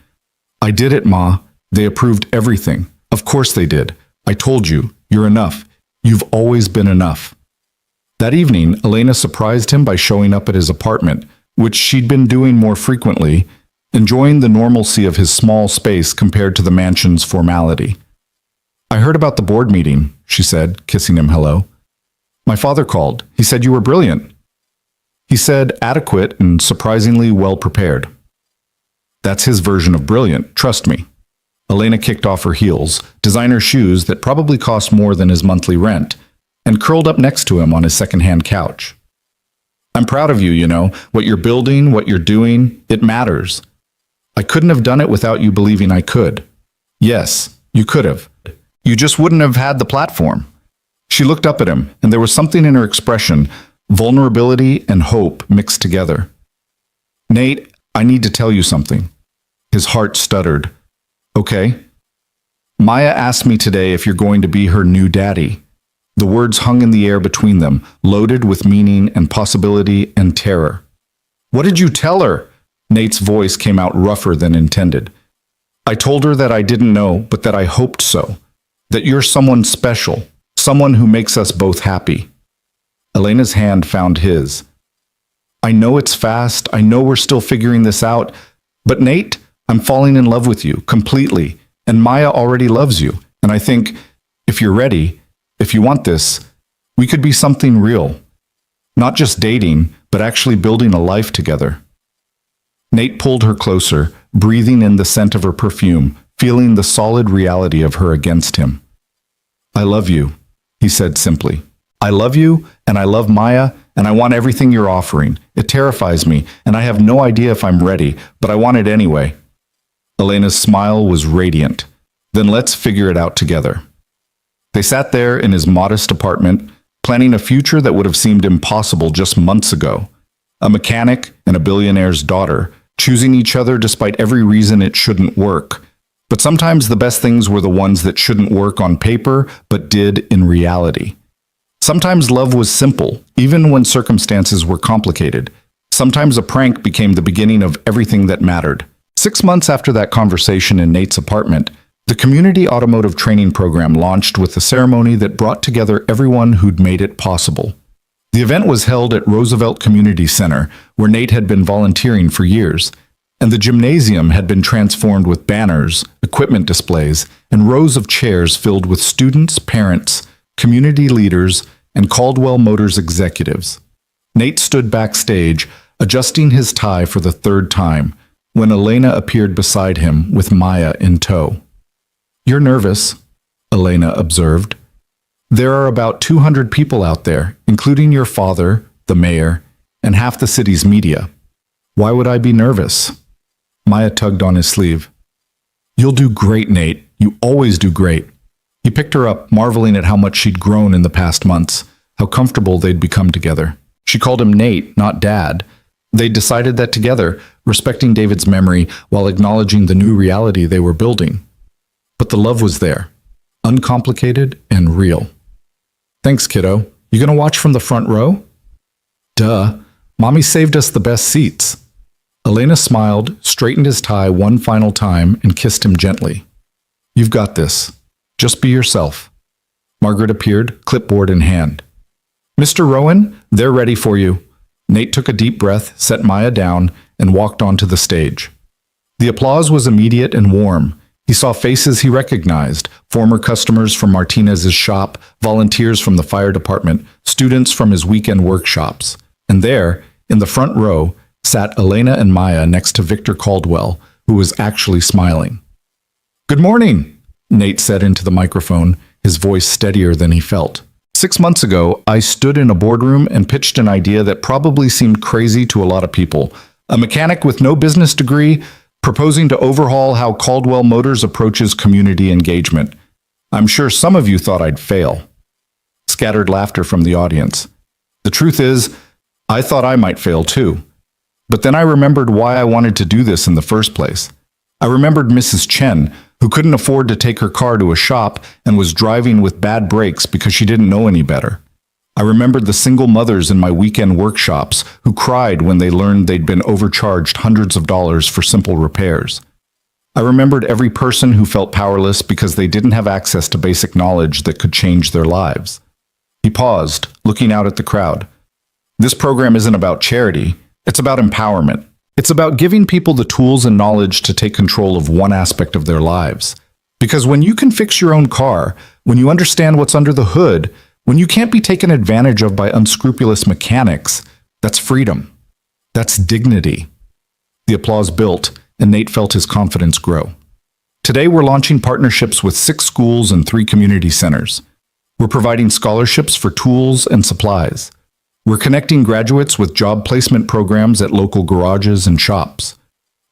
"I did it, Ma. They approved everything. Of course they did. I told you, you're enough. You've always been enough." That evening, Elena surprised him by showing up at his apartment, which she'd been doing more frequently, enjoying the normalcy of his small space compared to the mansion's formality. "I heard about the board meeting," she said, kissing him hello. "My father called. He said you were brilliant." He said adequate and surprisingly well prepared. "That's his version of brilliant, trust me." Elena kicked off her heels, designer shoes that probably cost more than his monthly rent, and curled up next to him on his second-hand couch. "I'm proud of you, you know. What you're building, what you're doing, it matters. I couldn't have done it without you believing I could. Yes, you could have. You just wouldn't have had the platform." She looked up at him, and there was something in her expression, vulnerability and hope mixed together. "Nate, I need to tell you something." His heart stuttered. "Okay." "Maya asked me today if you're going to be her new daddy." The words hung in the air between them, loaded with meaning and possibility and terror. "What did you tell her?" Nate's voice came out rougher than intended. "I told her that I didn't know, but that I hoped so. That you're someone special, someone who makes us both happy." Elena's hand found his. "I know it's fast, I know we're still figuring this out, but Nate, I'm falling in love with you, completely, and Maya already loves you, and I think, if you're ready, if you want this, we could be something real. Not just dating, but actually building a life together." Nate pulled her closer, breathing in the scent of her perfume, feeling the solid reality of her against him. "I love you," he said simply. "I love you, and I love Maya, and I want everything you're offering. It terrifies me, and I have no idea if I'm ready, but I want it anyway." Elena's smile was radiant. "Then let's figure it out together." They sat there in his modest apartment, planning a future that would have seemed impossible just months ago. A mechanic and a billionaire's daughter, choosing each other despite every reason it shouldn't work. But sometimes the best things were the ones that shouldn't work on paper, but did in reality. Sometimes love was simple, even when circumstances were complicated. Sometimes a prank became the beginning of everything that mattered. 6 months after that conversation in Nate's apartment, the Community Automotive Training Program launched with a ceremony that brought together everyone who'd made it possible. The event was held at Roosevelt Community Center, where Nate had been volunteering for years, and the gymnasium had been transformed with banners, equipment displays, and rows of chairs filled with students, parents, community leaders, and Caldwell Motors executives. Nate stood backstage, adjusting his tie for the third time, when Elena appeared beside him with Maya in tow. "You're nervous," Elena observed. "There are about 200 people out there, including your father, the mayor, and half the city's media. Why would I be nervous?" Maya tugged on his sleeve. "You'll do great, Nate. You always do great." He picked her up, marveling at how much she'd grown in the past months, how comfortable they'd become together. She called him Nate, not Dad. They'd decided that together, respecting David's memory while acknowledging the new reality they were building. But the love was there, uncomplicated and real. "Thanks, kiddo. You gonna watch from the front row?" "Duh. Mommy saved us the best seats." Elena smiled, straightened his tie one final time, and kissed him gently. "You've got this. Just be yourself." Margaret appeared, clipboard in hand. "Mr. Rowan, they're ready for you." Nate took a deep breath, set Maya down, and walked onto the stage. The applause was immediate and warm. He saw faces he recognized, former customers from Martinez's shop, volunteers from the fire department, students from his weekend workshops. And there, in the front row, sat Elena and Maya next to Victor Caldwell, who was actually smiling. "Good morning," Nate said into the microphone, his voice steadier than he felt. 6 months ago, I stood in a boardroom and pitched an idea that probably seemed crazy to a lot of people. A mechanic with no business degree proposing to overhaul how Caldwell Motors approaches community engagement. I'm sure some of you thought I'd fail. Scattered laughter from the audience. The truth is, I thought I might fail too. But then I remembered why I wanted to do this in the first place. I remembered Mrs. Chen, who couldn't afford to take her car to a shop and was driving with bad brakes because she didn't know any better. I remembered the single mothers in my weekend workshops who cried when they learned they'd been overcharged hundreds of dollars for simple repairs. I remembered every person who felt powerless because they didn't have access to basic knowledge that could change their lives. He paused, looking out at the crowd. This program isn't about charity, it's about empowerment. It's about giving people the tools and knowledge to take control of one aspect of their lives. Because when you can fix your own car, when you understand what's under the hood, when you can't be taken advantage of by unscrupulous mechanics, that's freedom. That's dignity. The applause built, and Nate felt his confidence grow. Today, we're launching partnerships with 6 schools and 3 community centers. We're providing scholarships for tools and supplies. We're connecting graduates with job placement programs at local garages and shops.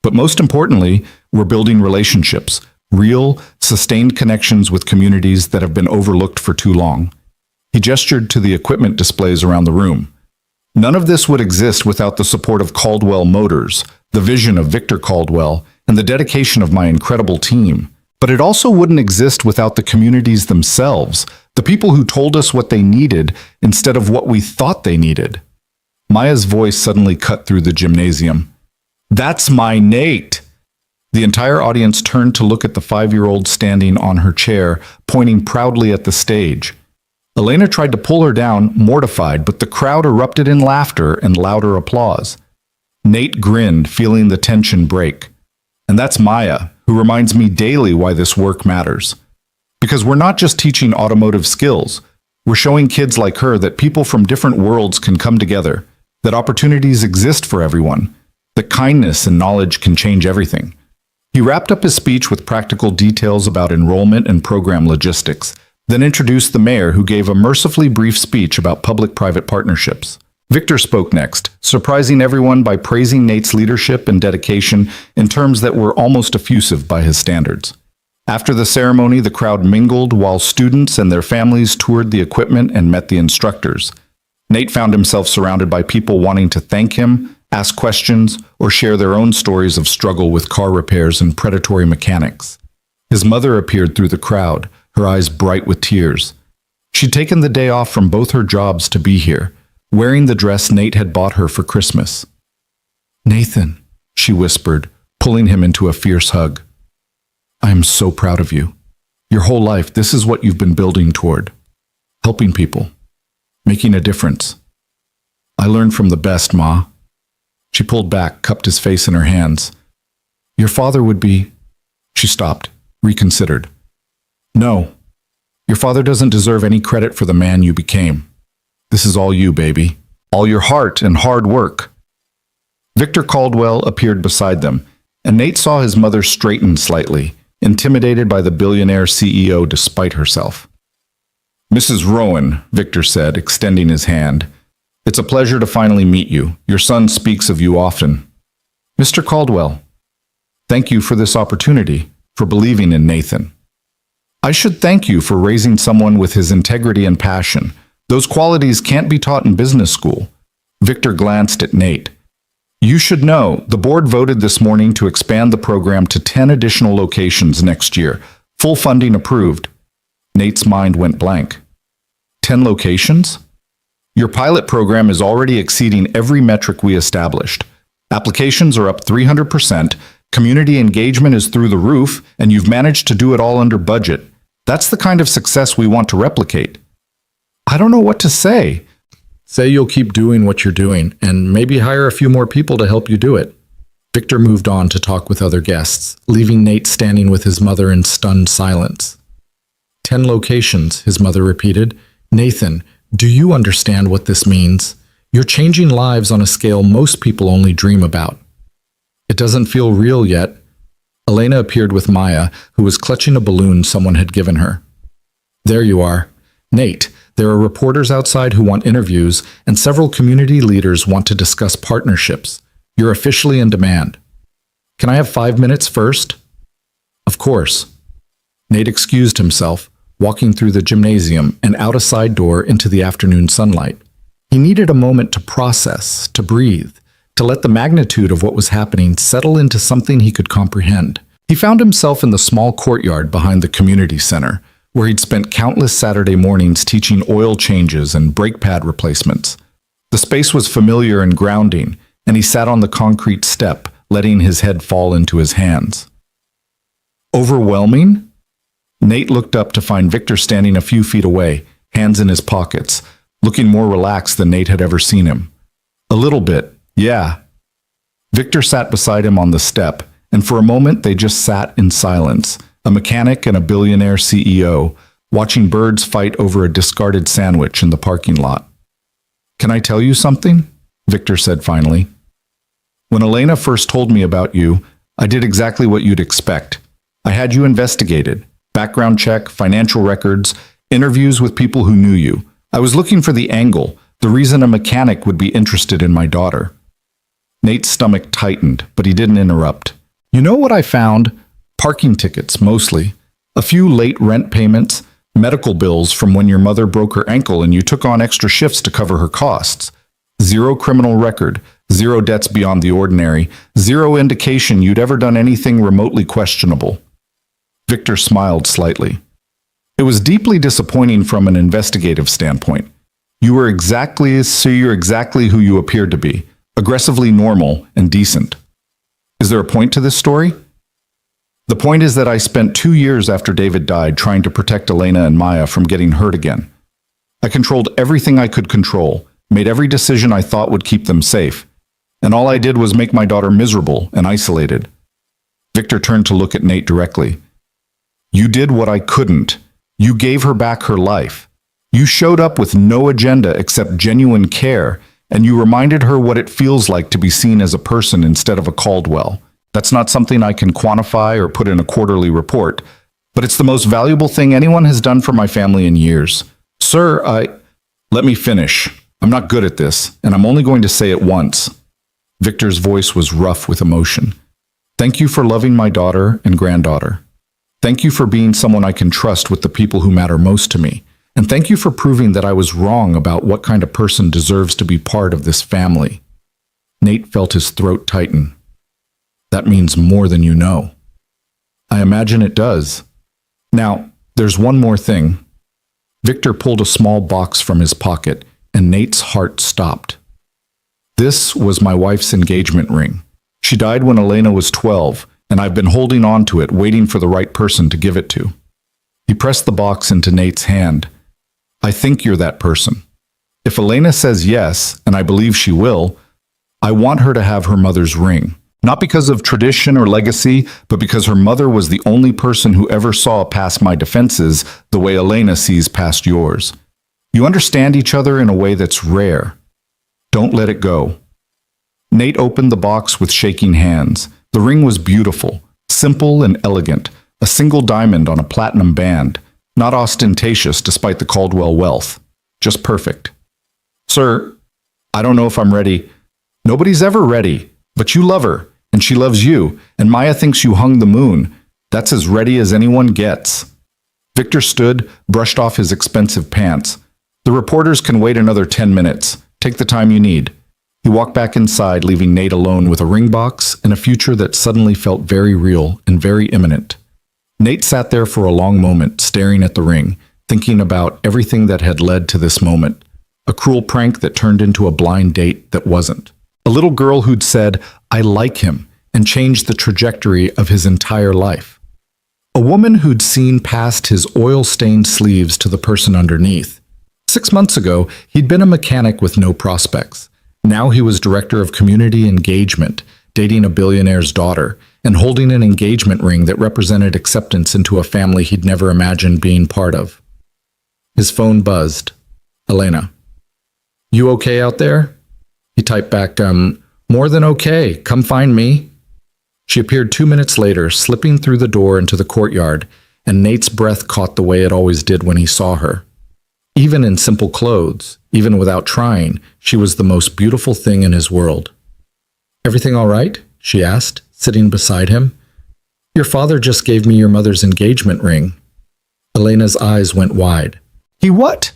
But most importantly, we're building relationships, real, sustained connections with communities that have been overlooked for too long. He gestured to the equipment displays around the room. None of this would exist without the support of Caldwell Motors, the vision of Victor Caldwell, and the dedication of my incredible team. But it also wouldn't exist without the communities themselves, the people who told us what they needed instead of what we thought they needed. Maya's voice suddenly cut through the gymnasium. That's my Nate! The entire audience turned to look at the 5-year-old standing on her chair, pointing proudly at the stage. Elena tried to pull her down, mortified, but the crowd erupted in laughter and louder applause. Nate grinned, feeling the tension break. And that's Maya, who reminds me daily why this work matters. Because we're not just teaching automotive skills, we're showing kids like her that people from different worlds can come together, that opportunities exist for everyone, that kindness and knowledge can change everything. He wrapped up his speech with practical details about enrollment and program logistics, then introduced the mayor, who gave a mercifully brief speech about public-private partnerships. Victor spoke next, surprising everyone by praising Nate's leadership and dedication in terms that were almost effusive by his standards. After the ceremony, the crowd mingled while students and their families toured the equipment and met the instructors. Nate found himself surrounded by people wanting to thank him, ask questions, or share their own stories of struggle with car repairs and predatory mechanics. His mother appeared through the crowd, her eyes bright with tears. She'd taken the day off from both her jobs to be here, wearing the dress Nate had bought her for Christmas. "Nathan," she whispered, pulling him into a fierce hug. "I am so proud of you. Your whole life, this is what you've been building toward. Helping people. Making a difference. I learned from the best, Ma." She pulled back, cupped his face in her hands. "Your father would be—" She stopped, reconsidered. "No. Your father doesn't deserve any credit for the man you became. This is all you, baby. All your heart and hard work." Victor Caldwell appeared beside them, and Nate saw his mother straighten slightly, intimidated by the billionaire CEO despite herself. "Mrs. Rowan," Victor said, extending his hand. "It's a pleasure to finally meet you. Your son speaks of you often." "Mr. Caldwell, thank you for this opportunity, for believing in Nathan. I should thank you for raising someone with his integrity and passion. Those qualities can't be taught in business school." Victor glanced at Nate. "You should know, the board voted this morning to expand the program to 10 additional locations next year. Full funding approved." Nate's mind went blank. 10 locations? "Your pilot program is already exceeding every metric we established. Applications are up 300%, community engagement is through the roof, and you've managed to do it all under budget. That's the kind of success we want to replicate." "I don't know what to say." "Say you'll keep doing what you're doing, and maybe hire a few more people to help you do it." Victor moved on to talk with other guests, leaving Nate standing with his mother in stunned silence. 10 locations, his mother repeated. "Nathan, do you understand what this means? You're changing lives on a scale most people only dream about." "It doesn't feel real yet." Elena appeared with Maya, who was clutching a balloon someone had given her. "There you are. Nate, there are reporters outside who want interviews, and several community leaders want to discuss partnerships. You're officially in demand. Can I have 5 minutes first?" "Of course." Nate excused himself, walking through the gymnasium and out a side door into the afternoon sunlight. He needed a moment to process, to breathe, to let the magnitude of what was happening settle into something he could comprehend. He found himself in the small courtyard behind the community center, where he'd spent countless Saturday mornings teaching oil changes and brake pad replacements. The space was familiar and grounding, and he sat on the concrete step, letting his head fall into his hands. Overwhelming? Nate looked up to find Victor standing a few feet away, hands in his pockets, looking more relaxed than Nate had ever seen him. A little bit, yeah. Victor sat beside him on the step, and for a moment they just sat in silence, a mechanic and a billionaire CEO, watching birds fight over a discarded sandwich in the parking lot. "Can I tell you something?" Victor said finally. "When Elena first told me about you, I did exactly what you'd expect. I had you investigated. Background check, financial records, interviews with people who knew you. I was looking for the angle, the reason a mechanic would be interested in my daughter." Nate's stomach tightened, but he didn't interrupt. "You know what I found? Parking tickets, mostly. A few late rent payments, medical bills from when your mother broke her ankle and you took on extra shifts to cover her costs. Zero criminal record, zero debts beyond the ordinary, zero indication you'd ever done anything remotely questionable." Victor smiled slightly. "It was deeply disappointing from an investigative standpoint. You're exactly who you appeared to be, aggressively normal and decent. Is there a point to this story? The point is that I spent 2 years after David died trying to protect Elena and Maya from getting hurt again. I controlled everything I could control, made every decision I thought would keep them safe, and all I did was make my daughter miserable and isolated." Victor turned to look at Nate directly. "You did what I couldn't. You gave her back her life. You showed up with no agenda except genuine care, and you reminded her what it feels like to be seen as a person instead of a Caldwell. That's not something I can quantify or put in a quarterly report, but it's the most valuable thing anyone has done for my family in years. Sir, Let me finish. I'm not good at this, and I'm only going to say it once." Victor's voice was rough with emotion. "Thank you for loving my daughter and granddaughter. Thank you for being someone I can trust with the people who matter most to me. And thank you for proving that I was wrong about what kind of person deserves to be part of this family." Nate felt his throat tighten. "That means more than you know." "I imagine it does. Now, there's one more thing." Victor pulled a small box from his pocket, and Nate's heart stopped. "This was my wife's engagement ring. She died when Elena was 12, and I've been holding on to it, waiting for the right person to give it to." He pressed the box into Nate's hand. "I think you're that person. If Elena says yes, and I believe she will, I want her to have her mother's ring. Not because of tradition or legacy, but because her mother was the only person who ever saw past my defenses the way Elena sees past yours. You understand each other in a way that's rare. Don't let it go." Nate opened the box with shaking hands. The ring was beautiful, simple and elegant, a single diamond on a platinum band, not ostentatious despite the Caldwell wealth, just perfect. "Sir, I don't know if I'm ready." "Nobody's ever ready, but you love her, and she loves you, and Maya thinks you hung the moon. That's as ready as anyone gets." Victor stood, brushed off his expensive pants. "The reporters can wait another 10 minutes. Take the time you need." He walked back inside, leaving Nate alone with a ring box and a future that suddenly felt very real and very imminent. Nate sat there for a long moment, staring at the ring, thinking about everything that had led to this moment. A cruel prank that turned into a blind date that wasn't. A little girl who'd said, "I like him," and changed the trajectory of his entire life. A woman who'd seen past his oil-stained sleeves to the person underneath. 6 months ago, he'd been a mechanic with no prospects. Now he was director of community engagement, dating a billionaire's daughter, and holding an engagement ring that represented acceptance into a family he'd never imagined being part of. His phone buzzed. "Elena. You okay out there?" He typed back, "More than okay. Come find me." She appeared 2 minutes later, slipping through the door into the courtyard, and Nate's breath caught the way it always did when he saw her. Even in simple clothes, even without trying, she was the most beautiful thing in his world. "Everything all right?" she asked, sitting beside him. "Your father just gave me your mother's engagement ring." Elena's eyes went wide. "He what?"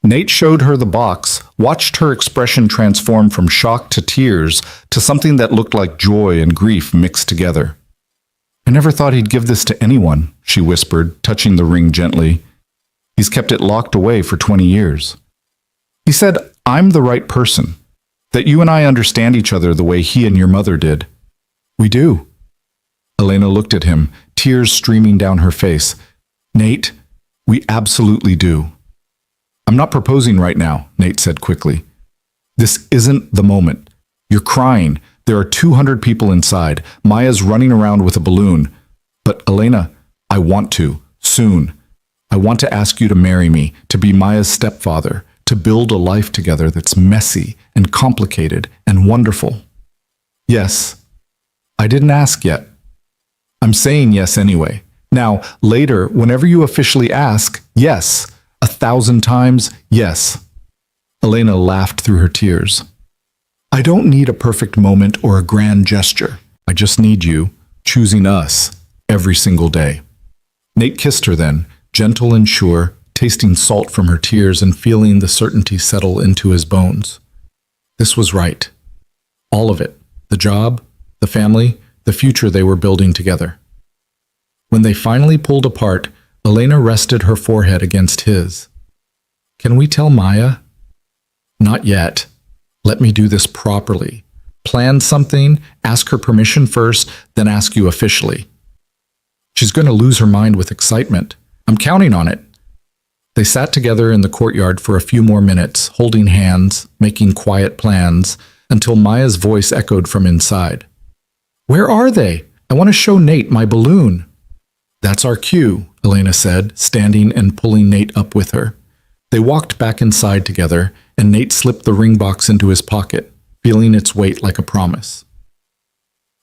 Nate showed her the box, watched her expression transform from shock to tears to something that looked like joy and grief mixed together. I never thought he'd give this to anyone, she whispered, touching the ring gently. He's kept it locked away for 20 years. He said, I'm the right person, that you and I understand each other the way he and your mother did. We do. Elena looked at him, tears streaming down her face. Nate, we absolutely do. I'm not proposing right now, Nate said quickly. This isn't the moment. You're crying. There are 200 people inside. Maya's running around with a balloon. But Elena, I want to, soon. I want to ask you to marry me, to be Maya's stepfather, to build a life together that's messy and complicated and wonderful. Yes. I didn't ask yet. I'm saying yes anyway. Now, later, whenever you officially ask, yes. 1,000 times, yes. Elena laughed through her tears. I don't need a perfect moment or a grand gesture. I just need you choosing us every single day. Nate kissed her then, gentle and sure, tasting salt from her tears and feeling the certainty settle into his bones. This was right. All of it. The job, the family, the future they were building together. When they finally pulled apart, Elena rested her forehead against his. Can we tell Maya? Not yet. Let me do this properly. Plan something, ask her permission first, then ask you officially. She's going to lose her mind with excitement. I'm counting on it. They sat together in the courtyard for a few more minutes, holding hands, making quiet plans, until Maya's voice echoed from inside. Where are they? I want to show Nate my balloon. That's our cue, Elena said, standing and pulling Nate up with her. They walked back inside together, and Nate slipped the ring box into his pocket, feeling its weight like a promise.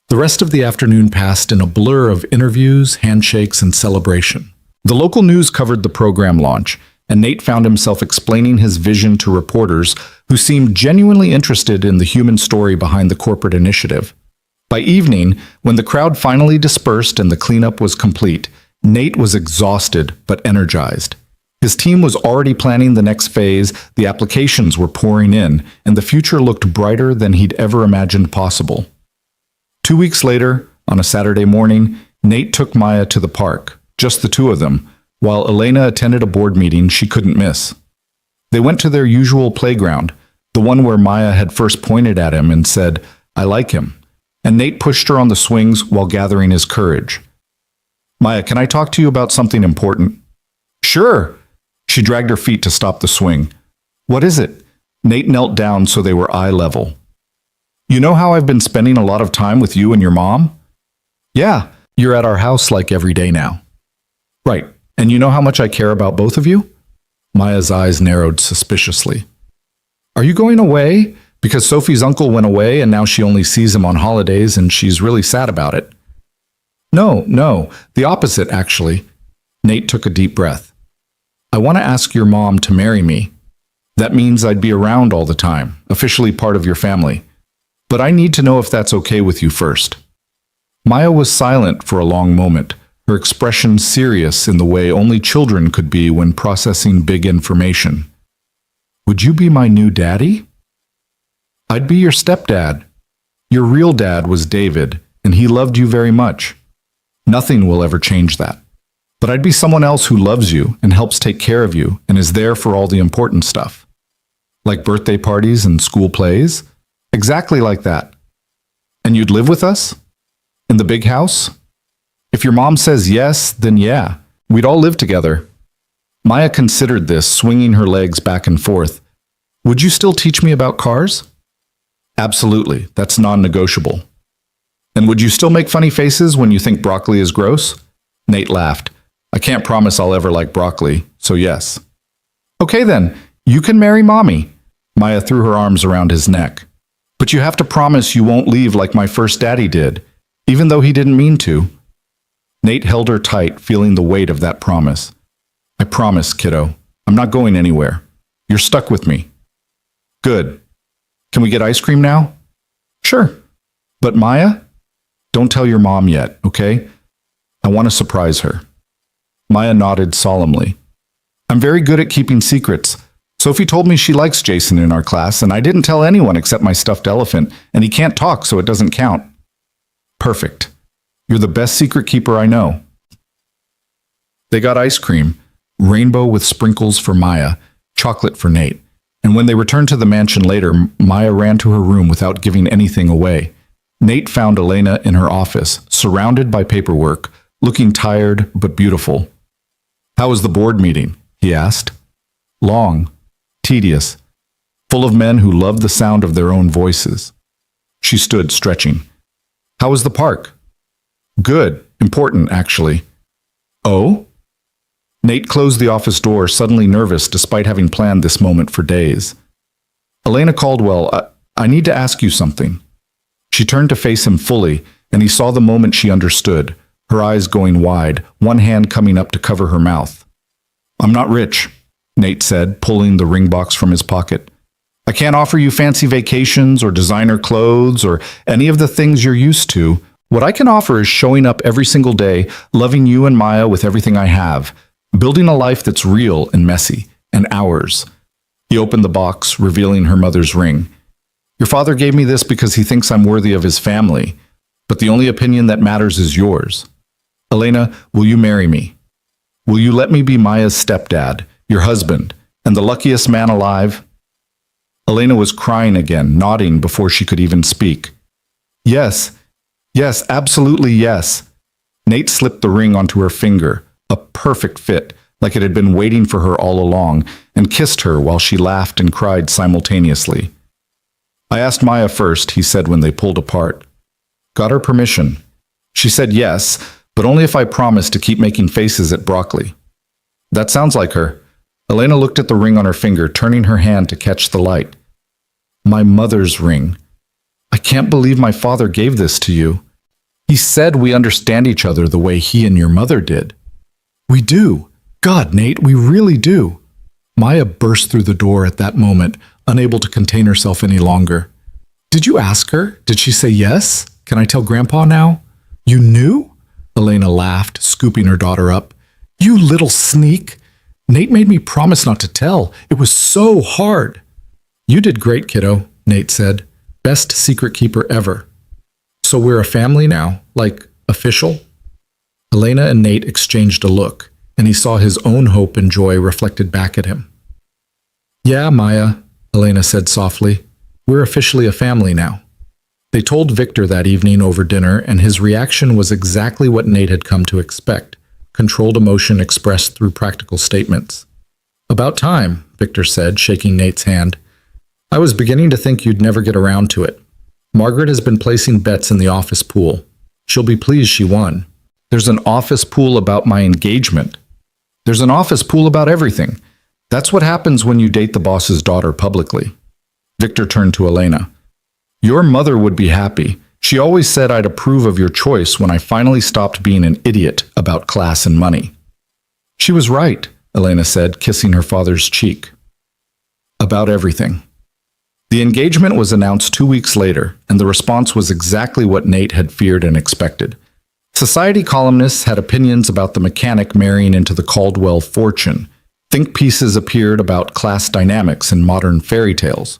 The rest of the afternoon passed in a blur of interviews, handshakes, and celebration. The local news covered the program launch, and Nate found himself explaining his vision to reporters who seemed genuinely interested in the human story behind the corporate initiative. By evening, when the crowd finally dispersed and the cleanup was complete, Nate was exhausted but energized. His team was already planning the next phase, the applications were pouring in, and the future looked brighter than he'd ever imagined possible. 2 weeks later, on a Saturday morning, Nate took Maya to the park, just the two of them, while Elena attended a board meeting she couldn't miss. They went to their usual playground, the one where Maya had first pointed at him and said, I like him, and Nate pushed her on the swings while gathering his courage. Maya, can I talk to you about something important? Sure. She dragged her feet to stop the swing. What is it? Nate knelt down so they were eye level. You know how I've been spending a lot of time with you and your mom? Yeah, you're at our house like every day now. Right, and you know how much I care about both of you? Maya's eyes narrowed suspiciously. Are you going away? Because Sophie's uncle went away and now she only sees him on holidays and she's really sad about it. No, the opposite actually. Nate took a deep breath. I want to ask your mom to marry me. That means I'd be around all the time, officially part of your family. But I need to know if that's okay with you first. Maya was silent for a long moment, her expression serious in the way only children could be when processing big information. Would you be my new daddy? I'd be your stepdad. Your real dad was David, and he loved you very much. Nothing will ever change that. But I'd be someone else who loves you and helps take care of you and is there for all the important stuff. Like birthday parties and school plays? Exactly like that. And you'd live with us? In the big house? If your mom says yes, then yeah, we'd all live together. Maya considered this, swinging her legs back and forth. Would you still teach me about cars? Absolutely, that's non-negotiable. And would you still make funny faces when you think broccoli is gross? Nate laughed. I can't promise I'll ever like broccoli, so yes. Okay then, you can marry Mommy. Maya threw her arms around his neck. But you have to promise you won't leave like my first daddy did, even though he didn't mean to. Nate held her tight, feeling the weight of that promise. I promise, kiddo. I'm not going anywhere. You're stuck with me. Good. Can we get ice cream now? Sure. But Maya? Don't tell your mom yet, okay? I want to surprise her. Maya nodded solemnly. I'm very good at keeping secrets. Sophie told me she likes Jason in our class, and I didn't tell anyone except my stuffed elephant, and he can't talk, so it doesn't count. Perfect. You're the best secret keeper I know. They got ice cream, rainbow with sprinkles for Maya, chocolate for Nate. And when they returned to the mansion later, Maya ran to her room without giving anything away. Nate found Elena in her office, surrounded by paperwork, looking tired but beautiful. "How was the board meeting?" he asked. "Long, tedious, full of men who loved the sound of their own voices." She stood, stretching. "How was the park?" "Good, important, actually." "Oh?" Nate closed the office door, suddenly nervous despite having planned this moment for days. "Elena Caldwell, I need to ask you something." She turned to face him fully, and he saw the moment she understood, her eyes going wide, one hand coming up to cover her mouth. "I'm not rich," Nate said, pulling the ring box from his pocket. "I can't offer you fancy vacations or designer clothes or any of the things you're used to. What I can offer is showing up every single day, loving you and Maya with everything I have, building a life that's real and messy, and ours." He opened the box, revealing her mother's ring. "Your father gave me this because he thinks I'm worthy of his family, but the only opinion that matters is yours. Elena, will you marry me? Will you let me be Maya's stepdad, your husband, and the luckiest man alive?" Elena was crying again, nodding before she could even speak. "Yes, yes, absolutely yes." Nate slipped the ring onto her finger, a perfect fit, like it had been waiting for her all along, and kissed her while she laughed and cried simultaneously. "I asked Maya first," he said when they pulled apart. "Got her permission. She said yes, but only if I promised to keep making faces at broccoli." "That sounds like her." Elena looked at the ring on her finger, turning her hand to catch the light. "My mother's ring. I can't believe my father gave this to you. He said we understand each other the way he and your mother did." "We do. God, Nate, we really do." Maya burst through the door at that moment, unable to contain herself any longer. "Did you ask her? Did she say yes? Can I tell Grandpa now?" "You knew?" Elena laughed, scooping her daughter up. "You little sneak. Nate made me promise not to tell. It was so hard." "You did great, kiddo," Nate said. "Best secret keeper ever." "So we're a family now? Like, official?" Elena and Nate exchanged a look, and he saw his own hope and joy reflected back at him. "Yeah, Maya," Elena said softly. "We're officially a family now." They told Victor that evening over dinner, and his reaction was exactly what Nate had come to expect, controlled emotion expressed through practical statements. "About time," Victor said, shaking Nate's hand. "I was beginning to think you'd never get around to it. Margaret has been placing bets in the office pool. She'll be pleased she won." "There's an office pool about my engagement." "There's an office pool about everything. That's what happens when you date the boss's daughter publicly." Victor turned to Elena. "Your mother would be happy. She always said I'd approve of your choice when I finally stopped being an idiot about class and money." "She was right," Elena said, kissing her father's cheek. "About everything." The engagement was announced 2 weeks later, and the response was exactly what Nate had feared and expected. Society columnists had opinions about the mechanic marrying into the Caldwell fortune. Think pieces appeared about class dynamics in modern fairy tales.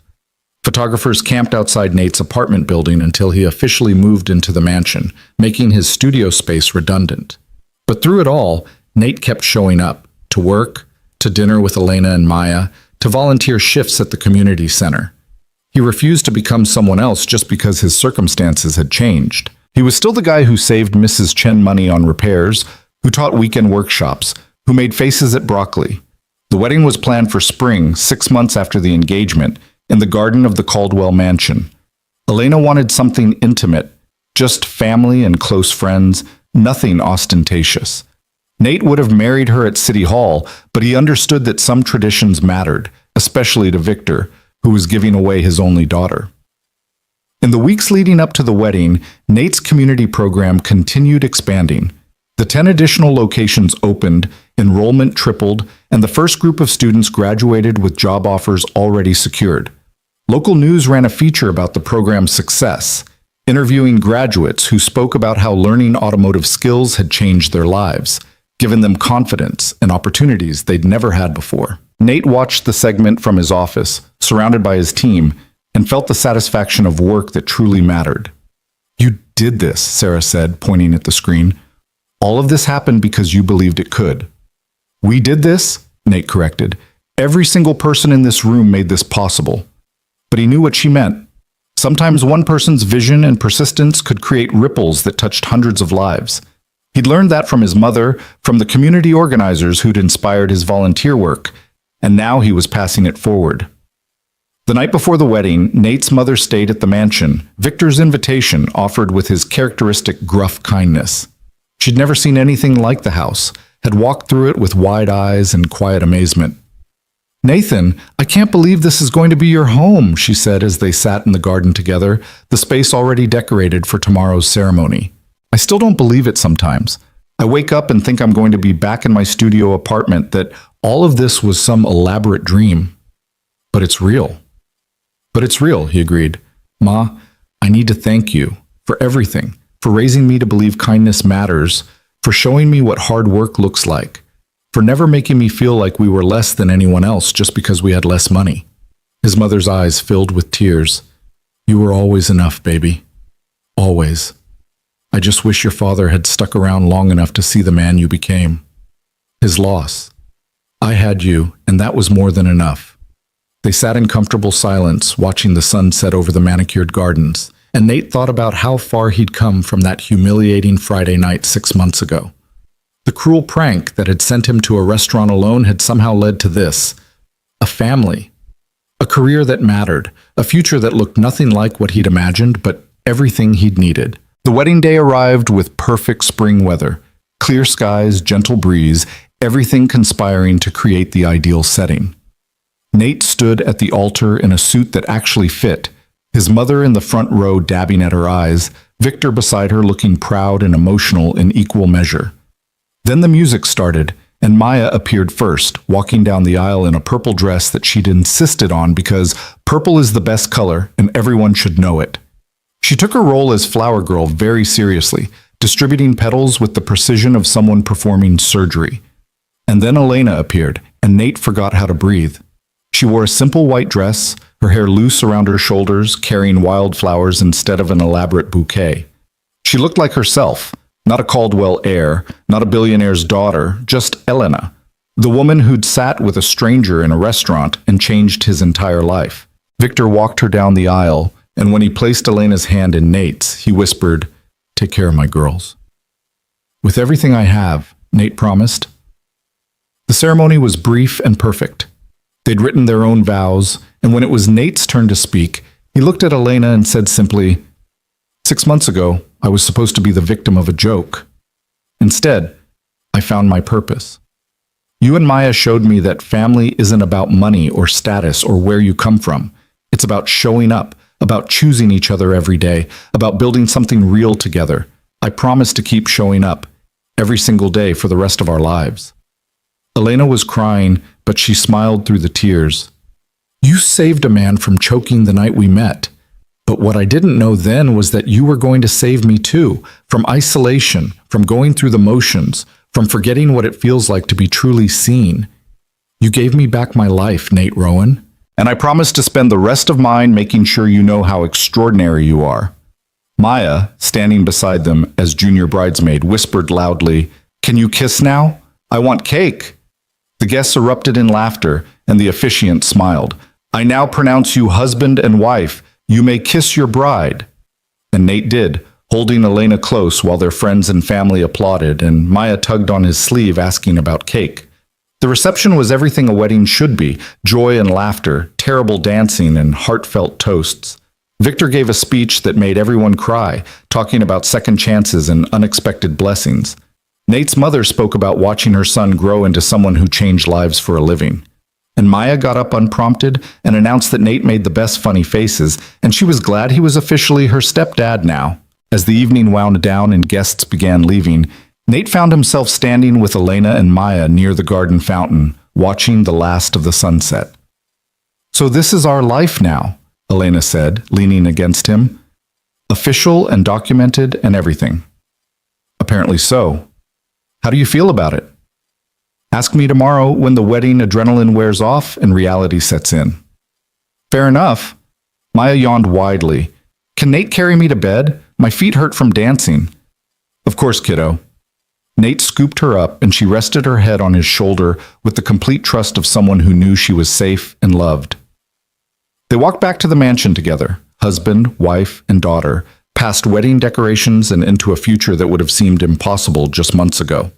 Photographers camped outside Nate's apartment building until he officially moved into the mansion, making his studio space redundant. But through it all, Nate kept showing up, to work, to dinner with Elena and Maya, to volunteer shifts at the community center. He refused to become someone else just because his circumstances had changed. He was still the guy who saved Mrs. Chen money on repairs, who taught weekend workshops, who made faces at broccoli. The wedding was planned for spring, 6 months after the engagement, in the garden of the Caldwell mansion. Elena wanted something intimate, just family and close friends, nothing ostentatious. Nate would have married her at City Hall, but he understood that some traditions mattered, especially to Victor, who was giving away his only daughter. In the weeks leading up to the wedding, Nate's community program continued expanding. The 10 additional locations opened, enrollment tripled, and the first group of students graduated with job offers already secured. Local news ran a feature about the program's success, interviewing graduates who spoke about how learning automotive skills had changed their lives, given them confidence and opportunities they'd never had before. Nate watched the segment from his office, surrounded by his team, and felt the satisfaction of work that truly mattered. "You did this, Sarah said, pointing at the screen. All of this happened because you believed it could. We did this, Nate corrected. Every single person in this room made this possible. But he knew what she meant. Sometimes one person's vision and persistence could create ripples that touched hundreds of lives. He'd learned that from his mother, from the community organizers who'd inspired his volunteer work, and now he was passing it forward. The night before the wedding, Nate's mother stayed at the mansion, Victor's invitation offered with his characteristic gruff kindness. She'd never seen anything like the house, had walked through it with wide eyes and quiet amazement. Nathan, I can't believe this is going to be your home, she said as they sat in the garden together, the space already decorated for tomorrow's ceremony. I still don't believe it sometimes. I wake up and think I'm going to be back in my studio apartment, that all of this was some elaborate dream. But it's real. But it's real, he agreed. Ma, I need to thank you for everything, for raising me to believe kindness matters, for showing me what hard work looks like, for never making me feel like we were less than anyone else just because we had less money. His mother's eyes filled with tears. You were always enough, baby. Always. I just wish your father had stuck around long enough to see the man you became. His loss. I had you, and that was more than enough. They sat in comfortable silence, watching the sun set over the manicured gardens, and Nate thought about how far he'd come from that humiliating Friday night 6 months ago. The cruel prank that had sent him to a restaurant alone had somehow led to this: a family, a career that mattered, a future that looked nothing like what he'd imagined, but everything he'd needed. The wedding day arrived with perfect spring weather, clear skies, gentle breeze, everything conspiring to create the ideal setting. Nate stood at the altar in a suit that actually fit, his mother in the front row dabbing at her eyes, Victor beside her looking proud and emotional in equal measure. Then the music started, and Maya appeared first, walking down the aisle in a purple dress that she'd insisted on because purple is the best color and everyone should know it. She took her role as flower girl very seriously, distributing petals with the precision of someone performing surgery. And then Elena appeared, and Nate forgot how to breathe. She wore a simple white dress, her hair loose around her shoulders, carrying wildflowers instead of an elaborate bouquet. She looked like herself, not a Caldwell heir, not a billionaire's daughter, just Elena, the woman who'd sat with a stranger in a restaurant and changed his entire life. Victor walked her down the aisle, and when he placed Elena's hand in Nate's, he whispered, "Take care of my girls." "With everything I have," Nate promised. The ceremony was brief and perfect. They'd written their own vows, and when it was Nate's turn to speak, he looked at Elena and said simply, 6 months ago, I was supposed to be the victim of a joke. Instead, I found my purpose. You and Maya showed me that family isn't about money or status or where you come from. It's about showing up, about choosing each other every day, about building something real together. I promise to keep showing up, every single day for the rest of our lives. Elena was crying, but she smiled through the tears. You saved a man from choking the night we met. But what I didn't know then was that you were going to save me too, from isolation, from going through the motions, from forgetting what it feels like to be truly seen. You gave me back my life, Nate Rowan, and I promise to spend the rest of mine making sure you know how extraordinary you are. Maya, standing beside them as junior bridesmaid, whispered loudly, "Can you kiss now? I want cake." The guests erupted in laughter, and the officiant smiled. "I now pronounce you husband and wife. You may kiss your bride." And Nate did, holding Elena close while their friends and family applauded, and Maya tugged on his sleeve asking about cake. The reception was everything a wedding should be: joy and laughter, terrible dancing, and heartfelt toasts. Victor gave a speech that made everyone cry, talking about second chances and unexpected blessings. Nate's mother spoke about watching her son grow into someone who changed lives for a living. And Maya got up unprompted and announced that Nate made the best funny faces, and she was glad he was officially her stepdad now. As the evening wound down and guests began leaving, Nate found himself standing with Elena and Maya near the garden fountain, watching the last of the sunset. "So this is our life now," Elena said, leaning against him. "Official and documented and everything." "Apparently so. How do you feel about it?" "Ask me tomorrow when the wedding adrenaline wears off and reality sets in." "Fair enough." Maya yawned widely. "Can Nate carry me to bed? My feet hurt from dancing. Of course, kiddo. Nate scooped her up and she rested her head on his shoulder with the complete trust of someone who knew she was safe and loved. They walked back to the mansion together, husband, wife, and daughter, past wedding decorations and into a future that would have seemed impossible just months ago.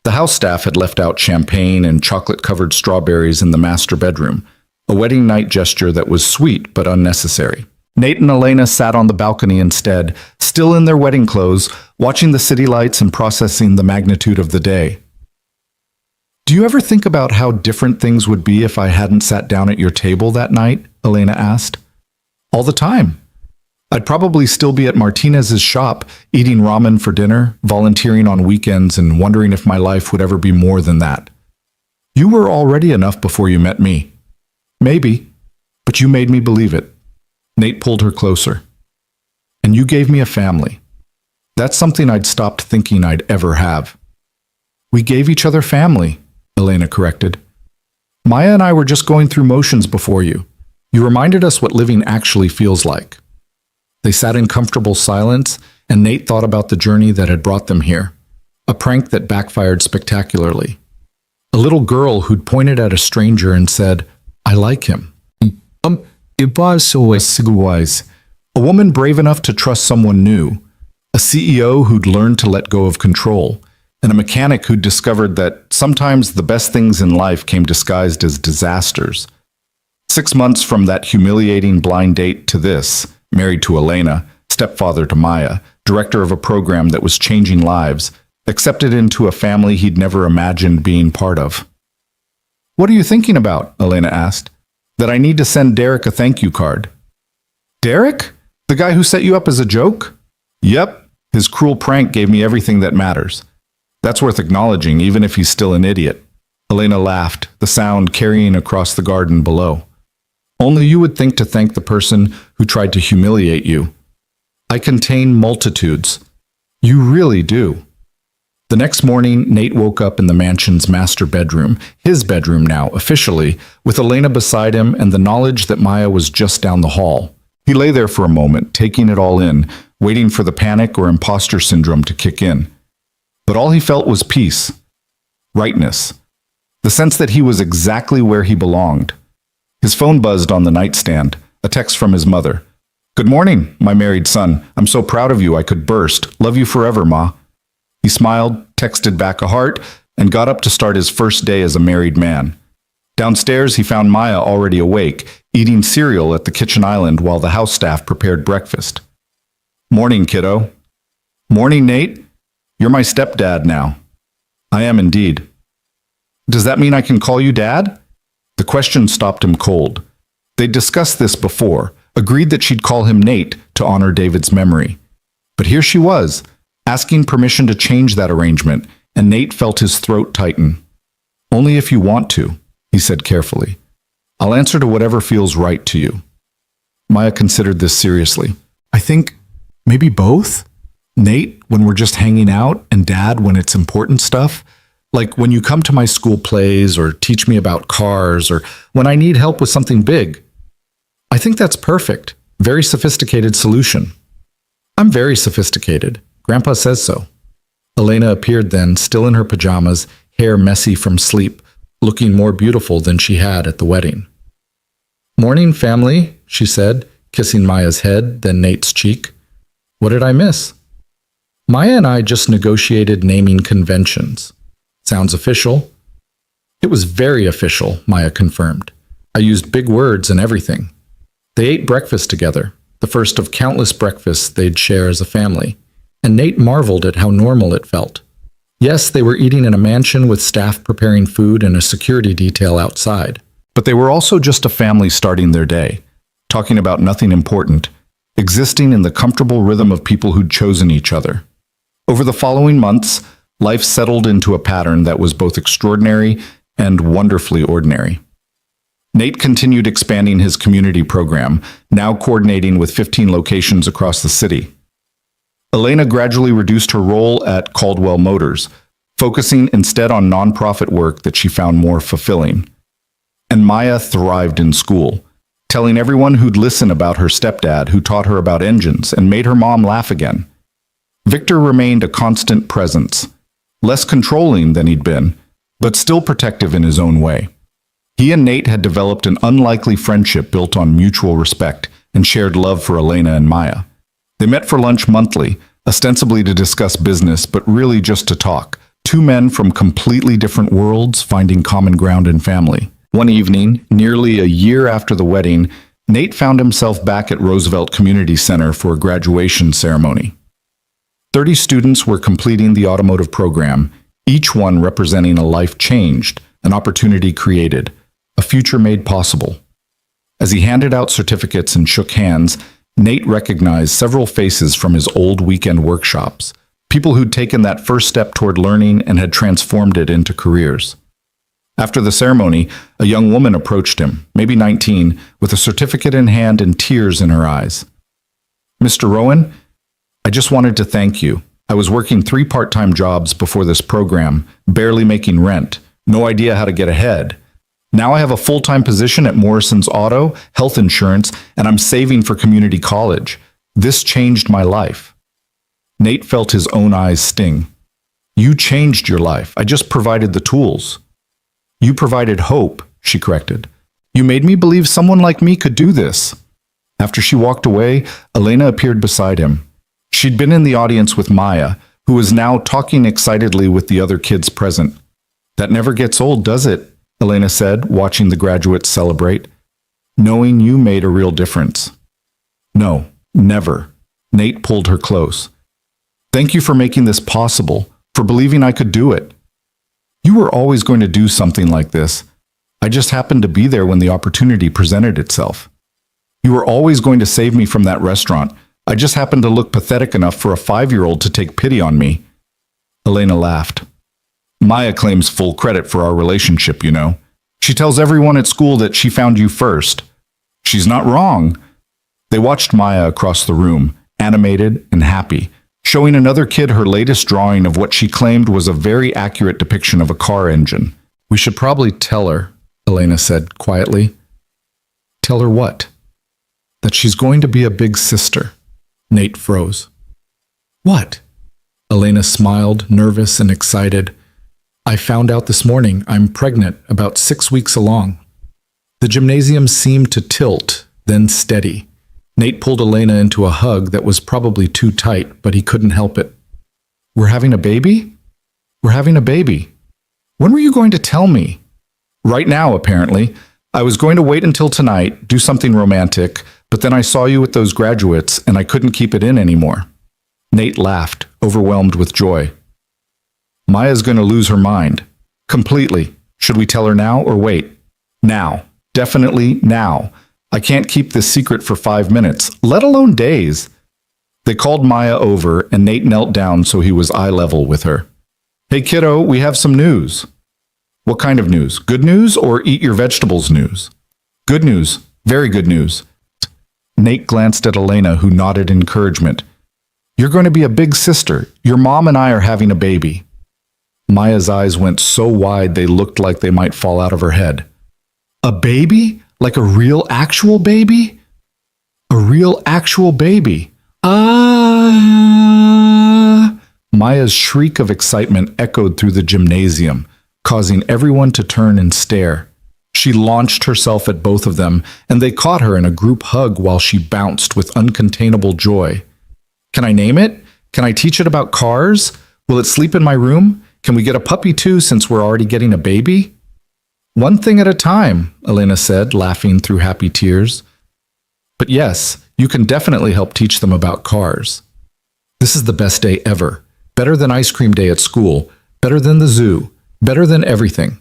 The house staff had left out champagne and chocolate-covered strawberries in the master bedroom, a wedding night gesture that was sweet but unnecessary. Nate and Elena sat on the balcony instead, still in their wedding clothes, watching the city lights and processing the magnitude of the day. "Do you ever think about how different things would be if I hadn't sat down at your table that night?" Elena asked. "All the time. I'd probably still be at Martinez's shop, eating ramen for dinner, volunteering on weekends, and wondering if my life would ever be more than that. You were already enough before you met me. Maybe, but you made me believe it." Nate pulled her closer. "And you gave me a family. That's something I'd stopped thinking I'd ever have." "We gave each other family," Elena corrected. "Maya and I were just going through motions before you. You reminded us what living actually feels like." They sat in comfortable silence, and Nate thought about the journey that had brought them here, a prank that backfired spectacularly. A little girl who'd pointed at a stranger and said, "I like him." It was so sigwise. A woman brave enough to trust someone new, a CEO who'd learned to let go of control, and a mechanic who'd discovered that sometimes the best things in life came disguised as disasters. 6 months from that humiliating blind date to this, married to Elena, stepfather to Maya, director of a program that was changing lives, accepted into a family he'd never imagined being part of. "What are you thinking about?" Elena asked. "That I need to send Derek a thank you card." "Derek? The guy who set you up as a joke?" "Yep. His cruel prank gave me everything that matters. That's worth acknowledging, even if he's still an idiot." Elena laughed, the sound carrying across the garden below. "Only you would think to thank the person who tried to humiliate you. I contain multitudes. You really do." The next morning, Nate woke up in the mansion's master bedroom, his bedroom now, officially, with Elena beside him and the knowledge that Maya was just down the hall. He lay there for a moment, taking it all in, waiting for the panic or imposter syndrome to kick in. But all he felt was peace, rightness, the sense that he was exactly where he belonged. His phone buzzed on the nightstand, a text from his mother. "Good morning, my married son. I'm so proud of you I could burst. Love you forever, Ma." He smiled, texted back a heart, and got up to start his first day as a married man. Downstairs, he found Maya already awake, eating cereal at the kitchen island while the house staff prepared breakfast. "Morning, kiddo." "Morning, Nate. You're my stepdad now." "I am indeed." "Does that mean I can call you Dad?" The question stopped him cold. They'd discussed this before, agreed that she'd call him Nate to honor David's memory. But here she was, asking permission to change that arrangement, and Nate felt his throat tighten. "Only if you want to," he said carefully. "I'll answer to whatever feels right to you." Maya considered this seriously. "I think maybe both? Nate, when we're just hanging out, and Dad, when it's important stuff? Like when you come to my school plays, or teach me about cars, or when I need help with something big." "I think that's perfect. Very sophisticated solution." "I'm very sophisticated. Grandpa says so." Elena appeared then, still in her pajamas, hair messy from sleep, looking more beautiful than she had at the wedding. "Morning, family," she said, kissing Maya's head, then Nate's cheek. "What did I miss?" "Maya and I just negotiated naming conventions." "Sounds official." "It was very official," Maya confirmed. "I used big words and everything." They ate breakfast together, the first of countless breakfasts they'd share as a family, and Nate marveled at how normal it felt. Yes, they were eating in a mansion with staff preparing food and a security detail outside. But they were also just a family starting their day, talking about nothing important, existing in the comfortable rhythm of people who'd chosen each other. Over the following months, life settled into a pattern that was both extraordinary and wonderfully ordinary. Nate continued expanding his community program, now coordinating with 15 locations across the city. Elena gradually reduced her role at Caldwell Motors, focusing instead on nonprofit work that she found more fulfilling. And Maya thrived in school, telling everyone who'd listen about her stepdad who taught her about engines and made her mom laugh again. Victor remained a constant presence, less controlling than he'd been, but still protective in his own way. He and Nate had developed an unlikely friendship built on mutual respect and shared love for Elena and Maya. They met for lunch monthly, ostensibly to discuss business, but really just to talk. Two men from completely different worlds finding common ground in family. One evening, nearly a year after the wedding, Nate found himself back at Roosevelt Community Center for a graduation ceremony. 30 students were completing the automotive program, each one representing a life changed, an opportunity created, a future made possible. As he handed out certificates and shook hands, Nate recognized several faces from his old weekend workshops, people who'd taken that first step toward learning and had transformed it into careers. After the ceremony, a young woman approached him, maybe 19, with a certificate in hand and tears in her eyes. "Mr. Rowan, I just wanted to thank you. I was working 3 part-time jobs before this program, barely making rent, no idea how to get ahead. Now I have a full-time position at Morrison's Auto, health insurance, and I'm saving for community college. This changed my life." Nate felt his own eyes sting. "You changed your life. I just provided the tools." "You provided hope," she corrected. "You made me believe someone like me could do this." After she walked away, Elena appeared beside him. She'd been in the audience with Maya, who was now talking excitedly with the other kids present. "That never gets old, does it?" Elena said, watching the graduates celebrate. "Knowing you made a real difference." "No, never." Nate pulled her close. "Thank you for making this possible, for believing I could do it. You were always going to do something like this. I just happened to be there when the opportunity presented itself. You were always going to save me from that restaurant. I just happened to look pathetic enough for a 5-year-old to take pity on me." Elena laughed. "Maya claims full credit for our relationship, you know. She tells everyone at school that she found you first. She's not wrong." They watched Maya across the room, animated and happy, showing another kid her latest drawing of what she claimed was a very accurate depiction of a car engine. "We should probably tell her," Elena said quietly. "Tell her what?" "That she's going to be a big sister." Nate froze. "What?" Elena smiled, nervous and excited. "I found out this morning I'm pregnant, about 6 weeks along." The gymnasium seemed to tilt, then steady. Nate pulled Elena into a hug that was probably too tight, but he couldn't help it. "We're having a baby?" "We're having a baby." "When were you going to tell me?" "Right now, apparently. I was going to wait until tonight, do something romantic, but then I saw you with those graduates, and I couldn't keep it in anymore." Nate laughed, overwhelmed with joy. "Maya's going to lose her mind. Completely. Should we tell her now or wait?" "Now. Definitely now. I can't keep this secret for 5 minutes, let alone days." They called Maya over, and Nate knelt down so he was eye level with her. "Hey kiddo, we have some news." "What kind of news? Good news or eat your vegetables news?" "Good news. Very good news." Nate glanced at Elena, who nodded encouragement. "You're going to be a big sister. Your mom and I are having a baby." Maya's eyes went so wide they looked like they might fall out of her head. "A baby? Like a real actual baby?" "A real actual baby. Ah!" Maya's shriek of excitement echoed through the gymnasium, causing everyone to turn and stare. She launched herself at both of them, and they caught her in a group hug while she bounced with uncontainable joy. "Can I name it? Can I teach it about cars? Will it sleep in my room? Can we get a puppy too, since we're already getting a baby?" "One thing at a time," Elena said, laughing through happy tears. "But yes, you can definitely help teach them about cars. This is the best day ever. Better than ice cream day at school. Better than the zoo. Better than everything."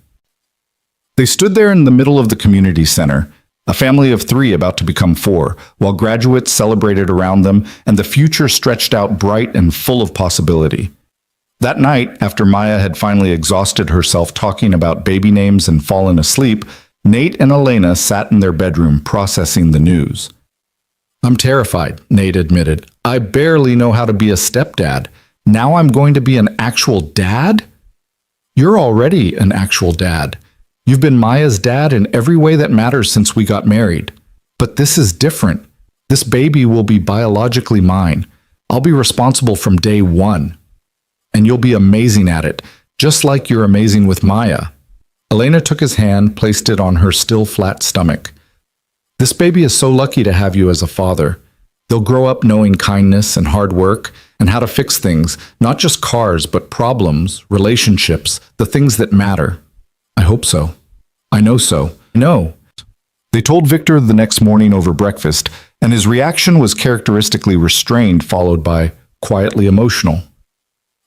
They stood there in the middle of the community center, a family of 3 about to become 4, while graduates celebrated around them and the future stretched out bright and full of possibility. That night, after Maya had finally exhausted herself talking about baby names and fallen asleep, Nate and Elena sat in their bedroom processing the news. "I'm terrified," Nate admitted. "I barely know how to be a stepdad. Now I'm going to be an actual dad?" "You're already an actual dad. You've been Maya's dad in every way that matters since we got married. But this is different. This baby will be biologically mine. I'll be responsible from day one. And you'll be amazing at it, just like you're amazing with Maya. Elena took his hand, placed it on her still flat stomach. This baby is so lucky to have you as a father. They'll grow up knowing kindness and hard work and how to fix things, not just cars, but problems, relationships, the things that matter. I hope so. I know so. No. They told Victor the next morning over breakfast, and his reaction was characteristically restrained, followed by quietly emotional.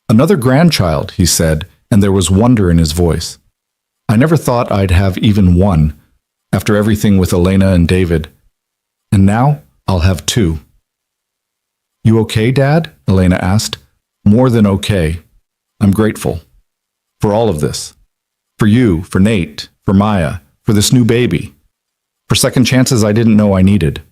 Another grandchild, he said, and there was wonder in his voice. I never thought I'd have even one, after everything with Elena and David. And now I'll have two. You okay, Dad? Elena asked. More than okay. I'm grateful. For all of this. For you, for Nate, for Maya, for this new baby. For second chances I didn't know I needed.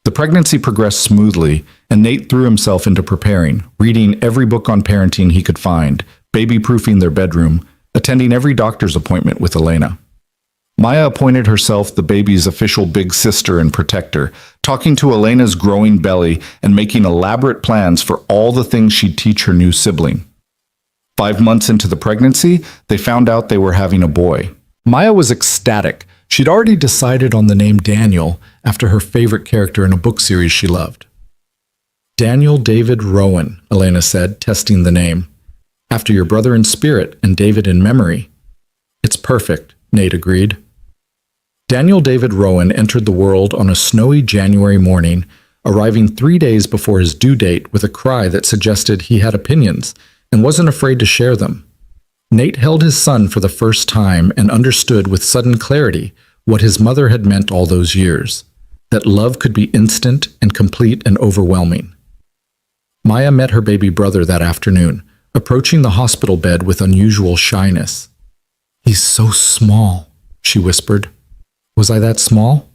The pregnancy progressed smoothly, and Nate threw himself into preparing, reading every book on parenting he could find, baby-proofing their bedroom, attending every doctor's appointment with Elena. Maya appointed herself the baby's official big sister and protector, talking to Elena's growing belly and making elaborate plans for all the things she'd teach her new sibling. 5 months into the pregnancy, they found out they were having a boy. Maya was ecstatic. She'd already decided on the name Daniel after her favorite character in a book series she loved. Daniel David Rowan, Elena said, testing the name. After your brother in spirit and David in memory. It's perfect, Nate agreed. Daniel David Rowan entered the world on a snowy January morning, arriving 3 days before his due date with a cry that suggested he had opinions and wasn't afraid to share them. Nate held his son for the first time and understood with sudden clarity what his mother had meant all those years, that love could be instant and complete and overwhelming. Maya met her baby brother that afternoon, approaching the hospital bed with unusual shyness. He's so small, she whispered. Was I that small?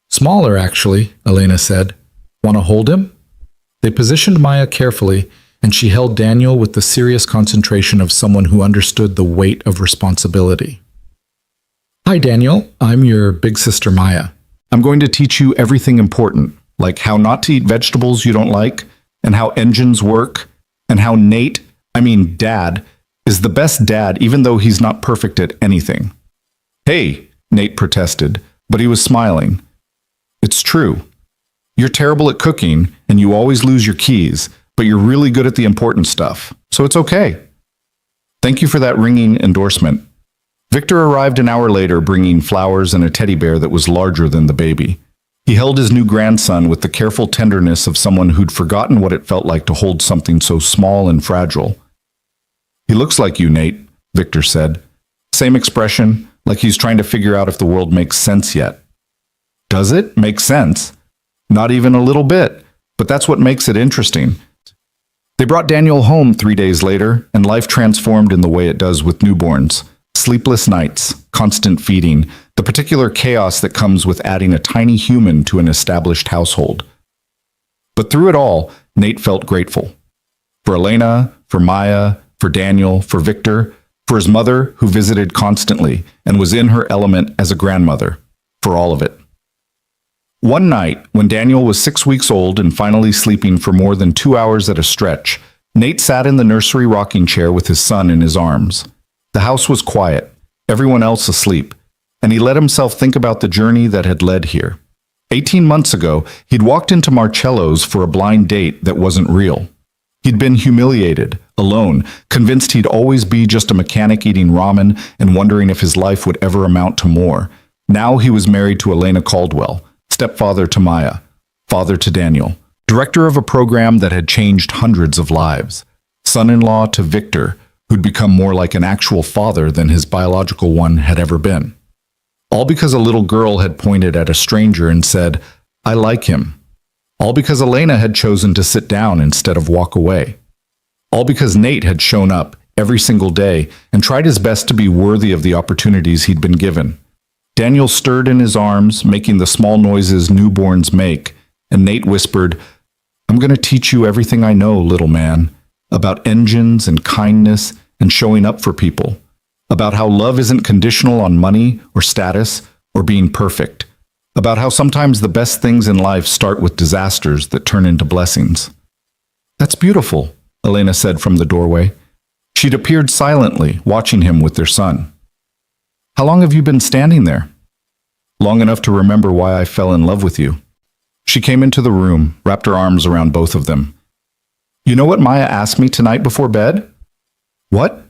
Smaller, actually, Elena said. Want to hold him? They positioned Maya carefully, and she held Daniel with the serious concentration of someone who understood the weight of responsibility. Hi, Daniel. I'm your big sister Maya. I'm going to teach you everything important, like how not to eat vegetables you don't like, and how engines work, and how Dad, is the best dad even though he's not perfect at anything. Hey, Nate protested, but he was smiling. It's true. You're terrible at cooking, and you always lose your keys, but you're really good at the important stuff, so it's okay. Thank you for that ringing endorsement. Victor arrived an hour later bringing flowers and a teddy bear that was larger than the baby. He held his new grandson with the careful tenderness of someone who'd forgotten what it felt like to hold something so small and fragile. He looks like you, Nate, Victor said. Same expression, like he's trying to figure out if the world makes sense yet. Does it make sense? Not even a little bit, but that's what makes it interesting. They brought Daniel home 3 days later, and life transformed in the way it does with newborns. Sleepless nights, constant feeding, the particular chaos that comes with adding a tiny human to an established household. But through it all, Nate felt grateful. For Elena, for Maya, for Daniel, for Victor, for his mother, who visited constantly and was in her element as a grandmother, for all of it. One night, when Daniel was 6 weeks old and finally sleeping for more than 2 hours at a stretch, Nate sat in the nursery rocking chair with his son in his arms. The house was quiet, everyone else asleep, and he let himself think about the journey that had led here. 18 months ago, he'd walked into Marcello's for a blind date that wasn't real. He'd been humiliated, alone, convinced he'd always be just a mechanic eating ramen and wondering if his life would ever amount to more. Now he was married to Elena Caldwell, stepfather to Maya, father to Daniel, director of a program that had changed hundreds of lives, son-in-law to Victor, who'd become more like an actual father than his biological one had ever been. All because a little girl had pointed at a stranger and said, "I like him." All because Elena had chosen to sit down instead of walk away. All because Nate had shown up every single day and tried his best to be worthy of the opportunities he'd been given. Daniel stirred in his arms, making the small noises newborns make, and Nate whispered, "I'm going to teach you everything I know, little man, about engines and kindness and showing up for people, about how love isn't conditional on money or status or being perfect, about how sometimes the best things in life start with disasters that turn into blessings. That's beautiful, Elena said from the doorway. She'd appeared silently, watching him with their son. How long have you been standing there? Long enough to remember why I fell in love with you. She came into the room, wrapped her arms around both of them. You know what Maya asked me tonight before bed? What?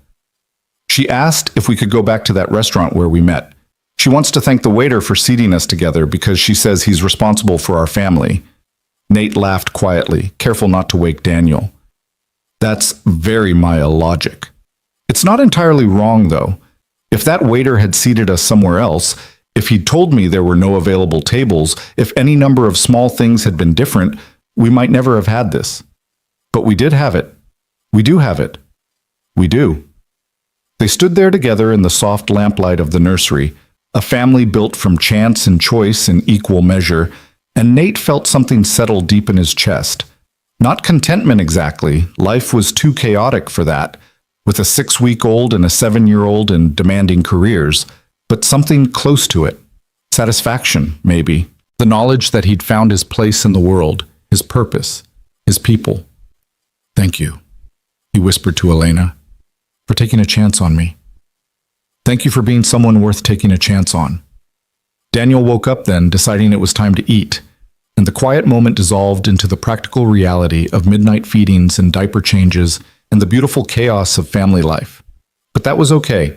She asked if we could go back to that restaurant where we met. She wants to thank the waiter for seating us together because she says he's responsible for our family. Nate laughed quietly, careful not to wake Daniel. That's very Maya logic. It's not entirely wrong, though. If that waiter had seated us somewhere else, if he'd told me there were no available tables, if any number of small things had been different, we might never have had this. But we did have it. We do have it. We do. They stood there together in the soft lamplight of the nursery, a family built from chance and choice in equal measure, and Nate felt something settle deep in his chest. Not contentment exactly, life was too chaotic for that, with a 6-week-old and a 7-year-old and demanding careers, but something close to it. Satisfaction, maybe. The knowledge that he'd found his place in the world, his purpose, his people. Thank you, he whispered to Elena, for taking a chance on me. Thank you for being someone worth taking a chance on. Daniel woke up then, deciding it was time to eat, and the quiet moment dissolved into the practical reality of midnight feedings and diaper changes and the beautiful chaos of family life. But that was okay.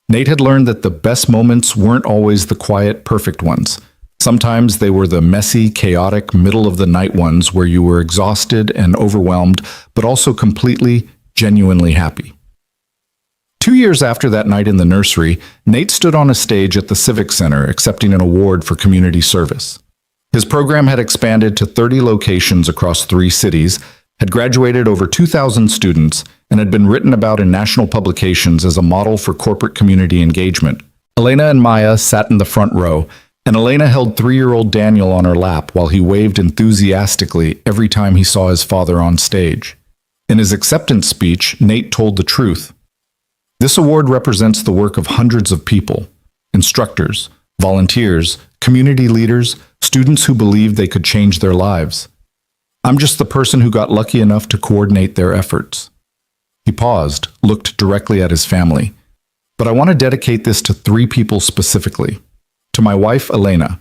Nate had learned that the best moments weren't always the quiet, perfect ones. Sometimes they were the messy, chaotic, middle-of-the-night ones where you were exhausted and overwhelmed, but also completely, genuinely happy. 2 years after that night in the nursery, Nate stood on a stage at the Civic Center accepting an award for community service. His program had expanded to 30 locations across 3 cities, had graduated over 2,000 students, and had been written about in national publications as a model for corporate community engagement. Elena and Maya sat in the front row, and Elena held 3-year-old Daniel on her lap while he waved enthusiastically every time he saw his father on stage. In his acceptance speech, Nate told the truth. This award represents the work of hundreds of people, instructors, volunteers, community leaders, students who believed they could change their lives. I'm just the person who got lucky enough to coordinate their efforts. He paused, looked directly at his family. But I want to dedicate this to 3 people specifically. To my wife, Elena,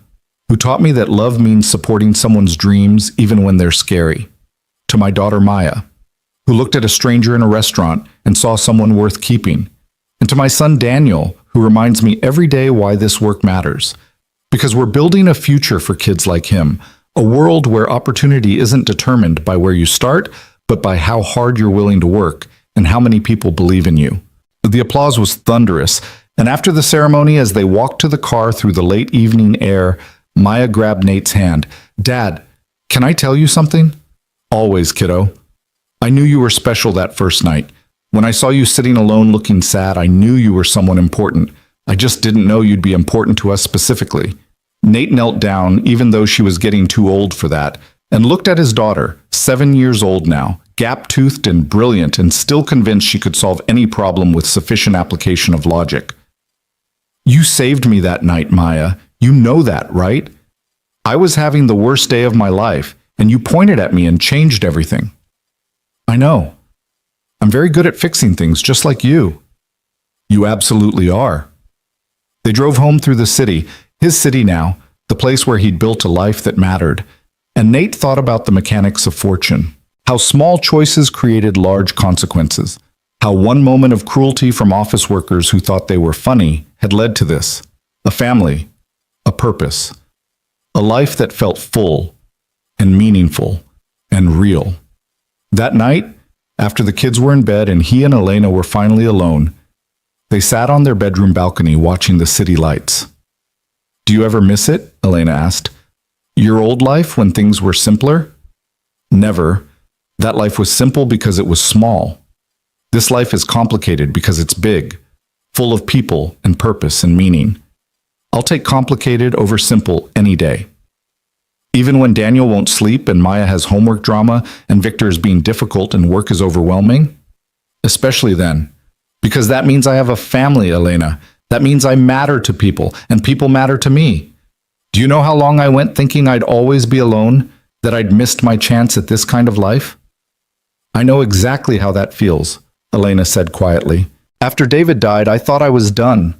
who taught me that love means supporting someone's dreams even when they're scary. To my daughter, Maya, who looked at a stranger in a restaurant and saw someone worth keeping. And to my son, Daniel, who reminds me every day why this work matters. Because we're building a future for kids like him, a world where opportunity isn't determined by where you start, but by how hard you're willing to work and how many people believe in you. The applause was thunderous, and after the ceremony, as they walked to the car through the late evening air, Maya grabbed Nate's hand. Dad, can I tell you something? Always, kiddo. I knew you were special that first night. When I saw you sitting alone looking sad, I knew you were someone important. I just didn't know you'd be important to us specifically. Nate knelt down, even though she was getting too old for that, and looked at his daughter, 7 years old now, gap-toothed and brilliant and still convinced she could solve any problem with sufficient application of logic. You saved me that night, Maya. You know that, right? I was having the worst day of my life, and you pointed at me and changed everything. I know. I'm very good at fixing things, just like you. You absolutely are. They drove home through the city, his city now, the place where he'd built a life that mattered. And Nate thought about the mechanics of fortune, how small choices created large consequences, how one moment of cruelty from office workers who thought they were funny had led to this, a family, a purpose, a life that felt full and meaningful and real. That night, after the kids were in bed and he and Elena were finally alone, they sat on their bedroom balcony watching the city lights. Do you ever miss it? Elena asked. Your old life when things were simpler? Never. That life was simple because it was small. This life is complicated because it's big, full of people and purpose and meaning. I'll take complicated over simple any day. Even when Daniel won't sleep and Maya has homework drama and Victor is being difficult and work is overwhelming? Especially then. Because that means I have a family, Elena. That means I matter to people, and people matter to me. Do you know how long I went thinking I'd always be alone, that I'd missed my chance at this kind of life? I know exactly how that feels, Elena said quietly. After David died, I thought I was done.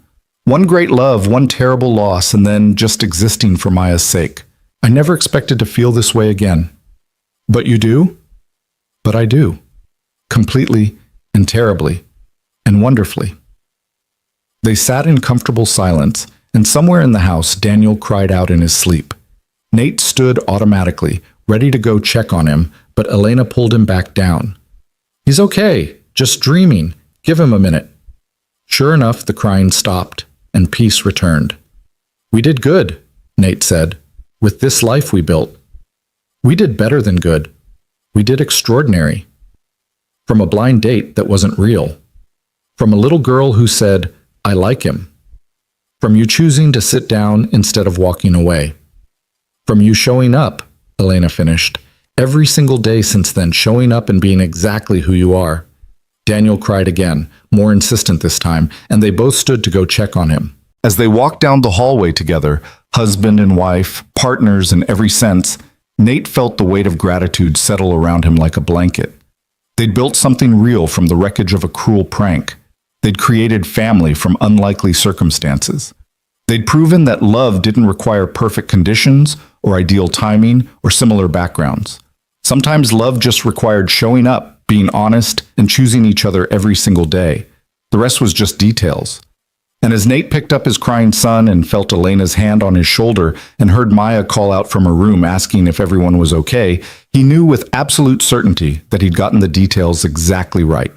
One great love, one terrible loss, and then just existing for Maya's sake. I never expected to feel this way again. But you do? But I do. Completely and terribly and wonderfully. They sat in comfortable silence, and somewhere in the house, Daniel cried out in his sleep. Nate stood automatically, ready to go check on him, but Elena pulled him back down. He's okay, just dreaming. Give him a minute. Sure enough, the crying stopped, and peace returned. We did good, Nate said, with this life we built. We did better than good. We did extraordinary. From a blind date that wasn't real. From a little girl who said, I like him. From you choosing to sit down instead of walking away. From you showing up, Elena finished. Every single day since then, showing up and being exactly who you are. Daniel cried again, more insistent this time, and they both stood to go check on him. As they walked down the hallway together, husband and wife, partners in every sense, Nate felt the weight of gratitude settle around him like a blanket. They'd built something real from the wreckage of a cruel prank. They'd created family from unlikely circumstances. They'd proven that love didn't require perfect conditions or ideal timing or similar backgrounds. Sometimes love just required showing up, being honest, and choosing each other every single day. The rest was just details. And as Nate picked up his crying son and felt Elena's hand on his shoulder and heard Maya call out from her room asking if everyone was okay, he knew with absolute certainty that he'd gotten the details exactly right.